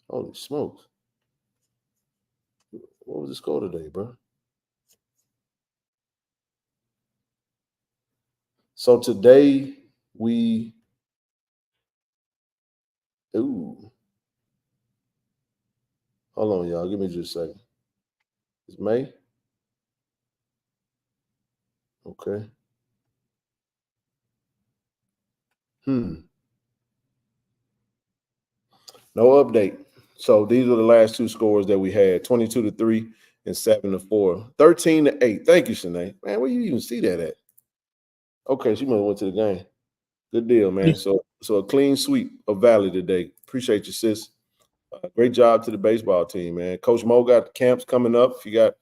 holy smokes. What was the score today, bro? So today we hold on, y'all. Give me just a second. It's May. Okay. No update. So these are the last two scores that we had: 22-3 and 7-4. 13-8. Thank you, Shanae. Man, where you even see that at? Okay, she must have went to the game. Good deal, man. So a clean sweep of Valley today. Appreciate you, sis. Great job to the baseball team, man. Coach Mo got the camps coming up. If you got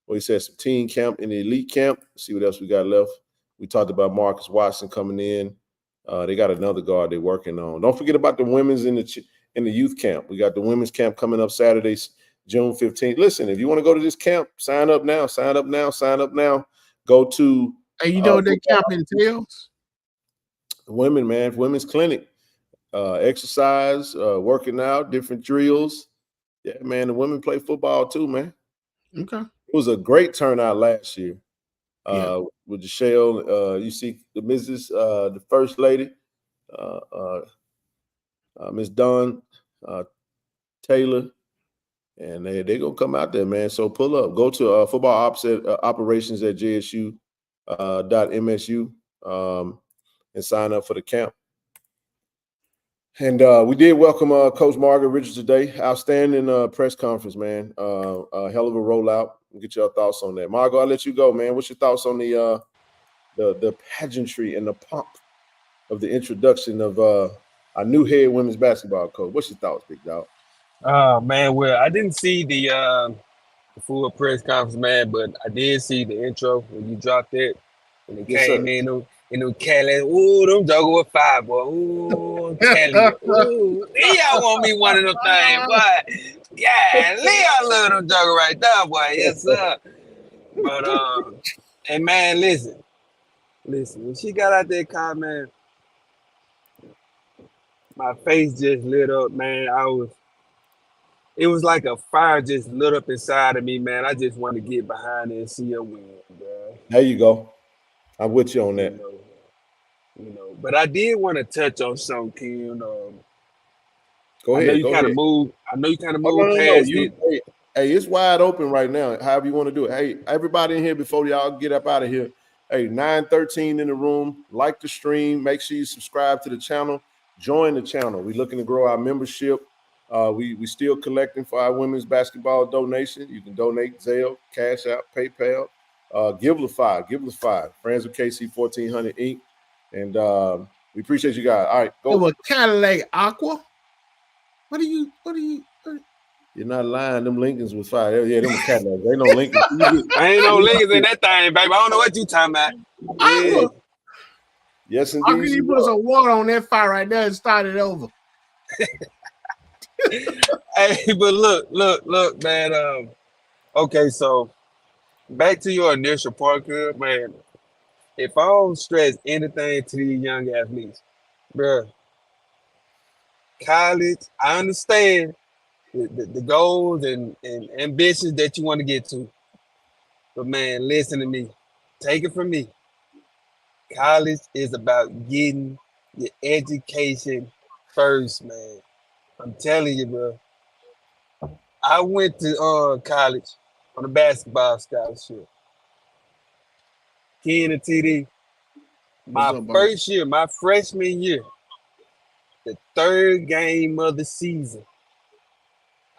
he said some teen camp and the elite camp. Let's see what else we got left. We talked about Marcus Watson coming in. They got another guard they're working on. Don't forget about the women's in the youth camp. We got the women's camp coming up Saturday, June 15th. Listen, if you want to go to this camp, sign up now. Sign up now. Sign up now. Go to. And you know what that camp entails? Women, man, women's clinic, exercise, working out, different drills. Yeah, man, the women play football too, man. Okay. It was a great turnout last year. With Michelle, you see the Mrs. The First Lady, Miss Dawn Taylor, and they're gonna come out there, man. So pull up, go to football operations at JSU .msu and sign up for the camp. And we did welcome Coach Margaret Richards today. Outstanding press conference, man. A hell of a rollout. We'll get your thoughts on that. Margo, I'll let you go, man. What's your thoughts on the pageantry and the pomp of the introduction of our new head women's basketball coach? What's your thoughts, big dog? Man, well, I didn't see the full press conference, man, but I did see the intro when you dropped it. And it came in them Cali. Ooh, them juggle with five, boy. Ooh, Cali. Ooh, y'all want me one of them things, boy. Yeah, I love them juggle right there, boy. Yes, sir. But and man, listen. When she got out that car, man, my face just lit up, man. It was like a fire just lit up inside of me, man. I just want to get behind it and see her win, bro. There you go. I'm with you on that. You know, but I did want to touch on something, Kim. Go ahead. I know you kind of moved past it. Hey, it's wide open right now. However you want to do it. Hey, everybody in here, before y'all get up out of here. Hey, 913 in the room. Like the stream. Make sure you subscribe to the channel. Join the channel. We're looking to grow our membership. We still collecting for our women's basketball donation. You can donate Zelle, Cash App, PayPal. Givelify, friends with KC-1400 Inc. And we appreciate you guys. All right, go. It was Cadillac Aqua. What are you? You're not lying. Them Lincolns was fire. Yeah, them was Cadillacs. Ain't no Lincolns. Ain't no Lincolns in that thing, baby. I don't know what you talking about. Yeah. Yes, indeed. How can you put some water on that fire right there and start it over? Hey, but look, man. Okay, so back to your initial part, good man. If I don't stress anything to these young athletes, bruh, college, I understand the goals and ambitions that you want to get to. But man, listen to me. Take it from me. College is about getting your education first, man. I'm telling you, bro. I went to college on a basketball scholarship. Ken and TD, What's my up, bro? first year, my freshman year, the third game of the season.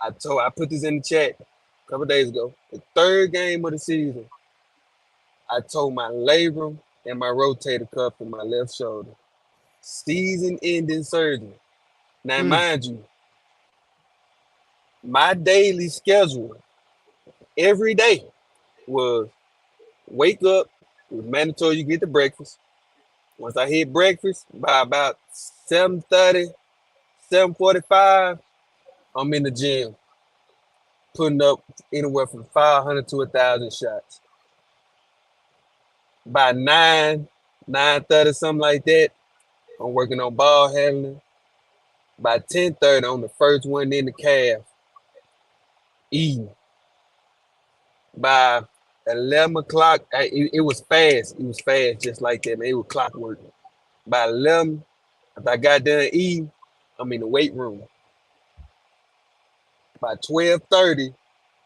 I put this in the chat a couple days ago. The third game of the season, I tore my labrum and my rotator cuff in my left shoulder. Season-ending surgery. Now, Mm. mind you, my daily schedule every day was wake up. It was mandatory you get to breakfast. Once I hit breakfast, by about 7:30, 7:45, I'm in the gym, putting up anywhere from 500 to 1,000 shots. By 9:30, something like that, I'm working on ball handling. By 10:30, I'm the first one in the calf, eating. By 11 o'clock, it was fast. It was fast, just like that, man. It was clockwork. By 11, if I got done eating, I'm in the weight room. By 12:30,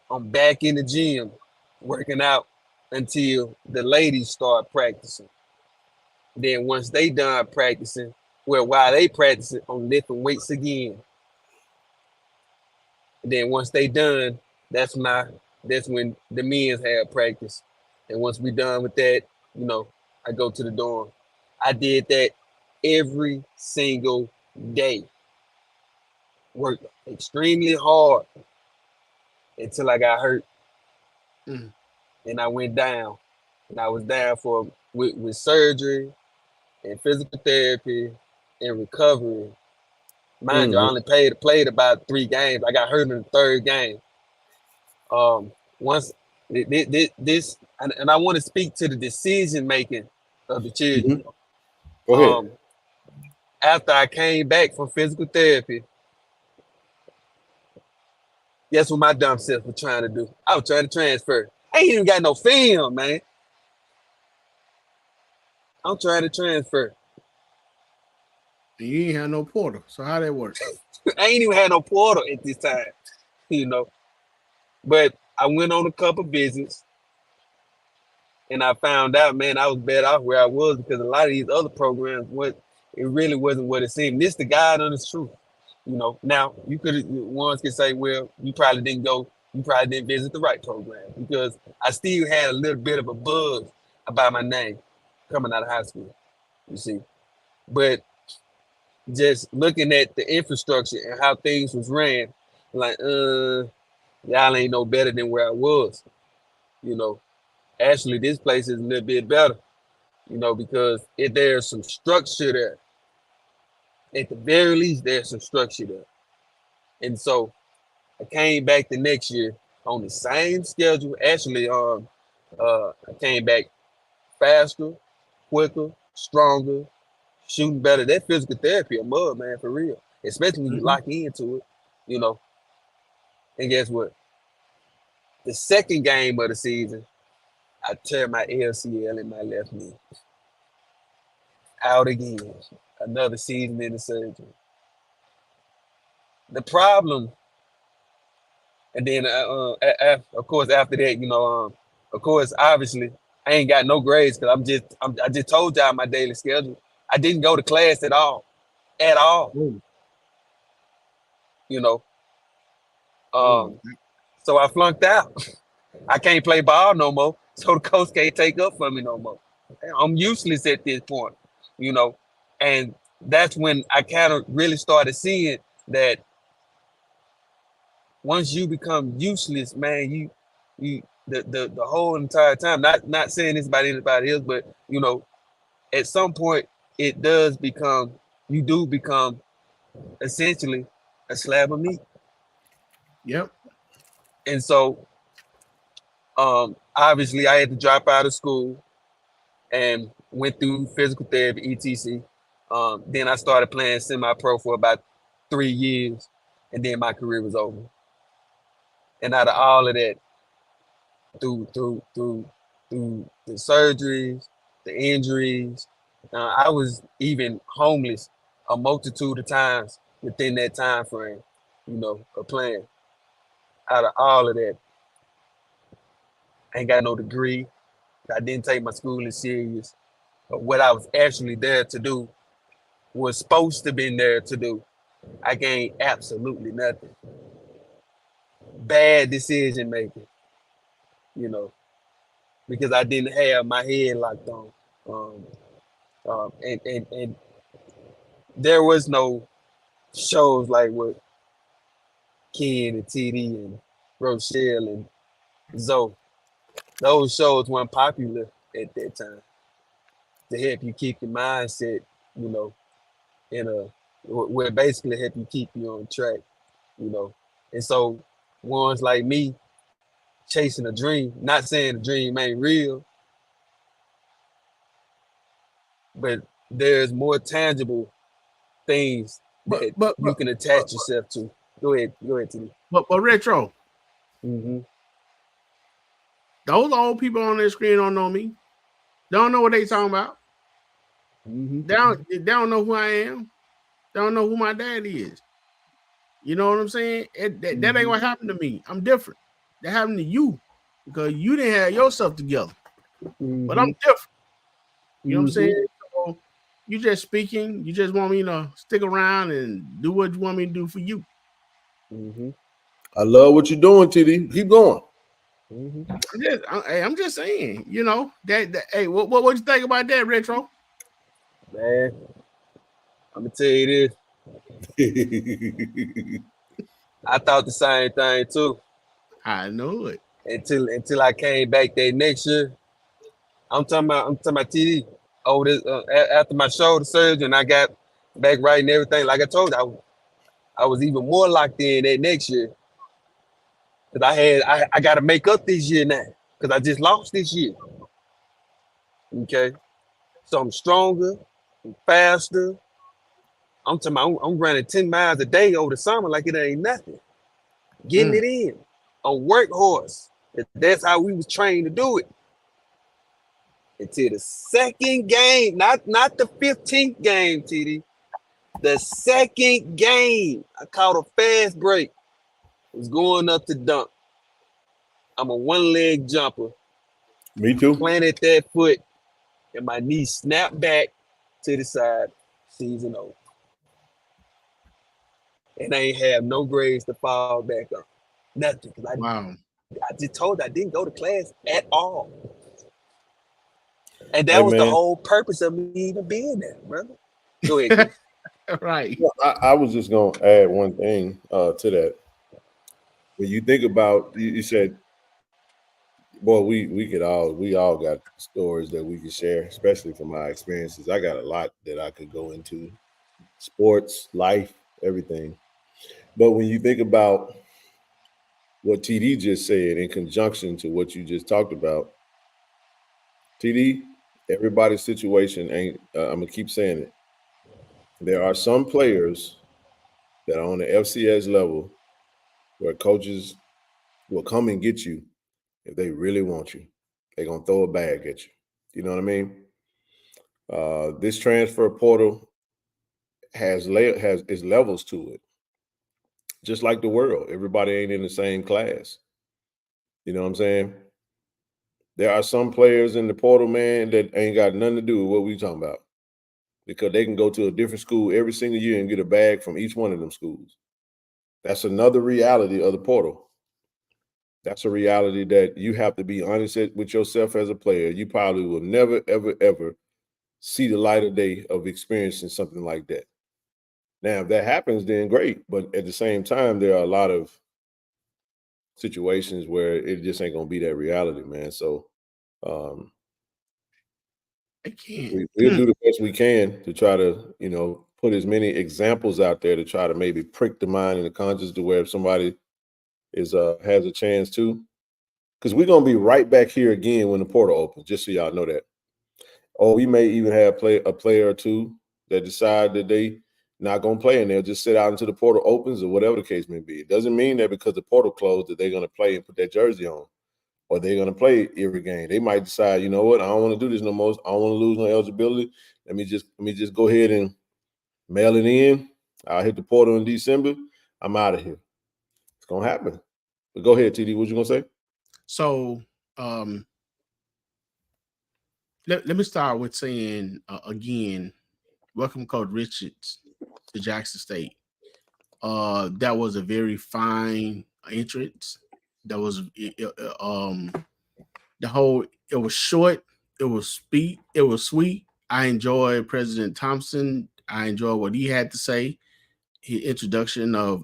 I'm back in the gym, working out until the ladies start practicing. Then once they done practicing, well, while they practicing, I'm lifting weights again. And then once they done, that's when the men's have practice. And once we done with that, I go to the dorm. I did that every single day. Worked extremely hard until I got hurt. Mm. And I went down. And I was down with surgery and physical therapy and recovery. Mind you, I only played about 3 games. I got hurt in the third game. Once this and I want to speak to the decision making of the children. Go ahead. After I came back from physical therapy, guess what my dumb self was trying to do? I was trying to transfer. I ain't even got no film, man. I'm trying to transfer. And you ain't have no portal. So how that work? I ain't even had no portal at this time, But I went on a couple visits and I found out, man, I was better off where I was because a lot of these other programs, it really wasn't what it seemed. This the God honest truth. Now ones could say, well, you probably didn't visit the right program because I still had a little bit of a buzz about my name coming out of high school, you see. But just looking at the infrastructure and how things was ran, like, y'all ain't no better than where I was, Actually, this place is a little bit better, because if there's some structure there, at the very least, there's some structure there. And so I came back the next year on the same schedule. Actually, I came back faster, quicker, stronger, shooting better. That physical therapy a mud, man, for real. Especially when you lock into it, And guess what? The second game of the season, I tear my LCL in my left knee. Out again. Another season in the surgery. The problem, and then of course after that, of course obviously I ain't got no grades because I just told y'all my daily schedule. I didn't go to class at all, you know. So I flunked out. I can't play ball no more, so the coach can't take up for me no more. I'm useless at this point, and that's when I kind of really started seeing that once you become useless, man, the whole entire time. Not saying this about anybody else, but at some point it does become you do become essentially a slab of meat. Yep. And so obviously I had to drop out of school and went through physical therapy, etc. Then I started playing semi-pro for about 3 years, and then my career was over. And out of all of that, through the surgeries, the injuries, I was even homeless a multitude of times within that time frame, of playing. Out of all of that, I ain't got no degree. I didn't take my schooling serious. But what I was actually there to do was supposed to been there to do. I gained absolutely nothing. Bad decision making, because I didn't have my head locked on. And there was no shows like what Ken and TD and Rochelle and Zoe. Those shows weren't popular at that time to help you keep your mindset, in a where basically help you keep you on track, And so ones like me chasing a dream, not saying the dream ain't real, but there's more tangible things that you can attach yourself to. Go ahead, T. But Retro, Mm-hmm. those old people on that screen don't know me. They don't know what they talking about. Mm-hmm. They don't know who I am. They don't know who my dad is. You know what I'm saying? That ain't gonna happen to me. I'm different. That happened to you because you didn't have yourself together. But I'm different. You know what I'm saying? So you just speaking. You just want me to stick around and do what you want me to do for you. I love what you're doing, TD. Keep going. I'm just saying. That hey, what you think about that, Retro? Man, I'm gonna tell you this. I thought the same thing too. I know it. Until I came back that next year. I'm talking about TD. Oh, this after my shoulder surgery, and I got back right and everything. Like I told you, I was even more locked in that next year. Cause I got to make up this year now. Cause I just lost this year. Okay, so I'm stronger, I'm faster. I'm talking about I'm running 10 miles a day over the summer like it ain't nothing. Getting it in. A workhorse. That's how we was trained to do it. Until the second game, not the 15th game, TD. The second game, I caught a fast break. Was going up to dunk. I'm a one-leg jumper. Me too. Planted that foot, and my knee snapped back to the side. Season over. And I ain't have no grades to fall back on. Nothing. Wow. I just told you I didn't go to class at all. And that was the whole purpose of me even being there, brother. Go ahead. Right. Well, I was just going to add one thing to that. When you think about, you said, boy, we all got stories that we could share, especially from my experiences. I got a lot that I could go into, sports, life, everything. But when you think about what TD just said in conjunction to what you just talked about, TD, everybody's situation ain't, I'm going to keep saying it. There are some players that are on the FCS level where coaches will come and get you if they really want you. They're going to throw a bag at you. You know what I mean? This transfer portal has levels to it. Just like the world. Everybody ain't in the same class. You know what I'm saying? There are some players in the portal, man, that ain't got nothing to do with what we talking about. Because they can go to a different school every single year and get a bag from each one of them schools. That's another reality of the portal. That's a reality that you have to be honest with yourself as a player. You probably will never, ever, ever see the light of day of experiencing something like that. Now, if that happens, then great. But at the same time, there are a lot of situations where it just ain't going to be that reality, man. So we'll do the best we can to try to, put as many examples out there to try to maybe prick the mind and the conscience to where if somebody has a chance to, because we're gonna be right back here again when the portal opens. Just so y'all know that. Or we may even have a player or two that decide that they not gonna play and they'll just sit out until the portal opens or whatever the case may be. It doesn't mean that because the portal closed that they're gonna play and put that jersey on, or they're gonna play every game. They might decide, you know what, I don't want to do this no more. I don't want to lose no eligibility. Let me just go ahead and mail it in. I'll hit the portal in December. I'm out of here. It's gonna happen. But go ahead, TD. What you gonna say? So let me start with saying again, welcome Coach Richards to Jackson State. That was a very fine entrance. That was it was short, it was sweet. I enjoyed President Thompson. I enjoyed what he had to say. His introduction of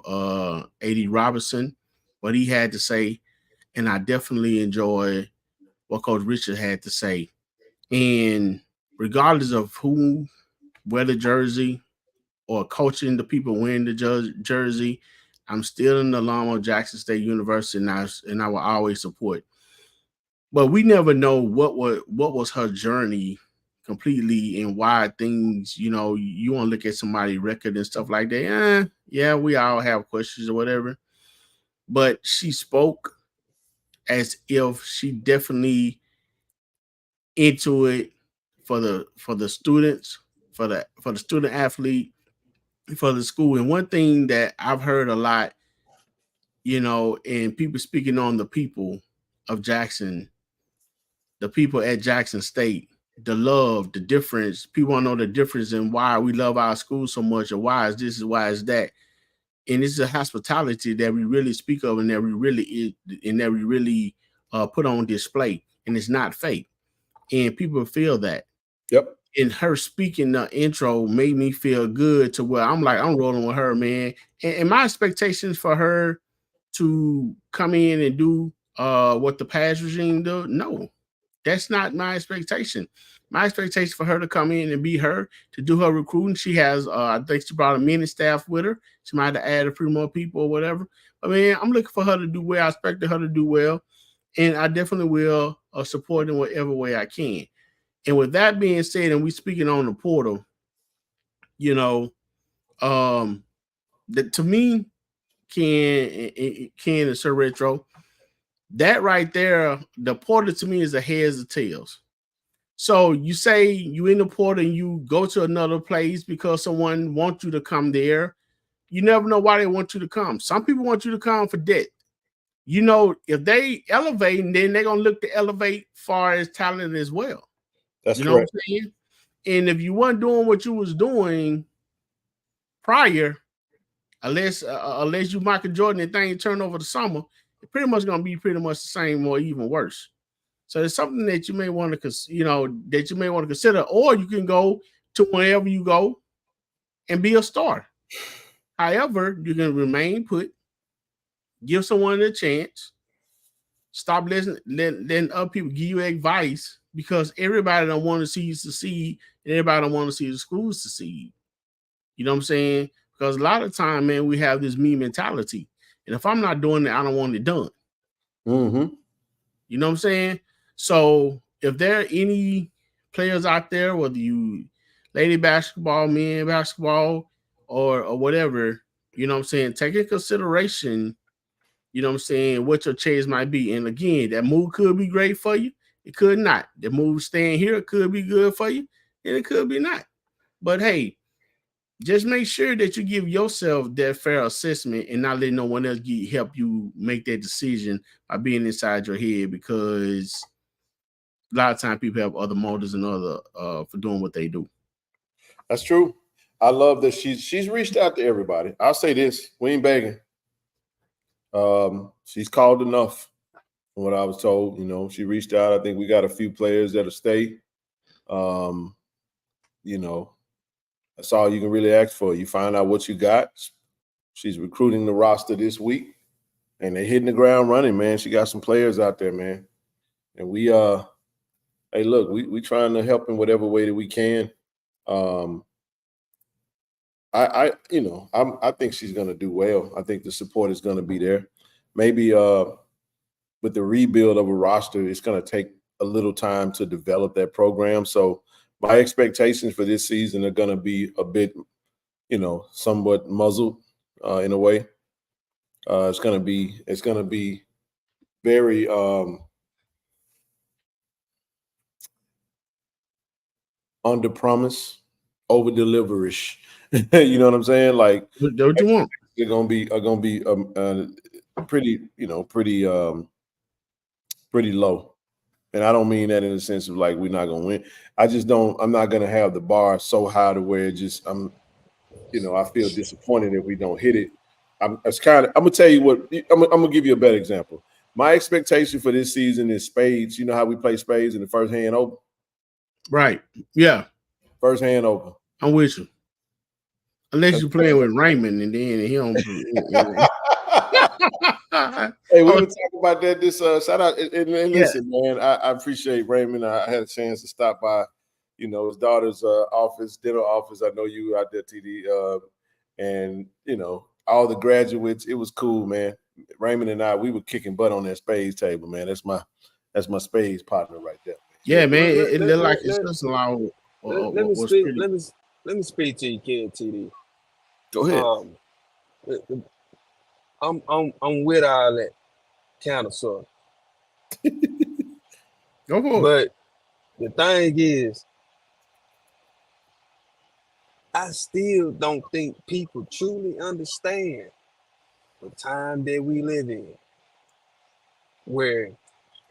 A.D. Robertson, what he had to say, and I definitely enjoyed what Coach Richard had to say. And regardless of who wear the jersey or coaching the people wearing the jersey, I'm still an alum of Jackson State University, and I will always support. But we never know what was her journey completely and why things, you want to look at somebody's record and stuff like that. Yeah, we all have questions or whatever. But she spoke as if she definitely into it for the students, for the student athlete, for the school. And one thing that I've heard a lot, and people speaking on the people of Jackson, the people at Jackson State, the love, the difference. People want to know the difference in why we love our school so much, or why is this, and why is that. And it's a hospitality that we really speak of, and that we really put on display, and it's not fake. And people feel that. Yep. And her speaking the intro made me feel good to where I'm like, I'm rolling with her, man. And my expectations for her to come in and do what the past regime do, no, that's not my expectation. My expectation for her to come in and be her, to do her recruiting. She has, I think she brought a mini staff with her. She might have added a few more people or whatever. I mean, I'm looking for her to do well. I expected her to do well. And I definitely will support in whatever way I can. And with that being said, and we speaking on the portal, that to me, Ken and Sir Retro, that right there, the portal to me is a heads or tails. So you say you in the portal and you go to another place because someone wants you to come there. You never know why they want you to come. Some people want you to come for debt. If they elevate, then they're gonna look to elevate far as talent as well. That's correct. What I'm saying? And if you weren't doing what you was doing prior, unless you Michael Jordan and things turn over the summer, it's pretty much gonna be pretty much the same or even worse. So it's something that you may want to, consider, or you can go to wherever you go and be a star. However, you can remain put, give someone a chance, stop letting other people give you advice, because everybody don't want to see you succeed, and everybody don't want to see the schools succeed. You know what I'm saying? Because a lot of time, man, we have this me mentality, and if I'm not doing it, I don't want it done. Mm-hmm. You know what I'm saying? So if there are any players out there, whether you lady basketball, men basketball, or whatever, you know what I'm saying, take in consideration, you know what I'm saying, what your change might be. And again, that move could be great for you. It could not. The move staying here could be good for you, and it could be not. But hey, just make sure that you give yourself that fair assessment and not let no one else help you make that decision by being inside your head, because a lot of times people have other motives and other for doing what they do. That's true. I love that she's reached out to everybody. I'll say this: we ain't begging. She's called enough, from what I was told. She reached out. I think we got a few players that'll stay. That's all you can really ask for. You find out what you got. She's recruiting the roster this week, and they're hitting the ground running, man. She got some players out there, man. And we hey, look, we trying to help in whatever way that we can. I think she's gonna do well. I think the support is gonna be there. Maybe with the rebuild of a roster, it's going to take a little time to develop that program. So my expectations for this season are going to be a bit, somewhat muzzled in a way. It's going to be very under promise, over deliverish. You know what I'm saying? Like, what you want? They're gonna be pretty low. And I don't mean that in the sense of like we're not gonna win. I'm not gonna have the bar so high to where I feel disappointed if we don't hit it. I'm gonna tell you what, I'm gonna give you a better example. My expectation for this season is spades. You know how we play spades in the first hand open? Right. Yeah. First hand open. I'm with you. Unless you're playing with Raymond and then he don't. Hey, we were talking about that. This shout out and listen, man. I appreciate Raymond. I had a chance to stop by, his daughter's dental office. I know you out there, TD, and all the graduates. It was cool, man. Raymond and I, we were kicking butt on that spades table, man. That's my spades partner right there. Yeah, man. It looked like his sister-in-law. Let me speak to you, kid, TD. Go ahead. I'm with all that kind of stuff. Go for it. But the thing is, I still don't think people truly understand the time that we live in, where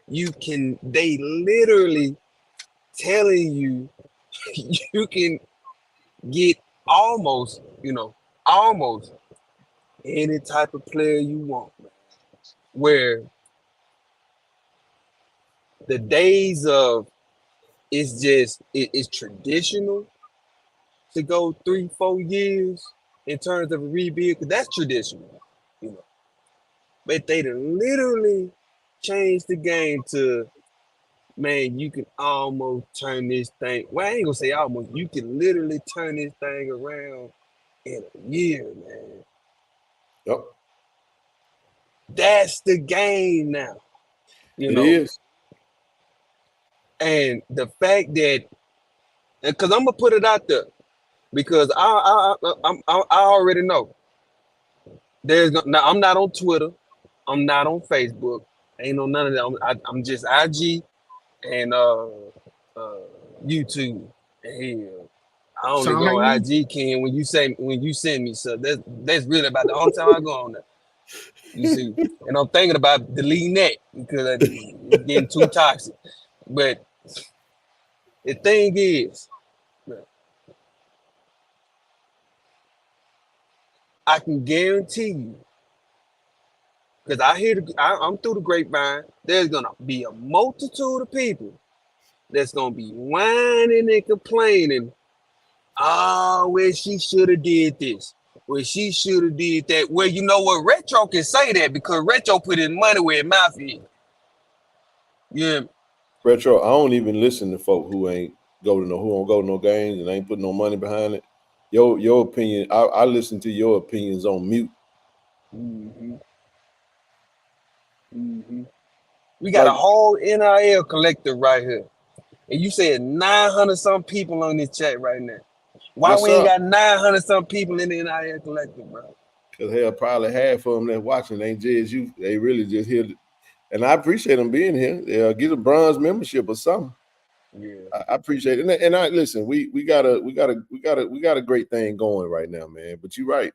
they literally telling you you can get almost any type of player you want, where the days of it's traditional to go 3-4 years in terms of a rebuild, because that's traditional, but they done literally changed the game to, man, you can almost turn this thing. Well, I ain't gonna say almost. You can literally turn this thing around in a year, man. Yep. That's the game now. It is. And the fact that, because I'm gonna put it out there, because I already know. Now I'm not on Twitter. I'm not on Facebook. Ain't no none of that. I'm just IG and YouTube. Hell, I only go on IG, Ken, when you send me stuff. That's really about the only time I go on there. You see, and I'm thinking about deleting that because it's getting too toxic. But the thing is, I can guarantee you, because I'm through the grapevine, there's gonna be a multitude of people that's gonna be whining and complaining. Oh, well, she should have did this. Well, she should have did that. Well, you know what? Retro can say that because Retro put his money where his mouth is. Yeah. Retro, I don't even listen to folk who don't go to no games and ain't putting no money behind it. Your opinion, I listen to your opinions on mute. Mm-hmm. Mm-hmm. We got a whole NIL collective right here. And you said 900 some people on this chat right now. Why we ain't got 900 some people in the NIL collective, bro? Because hell, probably half of them that watching ain't JSU. They really just here. And I appreciate them being here. Get a bronze membership or something. Yeah, I appreciate it. And I listen. We got a great thing going right now, man. But you're right.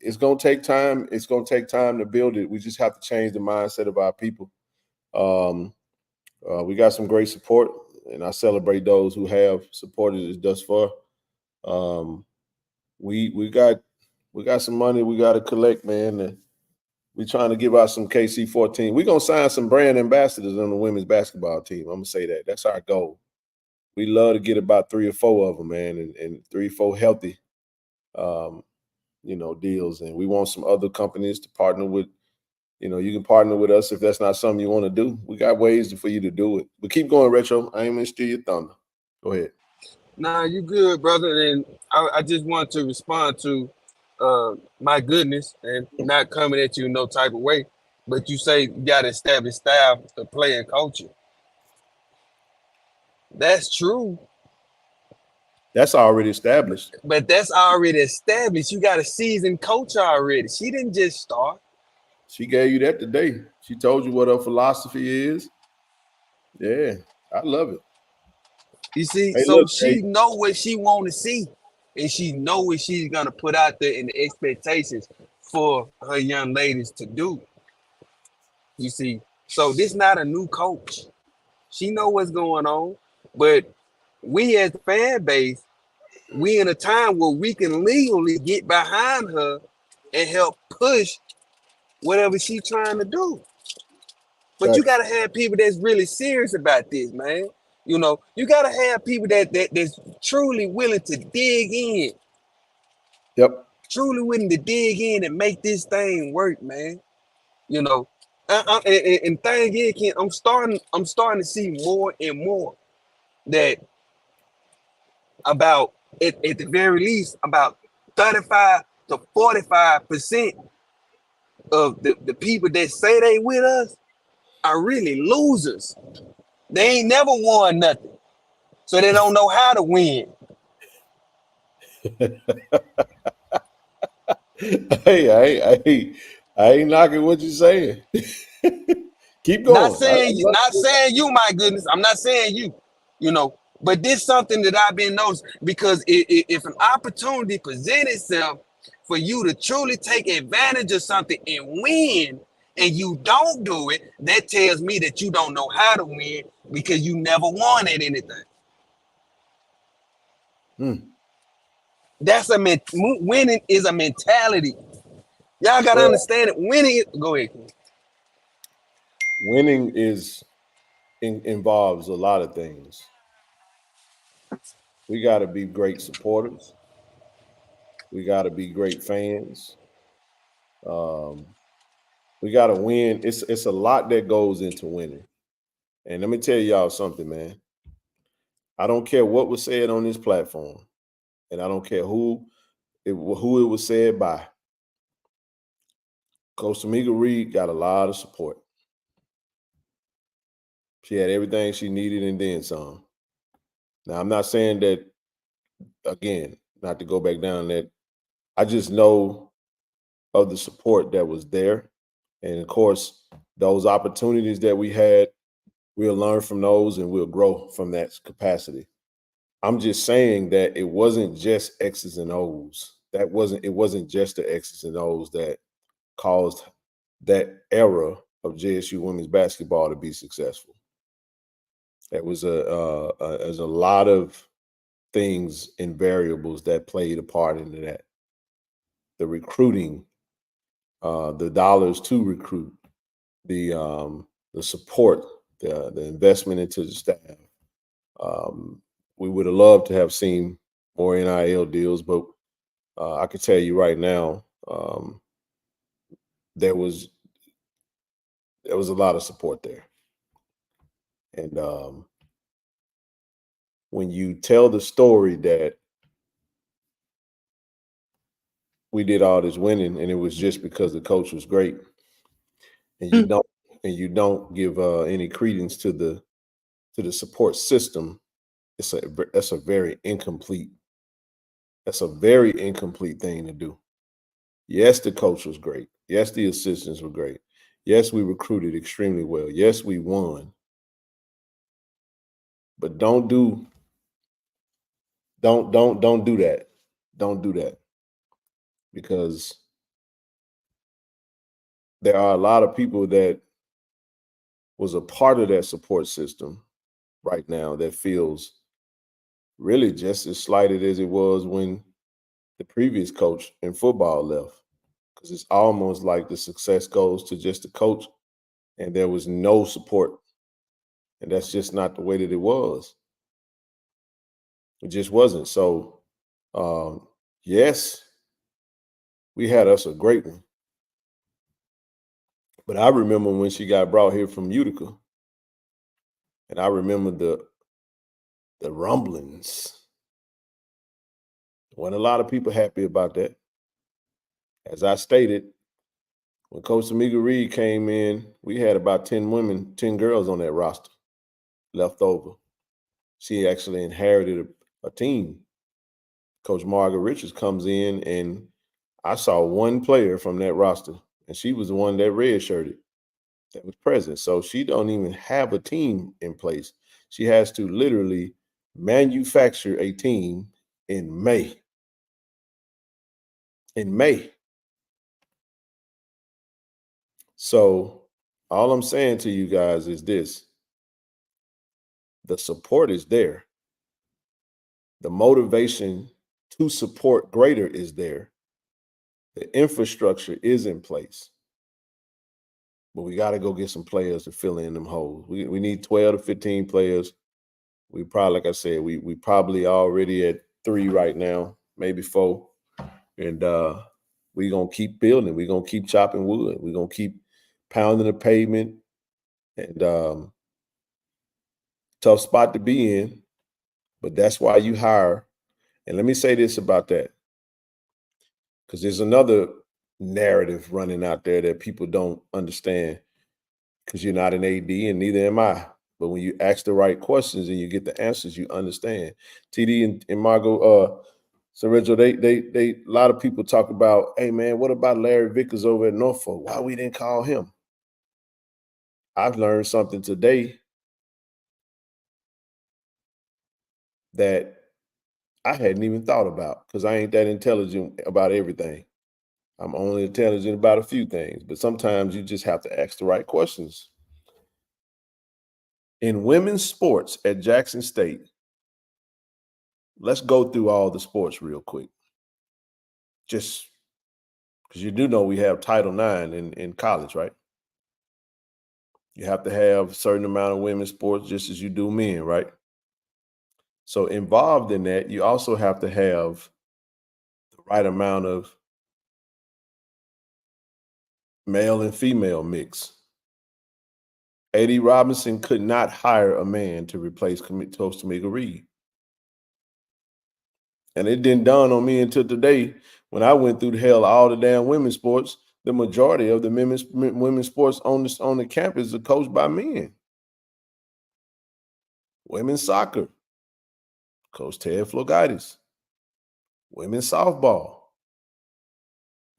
It's gonna take time. It's gonna take time to build it. We just have to change the mindset of our people. We got some great support, and I celebrate those who have supported us thus far. We got some money we got to collect, man. And we're trying to give out some KC-14. We're gonna sign some brand ambassadors on the women's basketball team. I'm gonna say that. That's our goal. We love to get about 3 or 4 of them, man, and 3 or 4 healthy, deals. And we want some other companies to partner with. You can partner with us if that's not something you want to do. We got ways for you to do it. But keep going, Retro. I ain't gonna steal your thunder. Go ahead. Nah, you good, brother. And I just want to respond to my goodness and not coming at you in no type of way. But you say you got to establish style to play and culture. That's true. That's already established. But that's already established. You got a seasoned coach already. She didn't just start. She gave you that today. She told you what her philosophy is. Yeah, I love it. You see, Hey, so look, she know what she want to see, and she know what she's gonna put out there in the expectations for her young ladies to do. You see, so this not a new coach. She know what's going on, but we as the fan base, we in a time where we can legally get behind her and help push whatever she's trying to do. But you gotta have people that's really serious about this, man. You know, you gotta have people that's truly willing to dig in, Yep. truly willing to dig in and make this thing work, man. You know, and thing is, Ken, I'm starting to see more and more that about at the very least about 35 to 45% of the people that say they with us are really losers. They ain't never won nothing. So they don't know how to win. Hey, I ain't knocking what you're saying. Keep going. Not saying you, my goodness. I'm not saying you, you know, but this something that I've been noticing because if an opportunity presents itself for you to truly take advantage of something and win, and you don't do it, that tells me that you don't know how to win because you never won at anything. That's winning is a mentality. Y'all gotta understand it. Winning, go ahead. Winning involves a lot of things. We got to be great supporters. We got to be great fans. We got to win. It's a lot that goes into winning. And let me tell y'all something, man. I don't care what was said on this platform, and I don't care who it was said by. Coach Tamika Reed got a lot of support. She had everything she needed and then some. Now, I'm not saying that, again, not to go back down that. I just know of the support that was there. And of course, those opportunities that we had, we'll learn from those and we'll grow from that capacity. I'm just saying that it wasn't just X's and O's. It wasn't just the X's and O's that caused that era of JSU women's basketball to be successful. It was there's a lot of things and variables that played a part into that. The recruiting, the dollars to recruit, the support, the investment into the staff. We would have loved to have seen more NIL deals, but I can tell you right now, there was a lot of support there. And when you tell the story that we did all this winning and it was just because the coach was great, and you don't give any credence to the support system, that's a very incomplete thing to do. Yes, the coach was great. Yes, the assistants were great. Yes, we recruited extremely well. Yes, we won. But don't do that. Don't do that. Because there are a lot of people that was a part of that support system right now that feels really just as slighted as it was when the previous coach in football left. Because it's almost like the success goes to just the coach and there was no support. And that's just not the way that it was. It just wasn't. So, yes, we had us a great one. But I remember when she got brought here from Utica, and I remember the rumblings. Wasn't a lot of people happy about that. As I stated, When Coach Tamika Reed came in, we had about 10 women, 10 girls on that roster left over. She actually inherited a team. Coach Margaret Richards comes in, and I saw one player from that roster, and she was the one that redshirted that was present. So she don't even have a team in place. She has to literally manufacture a team in May. In May. So all I'm saying to you guys is this. The support is there. The motivation to support greater is there. The infrastructure is in place. But we got to go get some players to fill in them holes. We need 12 to 15 players. We probably, like I said, we probably already at 3 right now, maybe 4. And we're going to keep building. We're going to keep chopping wood. We're going to keep pounding the pavement. And tough spot to be in. But that's why you hire. And let me say this about that. Because there's another narrative running out there that people don't understand, because you're not an AD and neither am I. But when you ask the right questions and you get the answers, you understand. TD and Margot, Reggio, they a lot of people talk about, hey man, what about Larry Vickers over at Norfolk? Why we didn't call him? I've learned something today that I hadn't even thought about, because I ain't that intelligent about everything. I'm only intelligent about a few things, but sometimes you just have to ask the right questions. In women's sports at Jackson State, let's go through all the sports real quick. Just because you do know we have Title IX in college, right? You have to have a certain amount of women's sports just as you do men, right? So involved in that, you also have to have the right amount of male and female mix. A.D. Robinson could not hire a man to replace Coach Tamika Reed. And it didn't dawn on me until today when I went through the hell of all the damn women's sports. The majority of the women's sports on the campus are coached by men. Women's soccer, Coach Ted Flogaitis. Women's softball,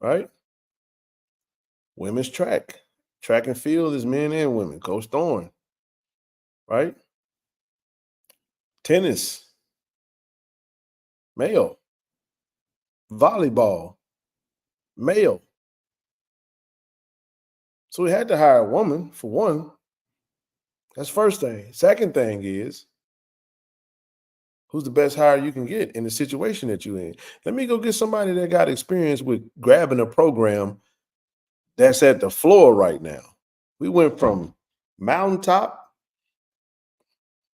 right? Women's track and field is men and women. Coach Thorne, right? Tennis, male. Volleyball, male. So we had to hire a woman, for one. That's first thing. Second thing is, who's the best hire you can get in the situation that you're in? Let me go get somebody that got experience with grabbing a program that's at the floor right now. We went from mountaintop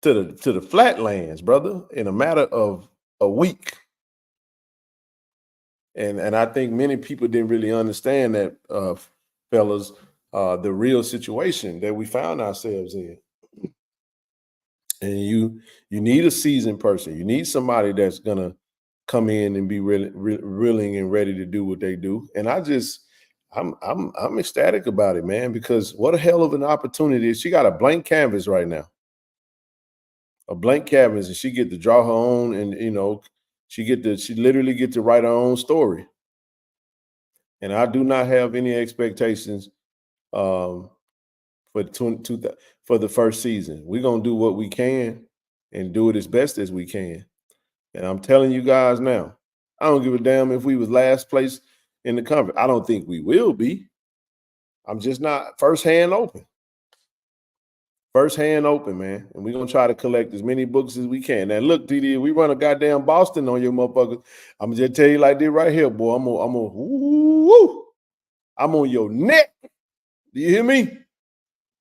to the flatlands, brother, in a matter of a week. And I think many people didn't really understand that, fellas, the real situation that we found ourselves in. And you need a seasoned person. You need somebody that's gonna come in and be really willing and ready to do what they do. And I'm ecstatic about it, man, because what a hell of an opportunity. She got a blank canvas right now. A blank canvas, and she get to draw her own, and she literally get to write her own story. And I do not have any expectations for the first season. We're gonna do what we can and do it as best as we can. And I'm telling you guys now, I don't give a damn if we was last place in the conference. I don't think we will be. I'm just not first hand open. First hand open, man. And we're going to try to collect as many books as we can. Now, look, DD, we run a goddamn Boston on you motherfuckers. I'm going to just tell you like this right here, boy. I'm on your neck. Do you hear me?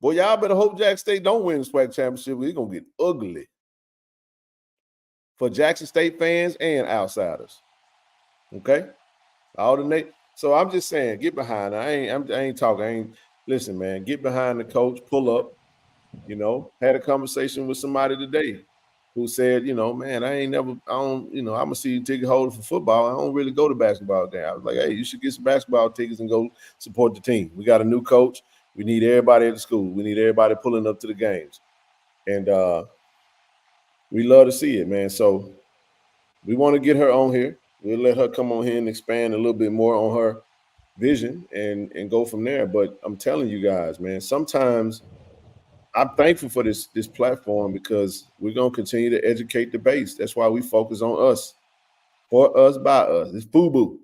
Boy, y'all better hope Jackson State don't win the SWAC championship. It's going to get ugly for Jackson State fans and outsiders. Okay? So I'm just saying, get behind. I ain't talking. Listen, man, get behind the coach, pull up. Had a conversation with somebody today. who said, man, I don't, I'm a season ticket holder for football. I don't really go to basketball games. I was like, hey, you should get some basketball tickets and go support the team. We got a new coach. We need everybody at the school. We need everybody pulling up to the games. And we love to see it, man. So we want to get her on here. We'll let her come on here and expand a little bit more on her vision and go from there. But I'm telling you guys, man, sometimes I'm thankful for this platform because we're going to continue to educate the base. That's why we focus on us, for us, by us. It's FUBU.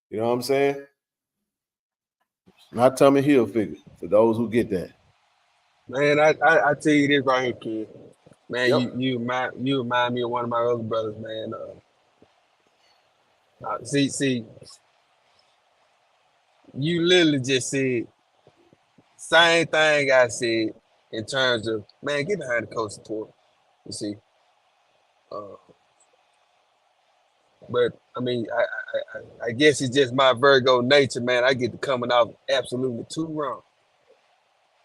You know what I'm saying? Not Tommy Hilfiger, for those who get that. Man, I tell you this right here, kid. Man, Yep. you remind me of one of my other brothers, man. See, you literally just said same thing I said in terms of, man, get behind the coach support. You see, but I mean, I guess it's just my Virgo nature, man. I get to coming off absolutely too wrong.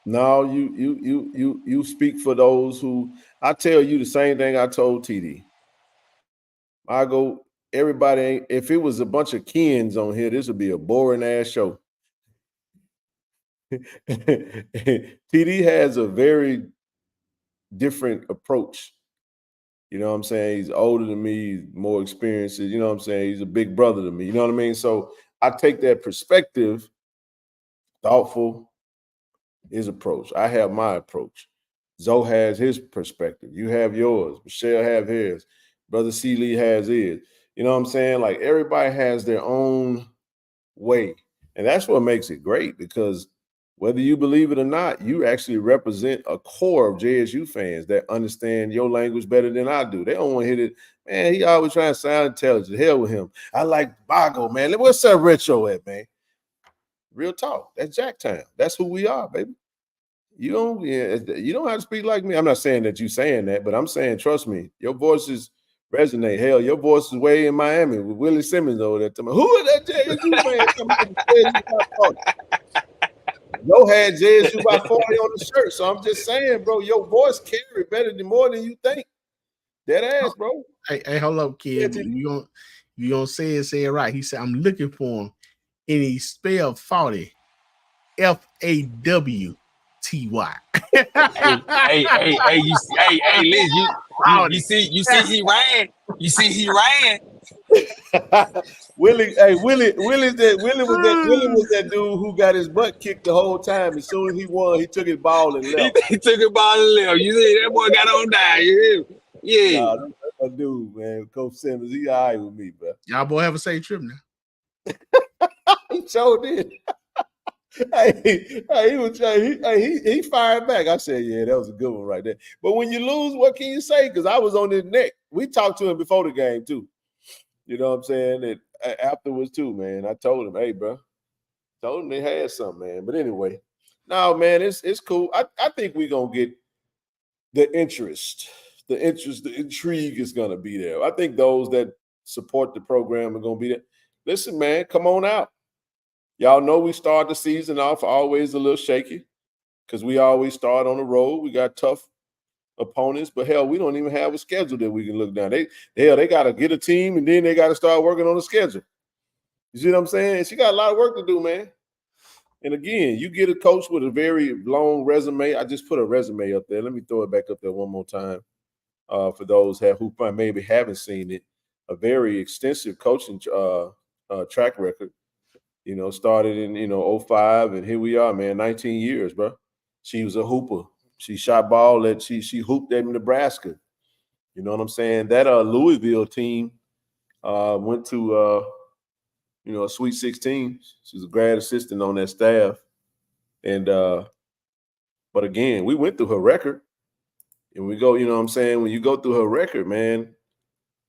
No, you speak for those who. I tell you the same thing I told TD. I go, everybody. If it was a bunch of Kens on here, this would be a boring ass show. TD has a very different approach. You know what I'm saying? He's older than me, he's more experienced. You know what I'm saying? He's a big brother to me. You know what I mean? So I take that perspective, thoughtful, his approach. I have my approach. Zoe has his perspective. You have yours. Michelle have his. Brother C. Lee has his. You know what I'm saying? Like everybody has their own way. And that's what makes it great because whether you believe it or not, you actually represent a core of JSU fans that understand your language better than I do. They don't want to hear it. Man, he always trying to sound intelligent. Hell with him. I like Bago, man. What's that retro at, man? Real talk. That's Jacktown. That's who we are, baby. You don't have to speak like me. I'm not saying that you're saying that, but I'm saying, trust me, your voices resonate. Hell, your voice is way in Miami with Willie Simmons over there. Who is that JSU fan coming to JSU by 40? Yo had JSU by 40 on the shirt. So I'm just saying, bro, your voice carry better than more than you think. Dead ass, bro. Hey, hold up, kid. You don't say it right. He said, I'm looking for him. And he spelled 40. FAWTY. Hey, Liz, you see he ran. You see he ran. Willie was that dude who got his butt kicked the whole time. As soon as he won, he took his ball and left. He took his ball and left. You see, that boy got on down. You hear me? Yeah. Nah, that's a dude, man. Coach Simmons, he all right with me, bro. Y'all boy have a safe trip now. He sure did. He fired back. I said, yeah, that was a good one right there. But when you lose, what can you say? Because I was on his neck. We talked to him before the game, too. You know what I'm saying? And afterwards, too, man. I told him, hey, bro. Told him they had something, man. But anyway, no, man, it's cool. I think we're going to get the interest. The intrigue is going to be there. I think those that support the program are going to be there. Listen, man, come on out. Y'all know we start the season off always a little shaky because we always start on the road. We got tough opponents, but hell, we don't even have a schedule that we can look down. They got to get a team and then they got to start working on the schedule. You see what I'm saying? She got a lot of work to do, man. And again, you get a coach with a very long resume. I just put a resume up there. Let me throw it back up there one more time for those who maybe haven't seen it. A very extensive coaching track record. You know, started in 05, and here we are, man. 19 years, bro. She was a hooper. She shot ball she hooped at Nebraska. You know what I'm saying? That Louisville team went to a Sweet 16. She's a grad assistant on that staff, and but again, we went through her record, and we go. You know what I'm saying? When you go through her record, man,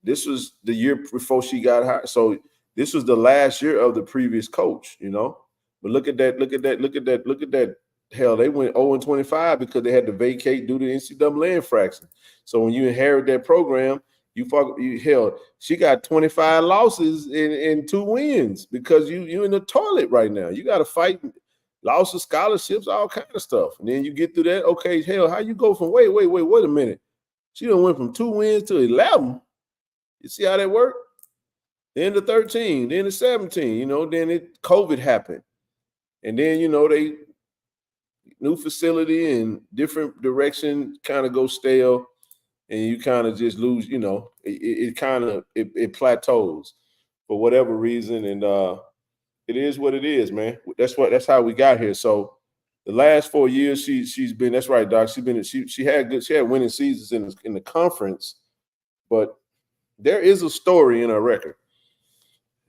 this was the year before she got hired. So. This was the last year of the previous coach, But look at that. Hell, they went 0-25 because they had to vacate due to NCAA infraction. So when you inherit that program, she got 25 losses and 2 wins because you in the toilet right now. You got to fight loss of scholarships, all kind of stuff. And then you get through that. Okay, hell, how you go from wait a minute. She done went from 2 wins to 11. You see how that worked? Then to 13, then to 17, you know, then COVID happened. And then, you know, they new facility and different direction kind of go stale, and you kind of just lose, you know, it plateaus for whatever reason. And it is what it is, man. That's how we got here. So the last 4 years she's been, that's right, Doc. She had winning seasons in the conference, but there is a story in her record.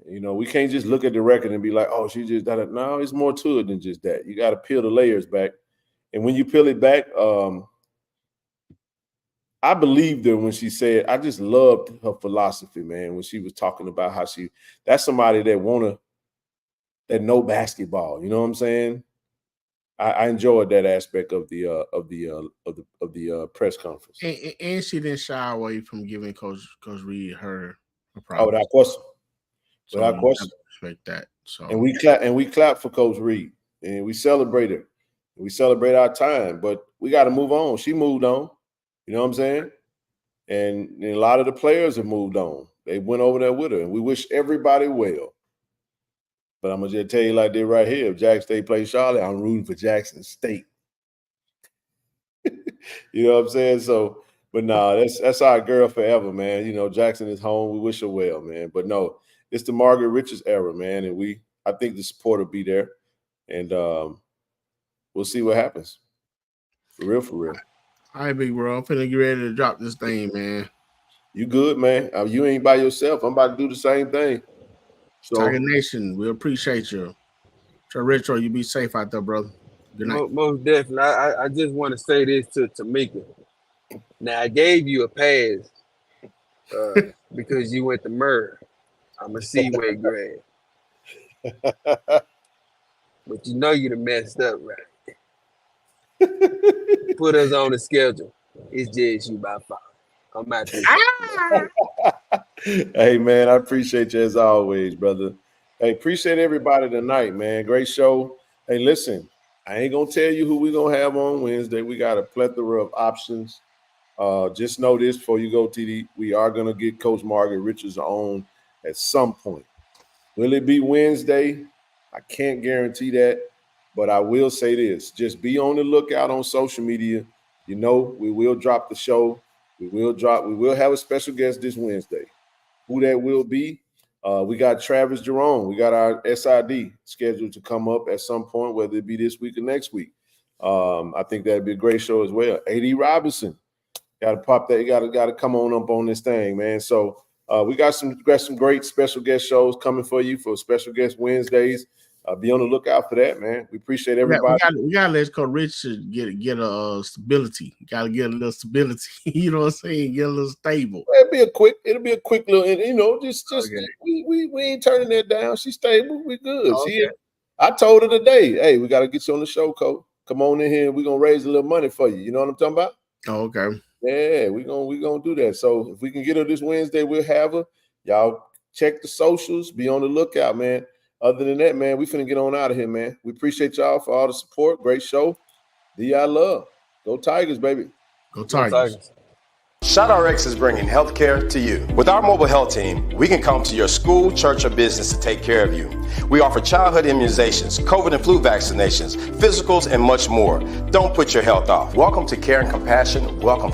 You know, we can't just look at the record and be like, oh, she just got it. No, it's more to it than just that. You got to peel the layers back. And when you peel it back, I believed her when she said, I just loved her philosophy, man, when she was talking about how that's somebody that know basketball. You know what I'm saying? I enjoyed that aspect of the press conference. And she didn't shy away from giving Coach Reed her problem. Oh, without question. So without question. Respect that. So and we clap for Coach Reed, and we celebrate her. We celebrate our time, but we got to move on. She moved on. You know what I'm saying? And a lot of the players have moved on. They went over there with her, and we wish everybody well. But I'm going to just tell you like this right here. If Jackson State plays Charlotte, I'm rooting for Jackson State. You know what I'm saying? So, but no, that's our girl forever, man. You know, Jackson is home. We wish her well, man. But no, it's the Margaret Richards era, man. And I think the support will be there. And we'll see what happens. For real, for real. All right, big bro. I'm finna get ready to drop this thing, man. You good, man. You ain't by yourself. I'm about to do the same thing. So, Tiger Nation, we appreciate you. So, Retro, you be safe out there, brother. Good night. Most definitely. I just want to say this to Tamika. Now, I gave you a pass because you went to Murr. I'm a Seaway grad. But you know you done messed up, right? Put us on the schedule. It's JSU by 5. I'm out there. Hey, man, I appreciate you as always, brother. Hey, appreciate everybody tonight, man. Great show. Hey, listen, I ain't going to tell you who we're going to have on Wednesday. We got a plethora of options. Just know this before you go, TD. We are going to get Coach Margaret Richards on at some point. Will it be Wednesday? I can't guarantee that, but I will say this. Just be on the lookout on social media. You know, we will drop the show. We will have a special guest this Wednesday. Who that will be? We got Travis Jerome. We got our SID scheduled to come up at some point, whether it be this week or next week. I think that'd be a great show as well. AD Robinson. Got to pop that. You got to come on up on this thing, man. So we got some great special guest shows coming for you for Special Guest Wednesdays. Be on the lookout for that, man. We appreciate everybody. We got to let Coach Richard get a stability. Got to get a little stability. You know what I'm saying? Get a little stable. It'll be a quick little, you know, just okay. we ain't turning that down. She's stable. We good. Okay. I told her today, hey, we got to get you on the show, Coach. Come on in here. We're gonna raise a little money for you. You know what I'm talking about? Oh, okay. Yeah, we're gonna do that. So if we can get her this Wednesday, we'll have her. Y'all check the socials. Be on the lookout, man. Other than that, man, we finna get on out of here, man. We appreciate y'all for all the support. Great show. DI love. Go Tigers, baby. Go Tigers. ShotRx is bringing healthcare to you. With our mobile health team, we can come to your school, church, or business to take care of you. We offer childhood immunizations, COVID and flu vaccinations, physicals, and much more. Don't put your health off. Welcome to Care and Compassion. Welcome